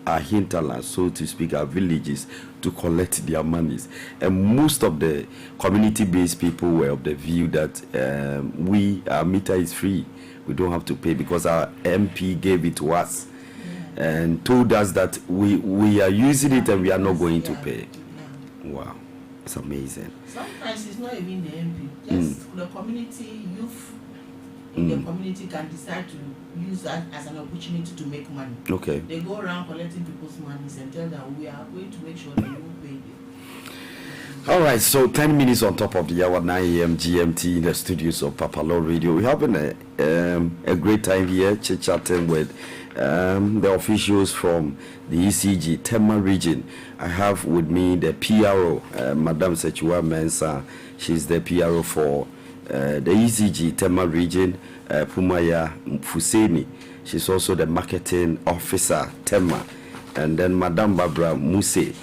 our hinterlands, so to speak, our villages, to collect their monies. And most of the community-based people were of the view that our meter is free. We don't have to pay because our MP gave it to us and told us that we are using it and we are not going to pay. Wow, it's amazing. Sometimes it's not even the MP, just the community youth in the community can decide to use that as an opportunity to make money. Okay. They go around collecting people's monies and tell them we are going to make sure that you will pay them. All right, so 10 minutes on top of the hour, 9 a.m. GMT in the studios of PAPALAW Radio. We're having a great time here, chit-chatting with the officials from the ECG, Tema region. I have with me the PRO, Madam Sechua Mensah. She's the PRO for the ECG, Tema region, Pumaya Fuseni. She's also the marketing officer, Tema. And then Madam Barbara Muse.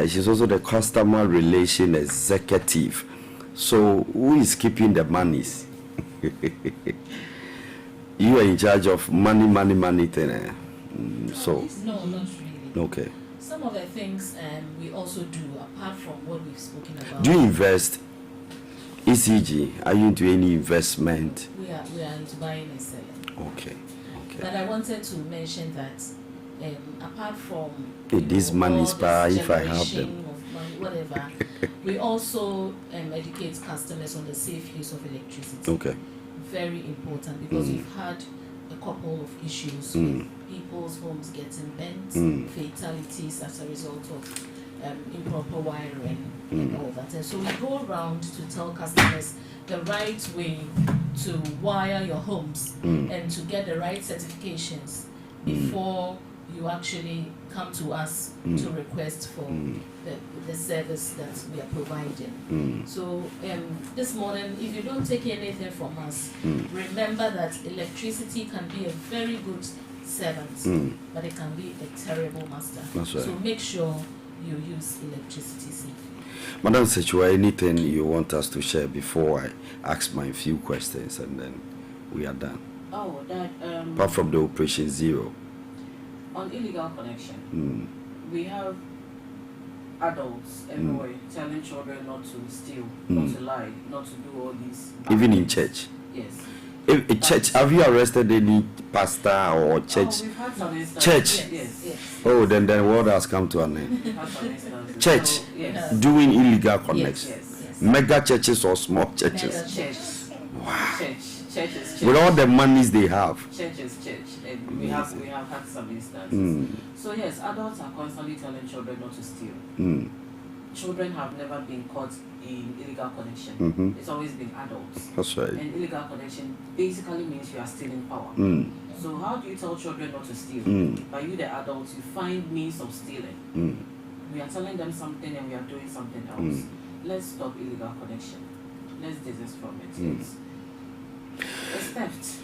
She's also the customer relation executive. So who is keeping the monies? You are in charge of money thing. So no, not really. Okay. Some of the things we also do apart from what we've spoken about. Do you invest? ECG, are you into any investment? We are into buying and selling. Okay. But I wanted to mention that apart from this money is if I have them, of money, whatever, we also educate customers on the safe use of electricity. Okay. Very important because we've had a couple of issues with people's homes getting bent, fatalities as a result of improper wiring and all that. And so we go around to tell customers the right way to wire your homes and to get the right certifications before you actually come to us to request for the service that we are providing. So this morning, if you don't take anything from us, remember that electricity can be a very good servant, but it can be a terrible master. That's right. So make sure you use electricity safely. Madam Sechua, anything you want us to share before I ask my few questions and then we are done? Oh, that Apart from the Operation Zero. On illegal connection, we have adults everywhere telling children not to steal, not to lie, not to do all these. Even in church? Yes. In church, have you arrested any pastor or church? Oh, we've had some instances. Church? Yes. Oh, then the world has come to an end. We've had some instances. Church? So, yes. Doing illegal connection? Yes. Mega churches or small churches? Mega church. Wow. Church is church. With all the monies they have? Church is church. And we have had some instances. So yes, adults are constantly telling children not to steal. Children have never been caught in illegal connection. It's always been adults. That's right. And illegal connection basically means you are stealing power. So how do you tell children not to steal? By you, the adults, you find means of stealing. We are telling them something and we are doing something else. Let's stop illegal connection. Let's desist from it. It's theft.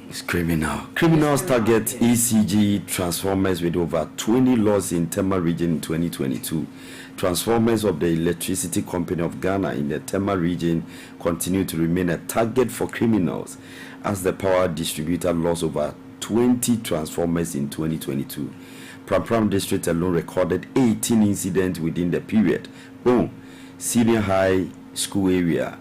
It's criminal. Criminals target ECG transformers with over 20 laws in Tema region in 2022. Transformers of the Electricity Company of Ghana in the Tema region continue to remain a target for criminals as the power distributor lost over 20 transformers in 2022. Pram district alone recorded 18 incidents within the period. Boom. Senior high school area,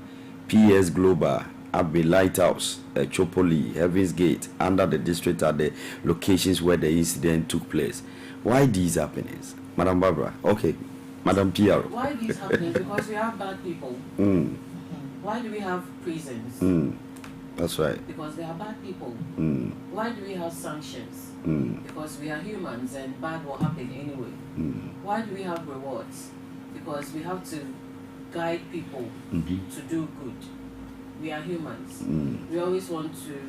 PS Global, Abbey Lighthouse, Chopoli, Heaven's Gate, under the district are the locations where the incident took place. Why these happenings? Madam Barbara, okay. Madam PR. Why these happening? Because we have bad people. Why do we have prisons? That's right. Because they are bad people. Why do we have sanctions? Because we are humans and bad will happen anyway. Why do we have rewards? Because we have to guide people to do good. We are humans. We always want to.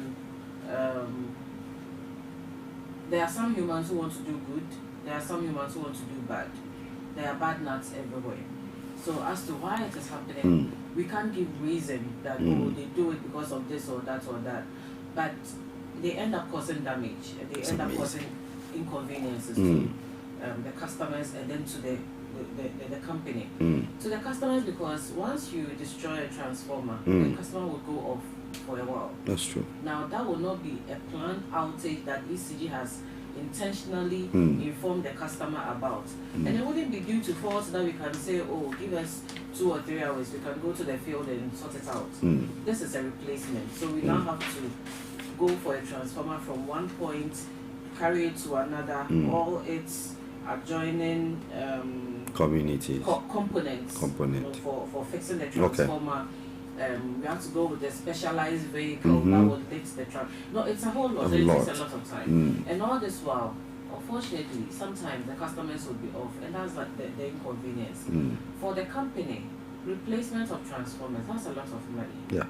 There are some humans who want to do good. There are some humans who want to do bad. There are bad nuts everywhere. So as to why it is happening, we can't give reason that oh, they do it because of this or that or that. But they end up causing damage. They end up causing inconveniences to the customers and then to the company. To the customers, because once you destroy a transformer, the customer will go off for a while. That's true. Now that will not be a planned outage that ECG has intentionally inform the customer about. And it wouldn't be due to fault that we can say, oh, give us 2 or 3 hours, we can go to the field and sort it out. This is a replacement. So we now have to go for a transformer from one point, carry it to another, all its adjoining communities components for fixing the transformer. We have to go with a specialized vehicle that will lift the truck. No, it's a whole lot. It takes a lot of time. And all this while, unfortunately, sometimes the customers will be off, and that's like the inconvenience. For the company, replacement of transformers, that's a lot of money. Yeah.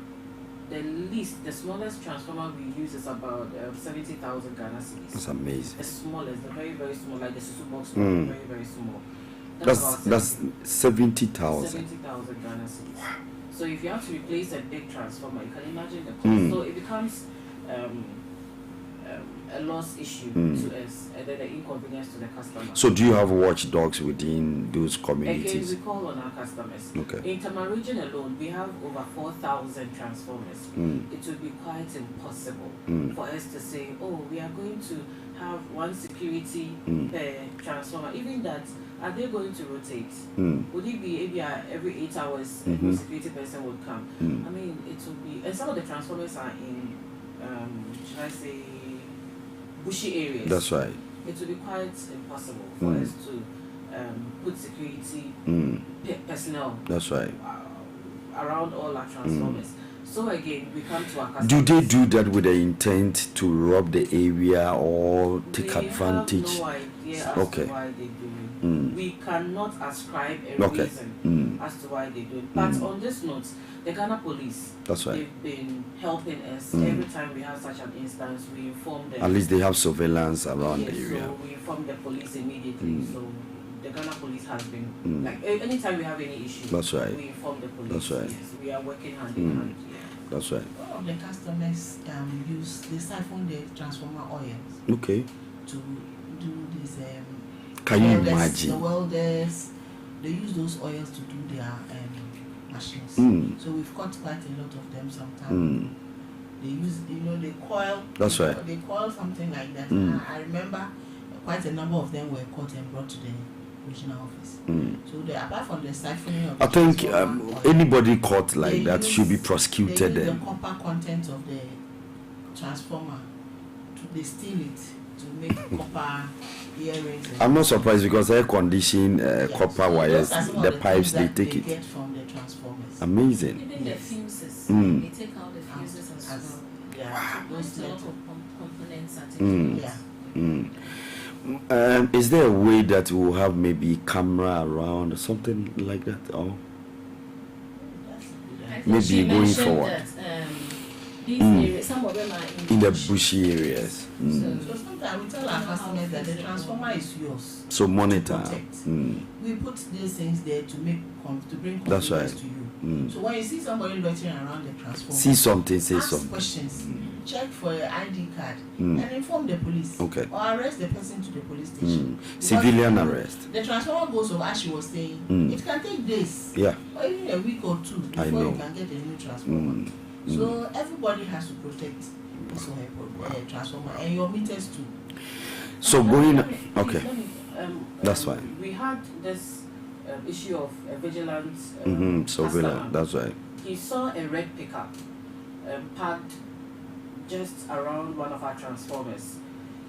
The smallest transformer we use is about 70,000 Ghana cedis. That's amazing. The smallest, the very, very small, like the Susu box, very, very small. That's 70,000. 70,000 Ghana cedis. So if you have to replace a big transformer, you can imagine the cost. So it becomes a loss issue to us, and then the inconvenience to the customer. So do you have watchdogs within those communities? Again, we call on our customers. Okay. In Tama region alone, we have over 4,000 transformers. It would be quite impossible for us to say, oh, we are going to have one security per transformer. Even that, are they going to rotate? Would it be maybe every 8 hours a new security person would come? I mean, it would be, and some of the transformers are in, should I say, bushy areas. That's right. It would be quite impossible for us to put security personnel. That's right. Around all our transformers. So again, we come to our customers. Do they do that with the intent to rob the area or take advantage? We have no idea as to why they do it. We cannot ascribe a reason as to why they do it. But on this note, the Ghana police, that's right, they've been helping us. Every time we have such an instance, we inform them. At least they have surveillance around the area. So we inform the police immediately. So the Ghana police has been like anytime we have any issue, that's right, we inform the police. That's right. Yes, we are working hand in hand. That's right. All of the customers they siphon the transformer oils. Okay. To do this. Can you welders, imagine? The welders, they use those oils to do their machines. So we've caught quite a lot of them sometimes. They use, they coil. That's right. They coil something like that. I remember quite a number of them were caught and brought to the regional office. So apart from the siphoning of the I think oil, anybody caught like that should be prosecuted. They use the copper content of the transformer. They steal it to make copper earrings. I'm not surprised because air conditioned copper wires, the pipes they take it. Get from the transformers. Amazing. Even the fuses, they take out the fuses as well. Yeah, Those lot of components are taken out. Is there a way that we'll have maybe camera around or something like that? Or maybe going forward? That, these areas, some of them are in the bushy areas. So sometimes we tell our customers that the transformer is yours. So monitor. We put these things there to bring That's right. confidence to you. So when you see somebody loitering around the transformer, See something, say ask something. questions, check for your ID card, and inform the police. Okay. Or arrest the person to the police station. Civilian arrest. The transformer goes over, as she was saying, it can take days. Yeah. Or even a week or two before you can get a new transformer. So everybody has to protect his or her transformer and your meters too. So okay. That's fine. We had this issue of a vigilance surveillance. customer. That's right. He saw a red pickup parked just around one of our transformers.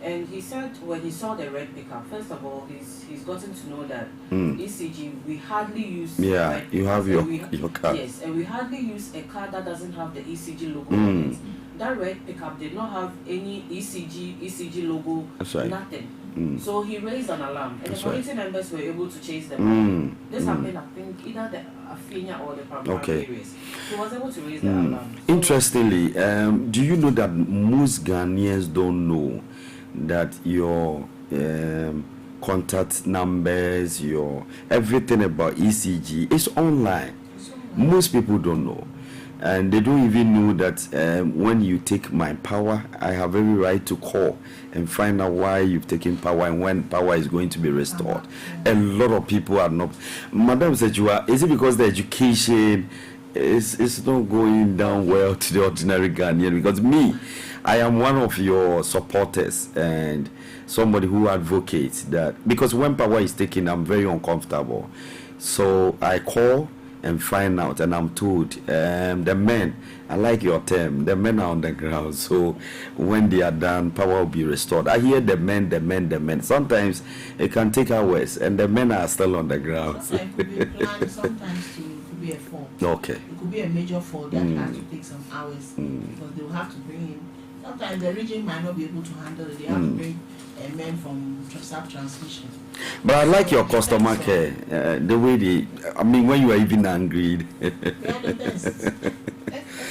And he said when he saw the red pickup, first of all, he's gotten to know that ECG, we hardly use Yeah, you have your car. Yes, and we hardly use a car that doesn't have the ECG logo on it. That red pickup did not have any ECG logo, That's right. nothing. So he raised an alarm, and That's the community members were able to chase them. This happened, I think, either the Afinia or the primary areas. He was able to raise the alarm. So interestingly, do you know that most Ghanaians don't know that your contact numbers, your everything about ECG is online? Most people don't know. And they don't even know that when you take my power, I have every right to call and find out why you've taken power and when power is going to be restored. A lot of people are not. Madam said, is it because the education is not going down well to the ordinary Ghanaian? Because me, I am one of your supporters and somebody who advocates that, because when power is taken, I'm very uncomfortable. So I call and find out, and I'm told the men, I like your term, the men are on the ground. So when they are done, power will be restored. I hear the men. Sometimes it can take hours, and the men are still on the ground. Sometimes it could be a plan, sometimes it could be a fault. Okay. It could be a major fault that has to take some hours because they will have to bring in. Sometimes the region might not be able to handle it. They have to bring men from sub-transmission. But I like your customer care, the way when you are even angry. We are the best.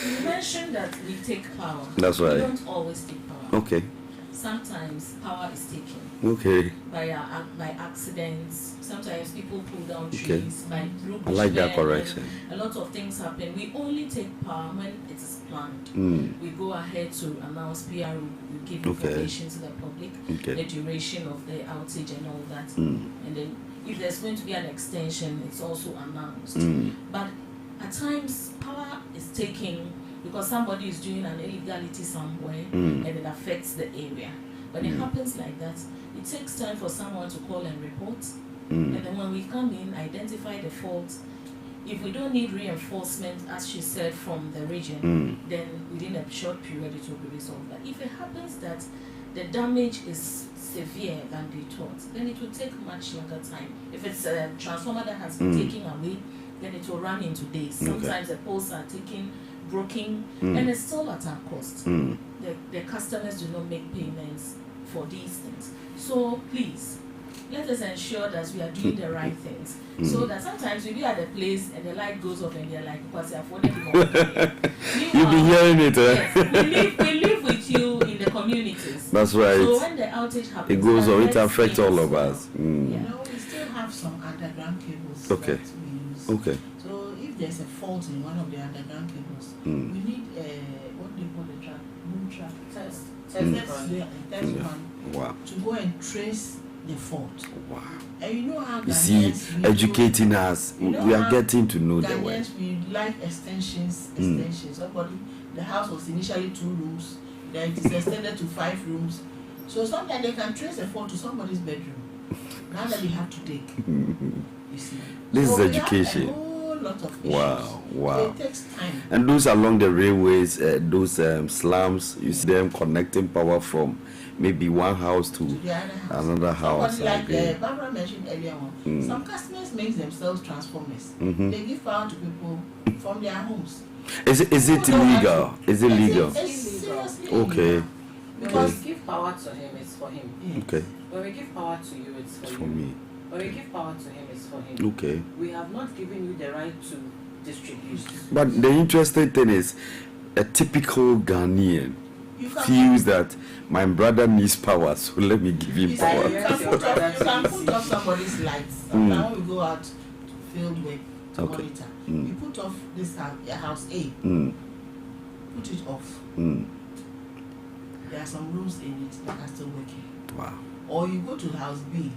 You mentioned that we take power. That's right. We don't always take power. Okay. Sometimes power is taken Okay. by accidents. Sometimes people pull down Okay. trees by through I like that bushmen, correction. and a lot of things happen. We only take power when it is planned. We go ahead to announce PR. We give Okay. information to the public, Okay. the duration of the outage and all that. And then if there's going to be an extension, it's also announced. But at times, power is taken because somebody is doing an illegality somewhere and it affects the area. When it happens like that, it takes time for someone to call and report. And then when we come in, identify the fault. If we don't need reinforcement, as she said, from the region, then within a short period it will be resolved. But if it happens that the damage is severe than they thought, then it will take much longer time. If it's a transformer that has been taken away, then it will run into days. Sometimes the poles are taken, broken, and it's still at our cost. The customers do not make payments for these things. So please, let us ensure that we are doing the right things. So that sometimes we be at the place and the light goes off and they're like, because they're affording You'll be hearing it, Yes, we live with you in the communities. That's right. So when the outage happens, It goes on, it affects affects all me of as us. well. You know, we still have some underground cables Okay. that we use. Okay. So if there's a fault in one of the underground cables, we need what do you call the track? Boom track. Test one Wow. to go and trace the fault. Wow. And you know how You see, Ghanaians, we educating us, You know we are how getting to know the way. Ghanaians, we like extensions. Somebody, the house was initially 2 rooms, then it is extended to 5 rooms. So sometimes they can trace a fault to somebody's bedroom. Now that they have to dig, you see. This So is we have education. a whole lot of issues. Wow, wow. So it takes time. And those along the railways, those slums, you see them connecting power from maybe one house to The other house. another house. Somebody like again. Barbara mentioned earlier on, some customers make themselves transformers. They give power to people from their homes. Is it People don't have legal? to- Is it legal? It's seriously Okay. illegal. When Because we give power to him, it's for him. Okay. When we give power to you, it's for It's you. for me. When we give power to him, it's for him. Okay. We have not given you the right to distribute. But the interesting thing is, a typical Ghanaian you can feels that my brother needs power, so let me give him You power. can put off somebody's lights. Now we go out to field work to Okay. monitor. You put off this house A. Put it off. There are some rooms in it that are still working. Wow. Or you go to house B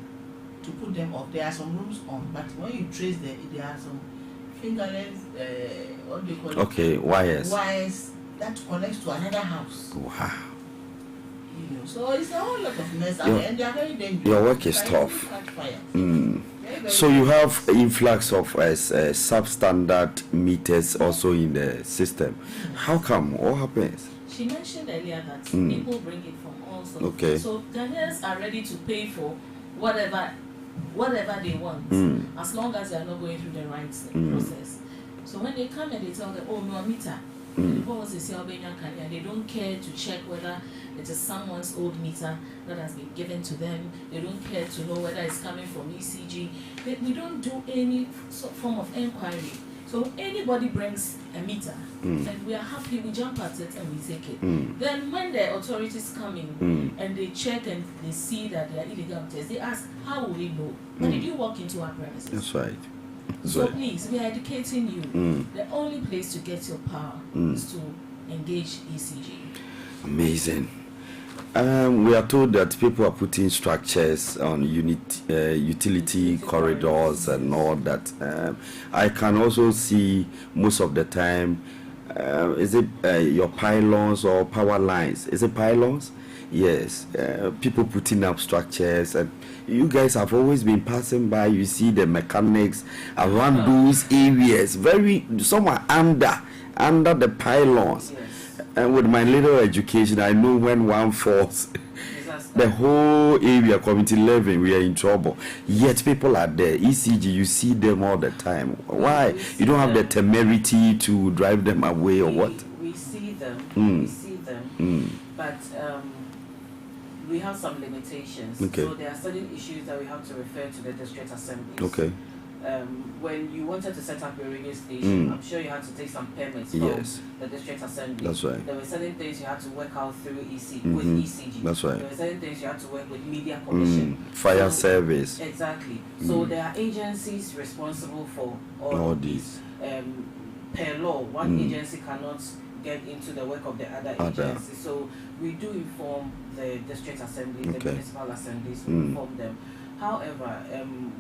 to put them off. There are some rooms on, but when you trace there are some fingerless, what do you call it? Okay, wires. Wires that connects to another house. Wow. You know, so it's a whole lot of mess, Your- and they are very dangerous. your work is They can tough. easily catch fire. Very, very So you have influx of substandard meters also in the system. How come? What happens? She mentioned earlier that people bring it from all sorts. Okay. So Ghanaians are ready to pay for whatever they want, as long as they are not going through the right process. So when they come and they tell them, oh, no meter, they don't care to check whether it is someone's old meter that has been given to them. They don't care to know whether it's coming from ECG. We don't do any form of inquiry. So anybody brings a meter and we are happy, we jump at it and we take it. Then when the authorities come in and they check and they see that they are illegal meters, they ask, how will we know? When did you walk into our premises? That's right. So please, we are educating you. The only place to get your power is to engage ECG. Amazing. We are told that people are putting structures on utility corridors and all that. I can also see most of the time Is it your pylons or power lines? Is it pylons? Yes. People putting up structures, and you guys have always been passing by. You see the mechanics around those areas. Some are under the pylons. Yes. And with my little education, I know when one falls, the whole area, community living, we are in trouble. Yet people are there. ECG, you see them all the time. Why? You don't have the temerity to drive them away, or what? We see them. We see them. But we have some limitations. Okay. So there are certain issues that we have to refer to the district assemblies. Okay. When you wanted to set up a radio station, I'm sure you had to take some permits from the district assembly. That's right. There were certain things you had to work out through with ECG. That's right. There were certain things you had to work with media commission. Fire service. Exactly. So there are agencies responsible for all of these. Per law, one agency cannot get into the work of the other agency. So we do inform the district assemblies, the municipal assemblies, we inform them. However,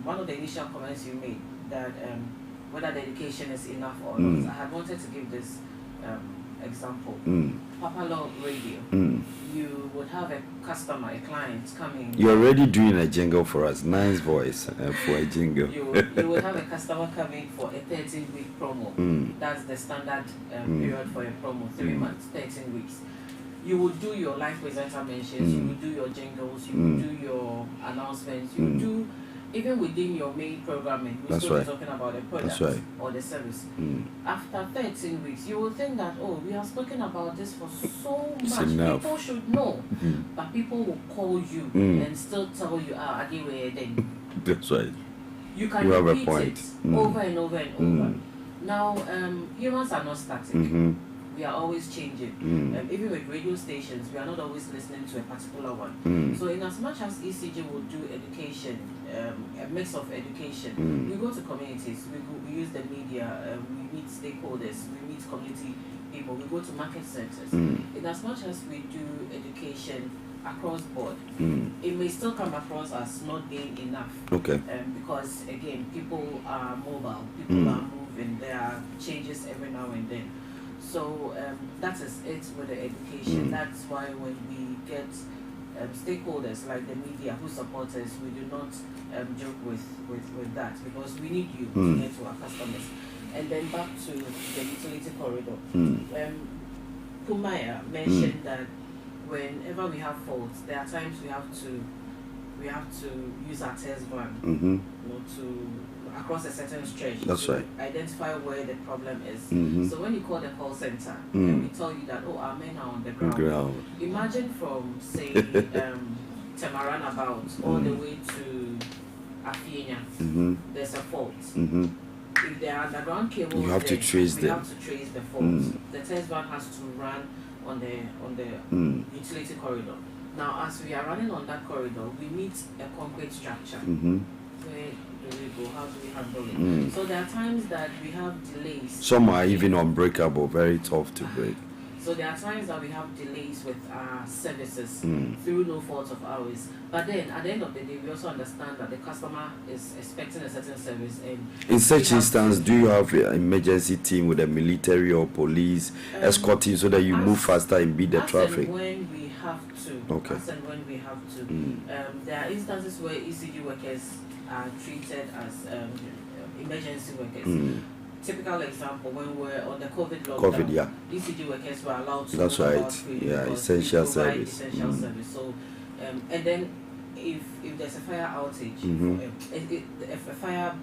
one of the initial comments you made that whether the education is enough or not, I had wanted to give this example. PAPALAW radio, you would have a customer, a client coming. You're already doing a jingle for us. Nice voice for a jingle. You would have a customer coming for a 13-week promo. That's the standard period for a promo, 3 months, 13 weeks. You would do your live presenter mentions, you would do your jingles, you would do your announcements, you would do, even within your main programming, we're still talking about the product or the service. After 13 weeks, you will think that, oh, we have spoken about this for so much, people should know. But people will call you and still tell you, again, then. That's right. You can repeat it over and over and over. Now, humans are not static. We are always changing. Even with radio stations, we are not always listening to a particular one. So in as much as ECG will do education, a mix of education, we go to communities, we use the media, we meet stakeholders, we meet community people, we go to market centers. In as much as we do education across board, it may still come across as not being enough. Because again, people are mobile, people are moving, there are changes every now and then. So that is it with the education. That's why when we get stakeholders like the media who support us, we do not joke with that, because we need you to get to our customers. And then back to the utility corridor. Kumaya mentioned that whenever we have faults, there are times we have to use our test van, to across a certain stretch to identify where the problem is. So when you call the call center, and we tell you that, oh, our men are on the ground. Imagine from, say, Temaran about all the way to Afienya, there's a fault. If there are underground cables, you have to trace them. We have to trace the fault. The test van has to run on the utility corridor. Now, as we are running on that corridor, we meet a concrete structure. Where do we go? How do we handle it? So there are times that we have delays. Some are even unbreakable, very tough to break. So there are times that we have delays with our services through no fault of ours. But then at the end of the day, we also understand that the customer is expecting a certain service. And in such instance, do you have an emergency team with a military or police escorting so that you move faster and beat the traffic? And when we have to. As and when we have to. There are instances where ECG workers are treated as emergency workers. Typical example, when we're on the COVID lockdown, ECG workers were allowed to That's right. Essential service. Essential service. So, and then if there's a fire outage, if a fire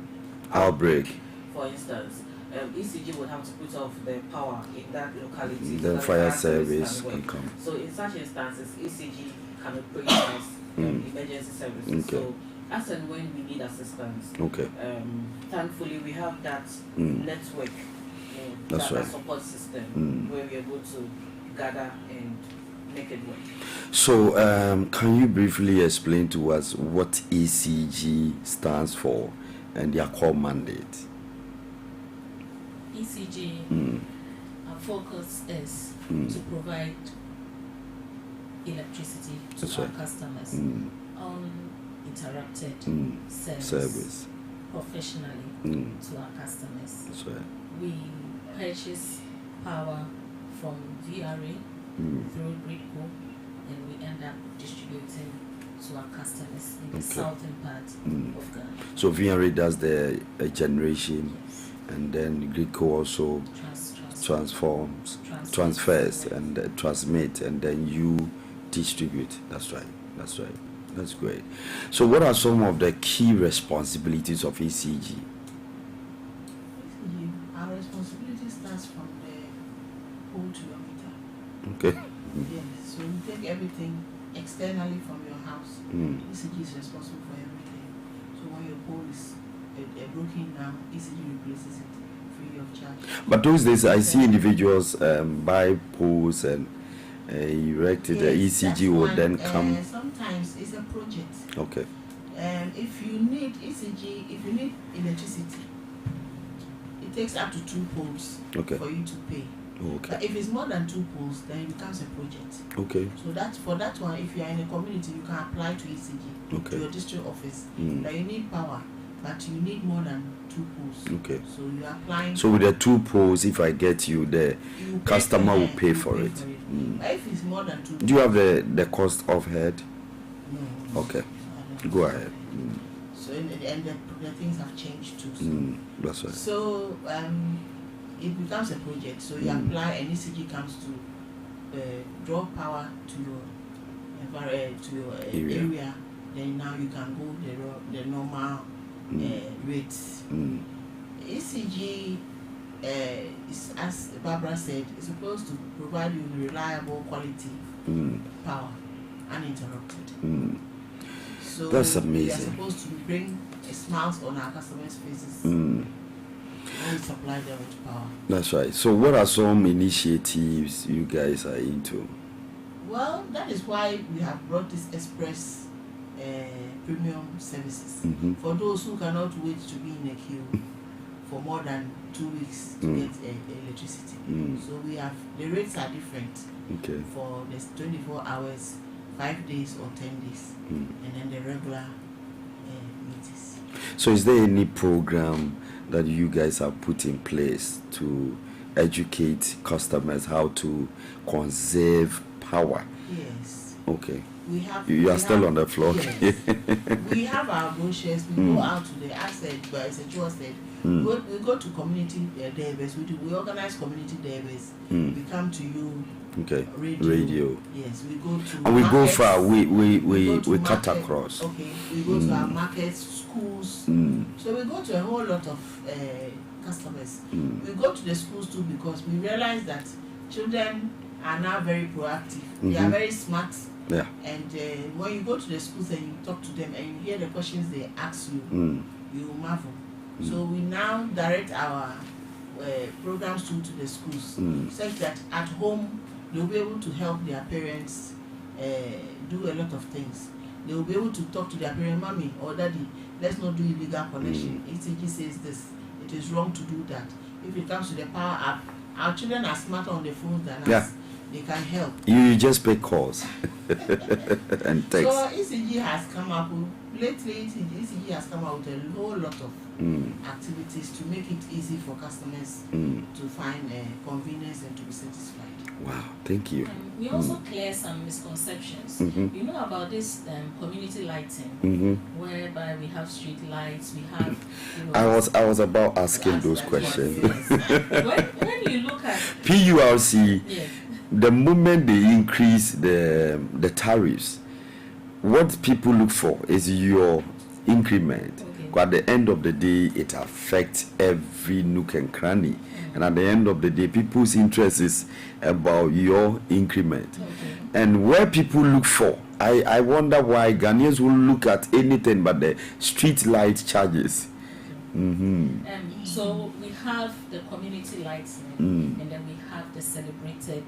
outbreak, for instance, ECG would have to put off the power in that locality. Then fire service can come. So in such instances, ECG can operate as emergency services. So as and when we need assistance, thankfully we have that network, that support system where we are able to gather and make it work. So can you briefly explain to us what ECG stands for and their core mandate? ECG, our focus is to provide electricity to our customers uninterrupted service professionally to our customers. We purchase power from VRA through Gridco, and we end up distributing to our customers in the southern part of Ghana. So VRA does the generation, and then Gridco also transfers and transmit, and then you distribute. That's right. That's great. So what are some of the key responsibilities of ECG? Our responsibility starts from the pole to your meter. Okay. Yes, so we take everything externally from your house. ECG is responsible for everything. So when your pole is broken down, ECG replaces it free of charge. But those days I see individuals buy poles and erect it. The ECG will then come. Sometimes it's a project. Okay. If you need ECG, if you need electricity, it takes up to 2 poles for you to pay. Okay. But if it's more than 2 poles, then it becomes a project. Okay. So that's for that one. If you are in a community, you can apply to ECG to your district office. That you need power, but you need more than 2 poles. Okay. So you are applying. So with the 2 poles, if I get you, the customer will pay for it. But if it's more than 2 Do you have the cost of head? No. Okay. Go ahead. So and the things have changed too. So, that's right. So it becomes a project. So you apply, and ECG comes to draw power to your area. Then now you can go the normal rates. ECG, is, as Barbara said, is supposed to provide you with reliable quality power, uninterrupted. So that's amazing. We are supposed to bring smiles on our customers' faces when we supply them with power. That's right. So what are some initiatives you guys are into? Well, that is why we have brought this express premium services for those who cannot wait to be in a queue for more than 2 weeks to get electricity. So we have, the rates are different for the 24 hours, 5 days or 10 days, and then the regular meters. So is there any program that you guys have put in place to educate customers how to conserve power? Yes. Okay. We have. You are still on the floor. Yes. We have our brochures. We go out to the asset, but as a Joe said, we go to community days. We organize community days. We come to you. Okay. Radio. Yes, we go to. And we markets. go far. We cut market. across. Okay. We go to our markets, schools. So we go to a whole lot of customers. We go to the schools too because we realize that children are now very proactive. They are very smart. Yeah. And when you go to the schools and you talk to them and you hear the questions they ask you, you marvel. So we now direct our programs to the schools, such that at home they'll be able to help their parents do a lot of things. They will be able to talk to their parent, mommy or daddy, let's not do illegal connection. ECG says this, it is wrong to do that. If it comes to the power app, our children are smarter on the phones than us. They can help. You just pay calls and text. So ECG has come up with, lately ECG has come out with a whole lot of activities to make it easy for customers to find convenience and to be satisfied. Wow, thank you. We also clear some misconceptions. You know about this community lighting, whereby we have street lights, we have. You know, I was about asking those questions. when you look at PURC, yes. The moment they increase the tariffs, what people look for is your increment. But at the end of the day, it affects every nook and cranny. And at the end of the day, people's interest is about your increment. And where people look for, I wonder why Ghanaians will look at anything but the street light charges. So we have the community lighting, and then we have the celebrated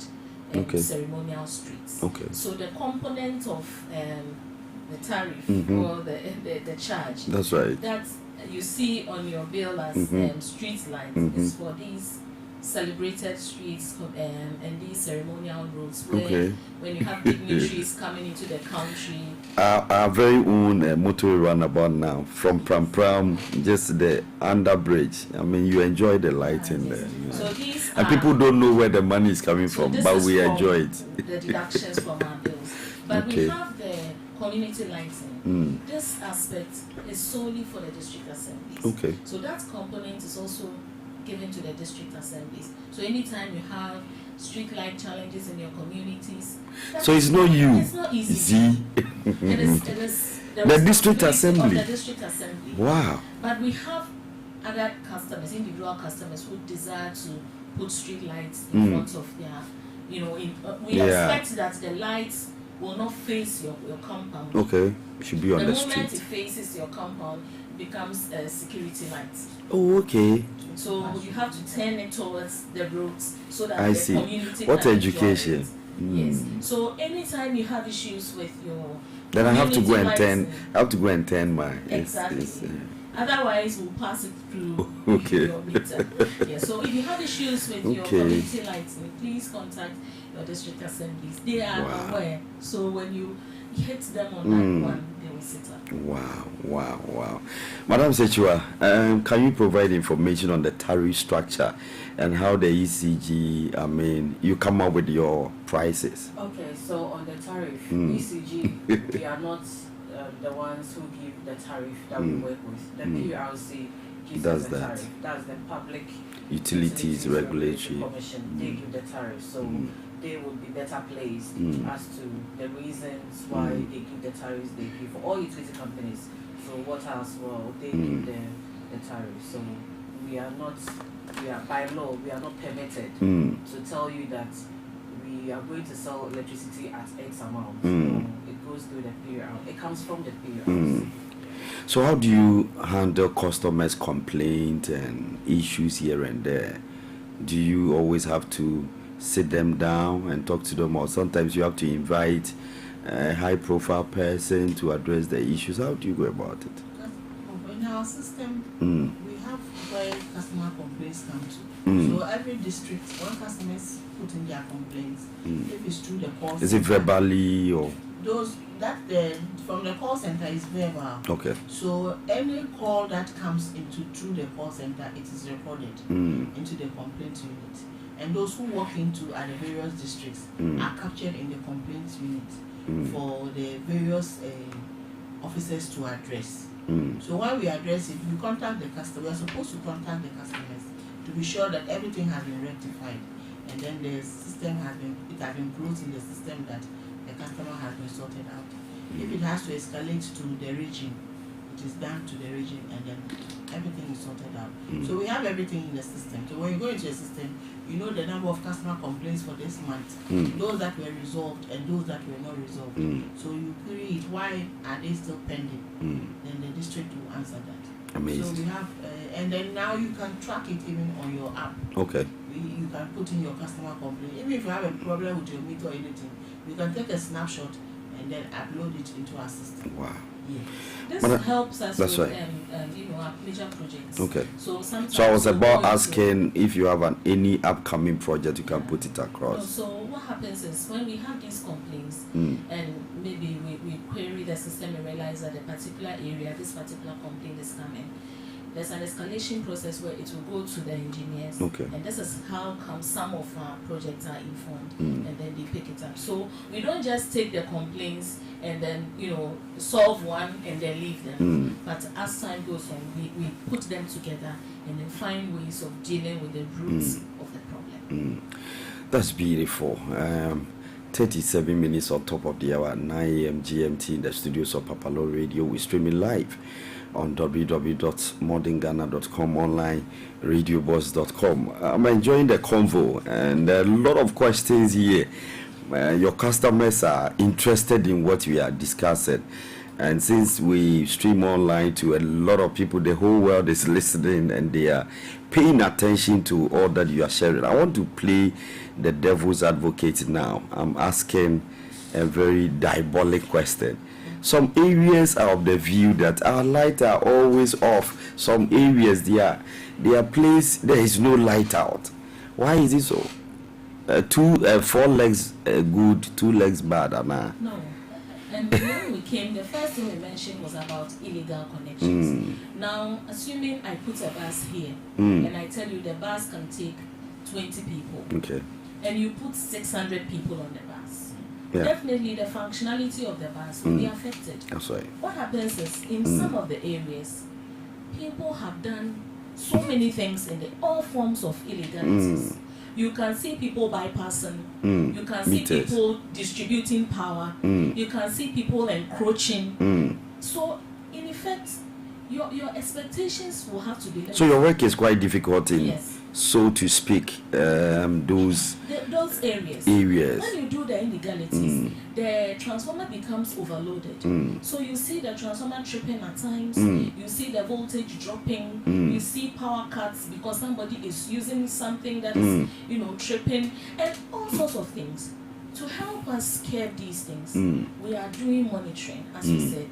ceremonial streets. So the component of the tariff or the charge, that's right, that you see on your bill as street lights is for these celebrated streets and these ceremonial roads where when you have dignitaries coming into the country. Our very own motorway runabout now from Pram, just the under bridge. I mean, you enjoy the lighting there. So these and people don't know where the money is coming from, but we enjoy it. The deductions from our bills. But we have the community lighting. This aspect is solely for the district assemblies. Okay. So that component is also given to the district assemblies. So anytime you have street light challenges in your communities, so it's not you. It's not easy. It is the district assembly. Of the district assembly. Wow. But we have other customers, individual customers who desire to put street lights in front of their, we expect that the lights will not face your compound. Okay, it should be on the street. The moment it faces your compound, it becomes a security light. Oh, okay. So you have to turn it towards the roads so that I the see. community What can education? enjoy it. Yes. So anytime you have issues with your then I have to go and lighting, turn my exactly. Otherwise, we'll pass it through your meter. So if you have issues with your community lighting, please contact your district assemblies. They are aware. So when you hit them on that one, they will sit up. Wow. Madam Sechua, can you provide information on the tariff structure and how the ECG, you come up with your prices? Okay, so on the tariff, ECG, we are not the ones who give the tariff that we work with. The PRC gives us the tariff. That's the Public Utilities Regulatory Commission. They give the tariff. So they would be better placed as to the reasons why they give the tariffs they give for all utility companies. So water as well, they give the tariff. So we are by law, we are not permitted to tell you that we are going to sell electricity at X amount. It goes through the PRL. It comes from the PRL. So how do you handle customers' complaints and issues here and there? Do you always have to sit them down and talk to them, or sometimes you have to invite a high-profile person to address the issues? How do you go about it? In our system, we have where customer complaints come to. So every district, when customers put in their complaints, if it's through the call center, is it verbally or from the call center is verbal. Okay. So any call that comes through the call center, it is recorded into the complaint unit. And those who walk into at the various districts are captured in the complaint unit for the various officers to address. So when we address it, we contact the customer. We are supposed to contact the customers to be sure that everything has been rectified, and then the system has been closed in the system that the customer has been sorted out. If it has to escalate to the region, it is done to the region, and then everything is sorted out. So we have everything in the system. So when you go into the system, you know the number of customer complaints for this month, those that were resolved and those that were not resolved. So you query it, why are they still pending? Then the district will answer that. Amazing. So we have, and then now you can track it even on your app. Okay. You can put in your customer complaint. Even if you have a problem with your meter or anything, you can take a snapshot and then upload it into our system. Wow. This helps us with our major projects. Okay. So I was about asking if you have any upcoming project you can put it across. So what happens is when we have these complaints and maybe we query the system and realize that a particular area, this particular complaint is coming, there's an escalation process where it will go to the engineers. Okay. And this is how come some of our projects are informed and then they pick it up. So we don't just take the complaints and then solve one and then leave them. But as time goes on, we put them together and then find ways of dealing with the roots of the problem. That's beautiful. 37 minutes on top of the hour, 9 a.m. GMT in the studios of PAPALAW Radio. We're streaming live on www.modernghana.com, online radioboss.com. I'm enjoying the convo and a lot of questions here. Your customers are interested in what we are discussing, and since we stream online to a lot of people, the whole world is listening and they are paying attention to all that you are sharing. I want to play the devil's advocate now. I'm asking a very diabolic question. Some areas are of the view that our lights are always off. Some areas there is no light out. Why is it so? 4 legs good, 2 legs bad, Anna. No. And when we came, the first thing we mentioned was about illegal connections. Now, assuming I put a bus here, and I tell you the bus can take 20 people, Okay. and you put 600 people on the bus, Yeah. definitely the functionality of the bus will be affected. That's right. What happens is, in some of the areas, people have done so many things in all forms of illegalities. You can see people bypassing. You can see Meters. people distributing power. You can see people encroaching. So, in effect, your expectations will have to be limited. So your work is quite difficult in, Yes. so to speak, those Those areas. areas. When you do the illegalities, the transformer becomes overloaded. So you see the transformer tripping at times. You see the voltage dropping. You see power cuts because somebody is using something that is, tripping, and all sorts of things. To help us curb these things, we are doing monitoring, as you said.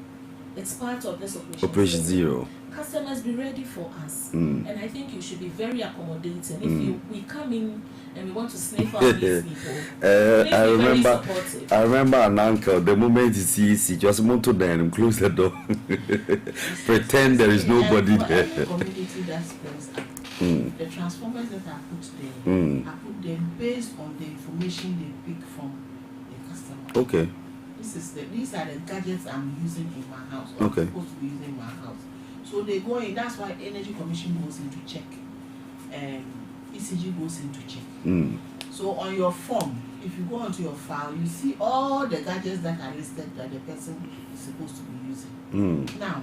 It's part of this Operation Zero. Customers, be ready for us, and I think you should be very accommodating. If we come in and we want to sniff out these people, please I be remember, very supportive. I remember an uncle. The moment he sees, he just want to then and close the door, pretend there is nobody For there. any community that springs up, the transformers that are put there, are put there based on the information they pick from the customer. Okay. These are the gadgets I'm using in my house, or Okay. I'm supposed to be using in my house. So they go in, that's why Energy Commission goes into check. ECG goes into check. So on your form, if you go onto your file, you see all the gadgets that are listed that the person is supposed to be using. Now,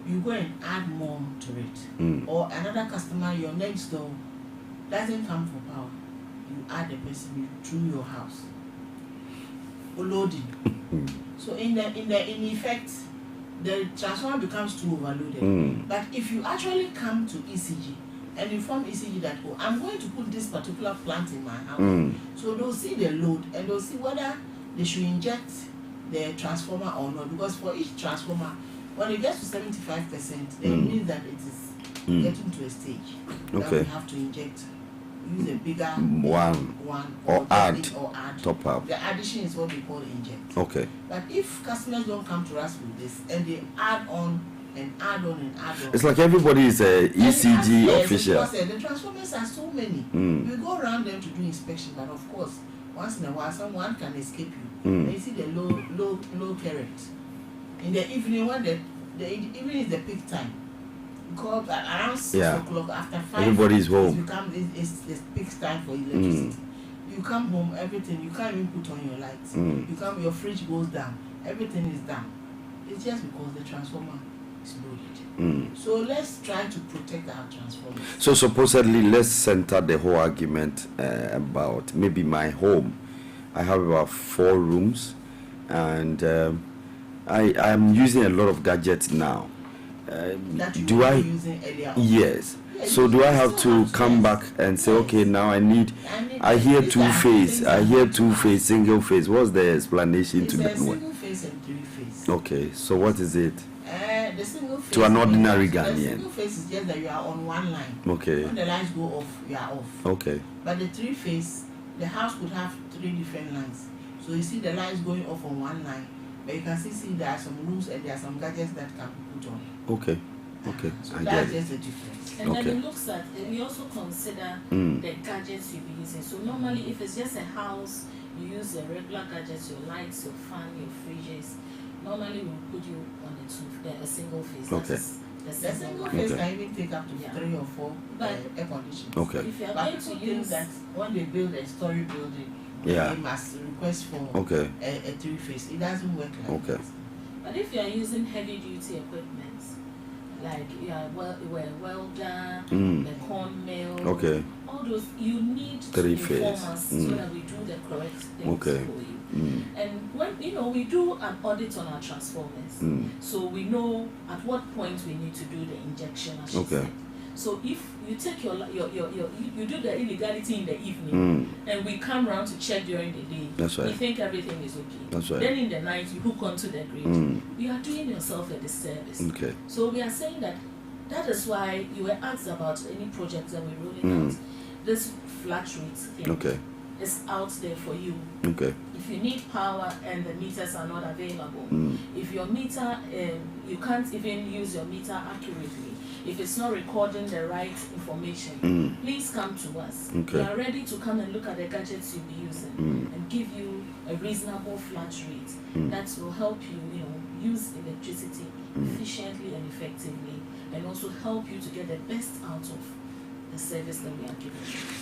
you go and add more to it. Or another customer, your next door, doesn't come for power. You add the person through your house. Loading. So in effect, the transformer becomes too overloaded. But if you actually come to ECG and inform ECG that, oh, I'm going to put this particular plant in my house, so they'll see the load and they'll see whether they should inject the transformer or not. Because for each transformer, when it gets to 75%, then it means that it is getting to a stage that we have to inject. Use a bigger one or add top up. The addition is what we call inject. Okay. But if customers don't come to us with this and they add on and add on and add on, It's like everybody is a ECG official. Because, the transformers are so many. We go around them to do inspection, but of course, once in a while, someone can escape you. And you see the low current. In the evening, when the evening is the peak time. Because around 6 o'clock, after 5, everybody is home. It's peak time for electricity. You come home, everything, you can't even put on your lights. You come, your fridge goes down, everything is down. It's just because the transformer is loaded. So let's try to protect our transformers. So supposedly, let's center the whole argument about maybe my home. I have about 4 rooms, and I'm using a lot of gadgets now. That you do were I using earlier on. Yes. So do I have to come back and say, okay, now I hear 2-phase, I hear 2-phase, single phase. What's the explanation It's to a that one? single phase and 3-phase. Okay, so what is it? The single phase To an ordinary The Ghanaian. single phase is just that you are on one line. Okay. When the lines go off, you are off. Okay. But the 3-phase, the house could have 3 different lines. So you see the lines going off on one line, but you can still see there are some rules and there are some gadgets that can be put on. Okay. Okay. So I that's get it. just the difference. And Okay. then it looks at, we also consider the gadgets you'll be using. So normally, if it's just a house, you use the regular gadgets, your lights, your fan, your fridges. Normally, we'll put you on a single phase. Okay. That is the The single single one. phase Okay. can even take up to 3 or 4 But- air conditions. Okay. If you're But going people to think use that when they build a story building, Yeah. they must request for Okay. a 3-phase. It doesn't work like Okay. that. But if you are using heavy duty equipment, like you are a welder, the corn mill, Okay. all those, you need to 3-phase. inform us so that we do the correct things Okay. for you. And when we do an audit on our transformers, so we know at what point we need to do the injection, as she Okay. said. So if you take your you do the illegality in the evening, and we come around to check during the day, That's right. we think everything is okay. That's right. Then in the night you hook onto the grid. You are doing yourself a disservice. Okay. So we are saying that is why you were asked about any projects that we're rolling out. this fluctuate thing. Okay. It's out there for you. Okay. If you need power and the meters are not available, if your meter, you can't even use your meter accurately, if it's not recording the right information, please come to us. Okay. We are ready to come and look at the gadgets you'll be using and give you a reasonable flat rate that will help you, use electricity efficiently and effectively, and also help you to get the best out of the service that we are giving.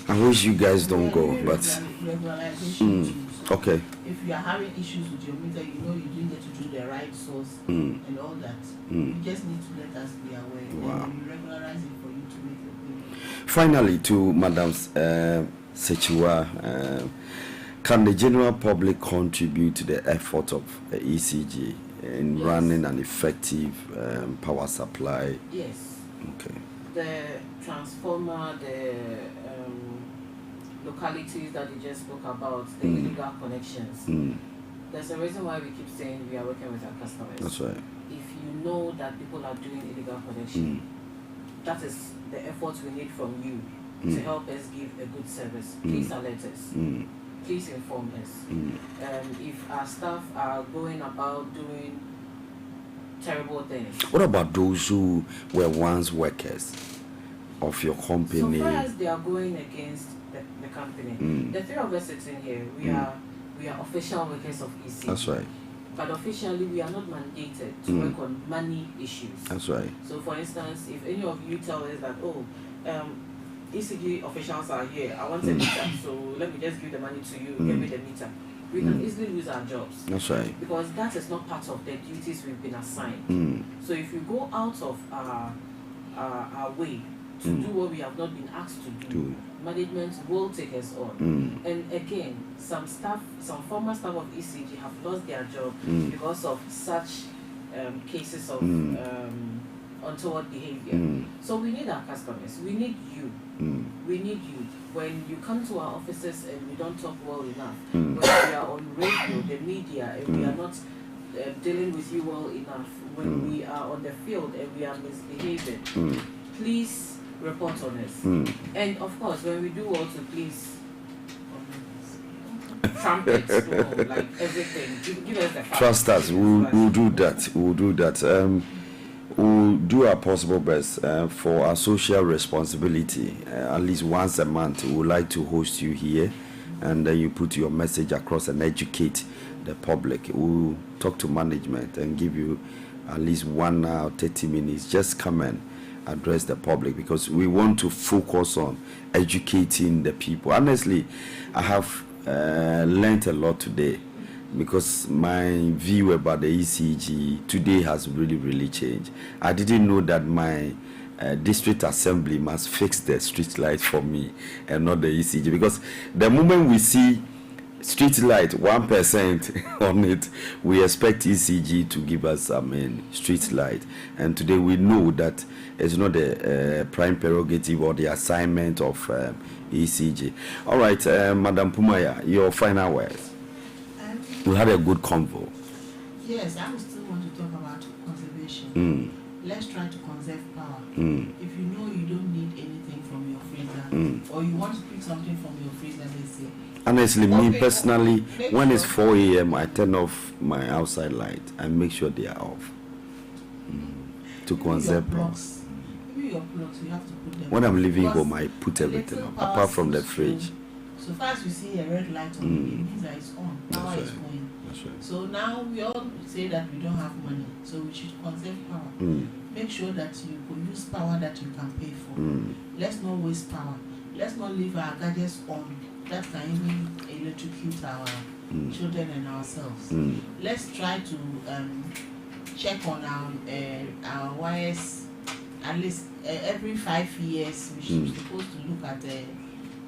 I wish you guys don't go, but regularization too. okay. If you are having issues with your meter, you didn't get to do the right source and all that. You just need to let us be aware. Wow. And we regularize it for you to make your payment. Finally, to Madam Sechiwa, can the general public contribute to the effort of ECG in running an effective power supply? Yes. Okay. The transformer, the localities that you just spoke about, the illegal connections. There's a reason why we keep saying we are working with our customers. That's right. If you know that people are doing illegal connection, that is the effort we need from you to help us give a good service. Please alert us. Please inform us. If our staff are going about doing terrible things. What about those who were once workers of your company? So far as they are going against the company, the three of us sitting here, we are official workers of EC. That's right. But officially, we are not mandated to work on money issues. That's right. So, for instance, if any of you tell us that, ECG officials are here, I want a meter, so let me just give the money to you, give me the meter. We can easily lose our jobs. That's right. Because that is not part of the duties we've been assigned. So if you go out of our way to do what we have not been asked to do, management will take us on. And again, some former staff of ECG have lost their job because of such cases of untoward behavior. So we need our customers. We need you. We need you. When you come to our offices and we don't talk well enough, when we are on radio, the media, and we are not dealing with you well enough, when we are on the field and we are misbehaving, please report on us. And of course, when we do also, please trumpet, like everything. Give us the facts. Trust us. We'll do that. We'll do that. We'll do our possible best for our social responsibility. At least once a month, we would like to host you here, and then you put your message across and educate the public. We'll talk to management and give you at least 1 hour, 30 minutes. Just come and address the public, because we want to focus on educating the people. Honestly, I have learned a lot today, because my view about the ECG today has really changed. I didn't know that my district assembly must fix the street light for me and not the ECG, because the moment we see street light 1% on it, we expect ECG to give us street light, and today we know that it's not the prime prerogative or the assignment of ECG. All right, Madam Pumaya, your final words. We had a good convo. Yes, I would still want to talk about conservation. Let's try to conserve power. If you know you don't need anything from your freezer, or you want to pick something from your freezer, let's say. Honestly, me personally, when it's 4 a.m., I turn off my outside light and make sure they are off to conserve power. Maybe your plugs, you have to put them. When I'm leaving home, I put everything up, apart from the fridge. So far as we see a red light on, it means that it's on. Power is going. That's right. So now we all say that we don't have money, so we should conserve power. Make sure that you can use power that you can pay for. Let's not waste power. Let's not leave our gadgets on. That can even electrocute our children and ourselves. Let's try to check on our wires at least every 5 years. We should be supposed to look at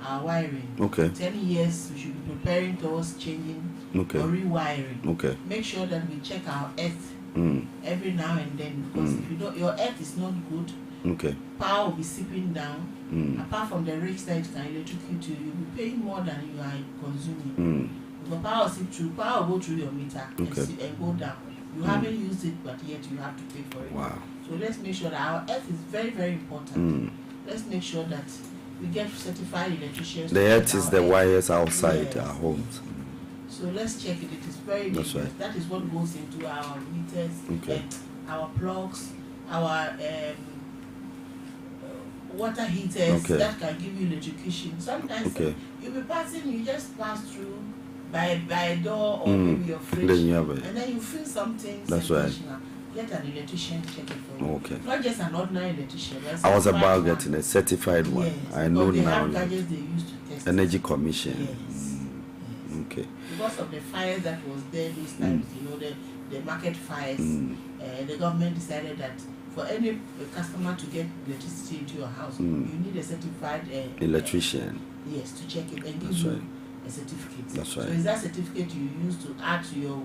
our wiring. Okay. 10 years we should be preparing towards changing or rewiring. Okay. Make sure that we check our earth every now and then, because if you don't, your earth is not good. Power will be seeping down. Apart from the risk that it can electrocute you, you'll be paying more than you are consuming. Because power seep through, power will go through your meter and go down. You haven't used it, but yet you have to pay for it. Wow. So let's make sure that our earth is very important. Let's make sure that we get certified electricians. The earth is the our wires outside Yes, our homes. yes. So let's check it. It is very That's dangerous. right. That is what goes into our meters, Okay. our plugs, our water heaters Okay. that can give you electrocution. Sometimes Okay. you'll be passing, you just pass through by a door or Mm. maybe your fridge, Then you have it. and then you feel something That's right. sensational. Get an electrician to check it for you. Okay. Not just an ordinary electrician. but I was certified about one. getting a certified one. Yes, I know because they now. have gadgets they use to test. Energy Commission. Yes. Yes. Okay. Because of the fires that was there those times, you know, the market fires, the government decided that for any customer to get electricity into your house, you need a certified Electrician. yes, to check it and give That's you right. a certificate. That's So right. is that certificate you use to add to your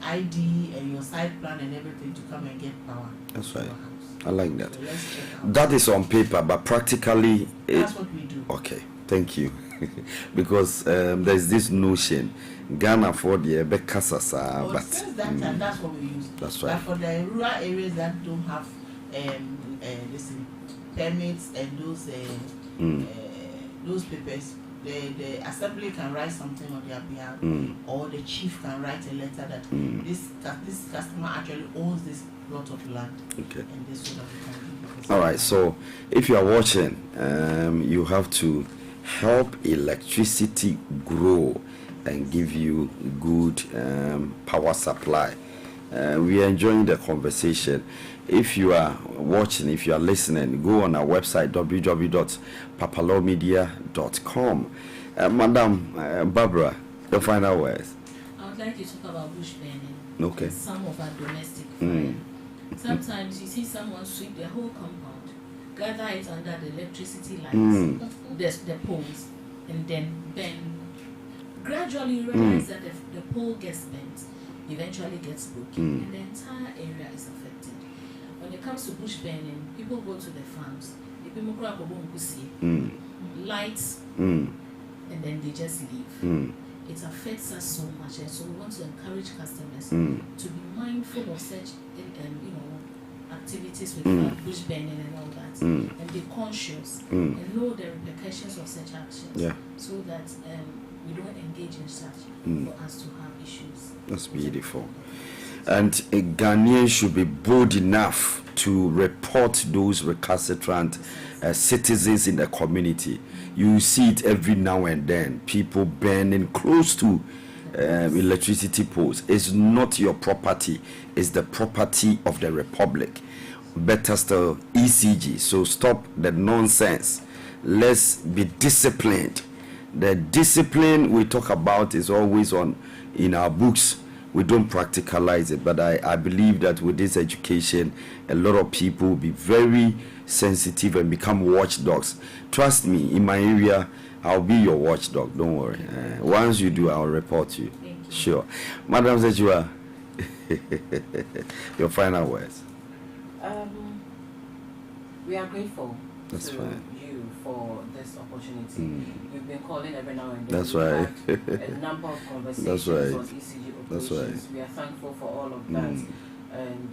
ID and your site plan and everything to come and get power That's to right. your house. I like that. So let's check out. That is on paper, but practically, That's what we do. okay. Thank you. Because there's this notion, Ghana for the Bekasasa, But but since that time, that's what we use. That's But right. for the rural areas that don't have listen, permits and those papers, the assembly can write something on their behalf, or the chief can write a letter that this customer actually owns this plot of land, okay. and this so that we can give All right. So if you are watching, you have to help electricity grow and give you good power supply. We are enjoying the conversation. If you are watching, if you are listening, go on our website www.papalawmedia.com. Madam Barbara, the final words. I would like to talk about bush burning. Okay. And some of our domestic fire. Sometimes you see someone sweep the whole compound, gather it under the electricity lines, the poles, and then burn. Gradually you realize that the pole gets bent, eventually gets broken, and the entire area is affected. When it comes to bush burning, people go to the farms, lights, and then they just leave. It affects us so much, and so we want to encourage customers to be mindful of such, activities with bush burning and all that, and be conscious and know the repercussions of such actions, so that we don't engage in such for us to have issues. That's beautiful. And a Ghanaian should be bold enough to report those recalcitrant citizens in the community. You see it every now and then. People burning close to electricity poles. It's not your property. It's the property of the Republic. Better still, ECG. So stop the nonsense. Let's be disciplined. The discipline we talk about is always in our books. We don't practicalize it, but I believe that with this education, a lot of people will be very sensitive and become watchdogs. Trust me, in my area, I'll be your watchdog. Don't worry. Once you do, I'll report you. Sure. Madam Zejua, your final words. We are grateful That's to fine. you for this opportunity. You've been calling every now and then. That's We've right. had a number of conversations That's right. on ECG That's operations. right. We are thankful for all of that. And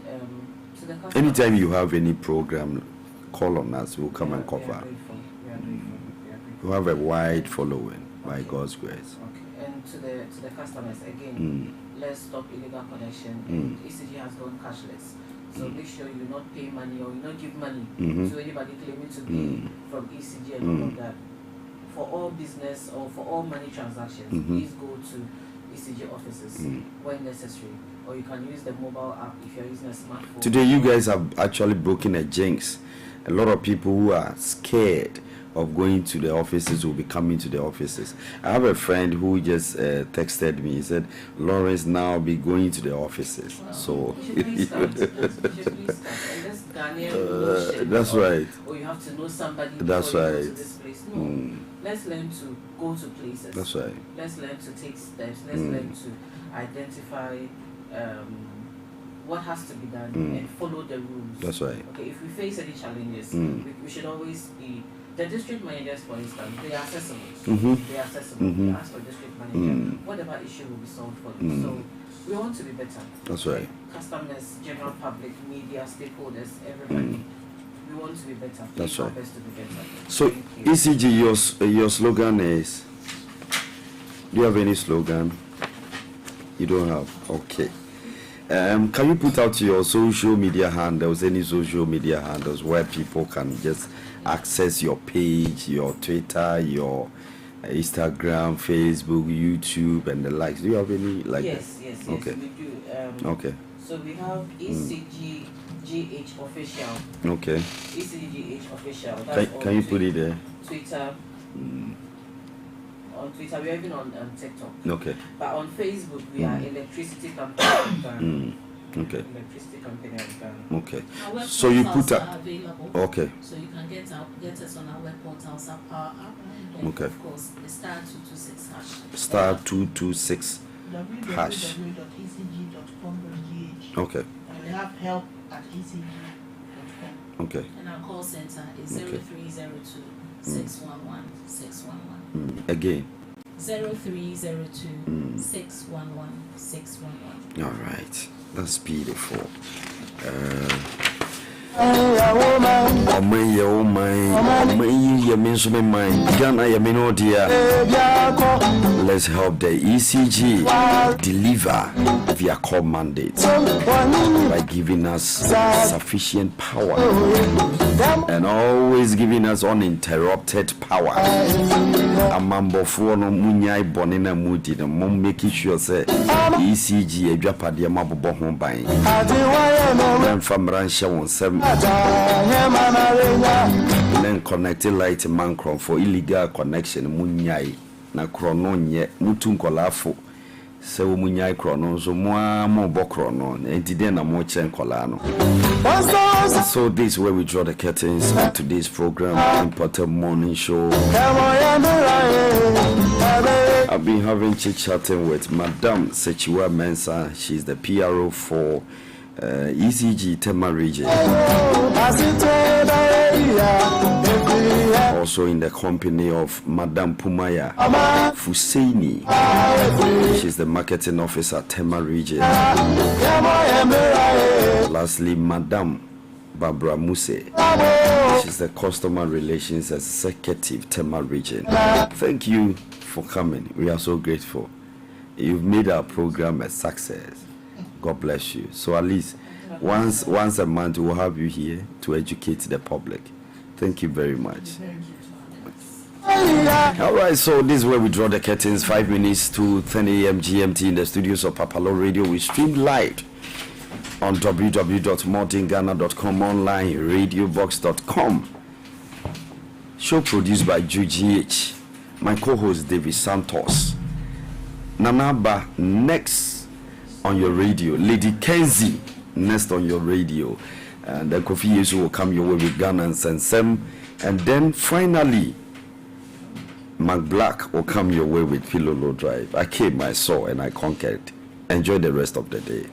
to the customers, Anytime you have any program, call on us. We'll come and we are cover. grateful. We are grateful. We are grateful. You have a wide following, by God's grace. Okay. And to the customers again, let's stop illegal connection. And ECG has gone cashless. So make sure you not pay money or you not give money to anybody claiming to be from ECG and all of that. For all business or for all money transactions, please go to ECG offices when necessary. Or you can use the mobile app if you're using a smartphone. Today, you guys have actually broken a jinx. A lot of people who are scared of going to the offices will be coming to the offices. I have a friend who just texted me. He said, Lawrence now be going to the offices. Wow. So You should please start. You should please start. And this Ghanaian notion that's of, right. Or you have to know somebody That's before you go to right. this place. No. Let's learn to go to places. That's right. Let's learn to take steps. Let's learn to identify what has to be done and follow the rules. That's right. Okay, if we face any challenges, we should always be. The district managers, for instance, they are accessible. They are accessible. They ask for district manager. Whatever issue will be solved for them. So we want to be better. That's right. Customers, general public, media, stakeholders, everybody. we want to be better. That's Our right. best to be better. So Thank you. ECG, your slogan is. Do you have any slogan? You don't have. Okay. Can you put out your social media handles? Any social media handles where people can just access your page, your Twitter, your Instagram, Facebook, YouTube, and the likes? Do you have any like Yes, that? yes, yes, Okay. we do. Okay. So we have ECGGH official. Okay. ECGGH official. That's Can you put it there? Twitter. On Twitter, we're even on TikTok. Okay. But on Facebook, we are Electricity Company of Ghana. Okay. Electricity Company of Ghana. Okay. Our web So you portals put are available. Okay. So you can get us on our web portals at Power App. And Okay. of course, the star 226 hash. Star 226 hash. www.ecg.com.gh. Okay. And we have help at ecg.com. Okay. And our call center is Okay. 0302 611 611. Again. 0302 611 611. All right. That's beautiful. Let's help the ECG deliver their core mandate by giving us sufficient power and always giving us uninterrupted power. Amambo for no munyai bonina mudi no mom making sure say ECG a japade mabobo ho ban. Then from Ransha on 7 then connected light man for illegal connection munyai na krono nye mutu nkolafo se wo munyai krono so mo bokrono enti den na mo chen kola no. So this is where we draw the curtains on today's program, Mpɔtam morning show. I've been having chit-chatting with Madam Sechiwa Mensah. She's the PRO for ECG Tema region. Also in the company of Madam Pumaya Fuseini. She's the marketing officer at Tema region. Lastly, Madam Barbara Muse. She's the customer relations executive Tema region. Thank you for coming. We are so grateful. You've made our program a success. God bless you. So at least once a month we'll have you here to educate the public. Thank you very much. All right, so this is where we draw the curtains. 5 minutes to 10 a.m. GMT in the studios of PAPALAW Radio. We stream live on www.mortingghana.com, online radiobox.com. Show produced by GH. My co-host David Santos. Nanaba next on your radio. Lady Kenzie next on your radio. And then Kofi Yesu will come your way with Ghana and Sensem. And then finally, Mark Black will come your way with Pilolo Drive. I came, I saw, and I conquered. Enjoy the rest of the day.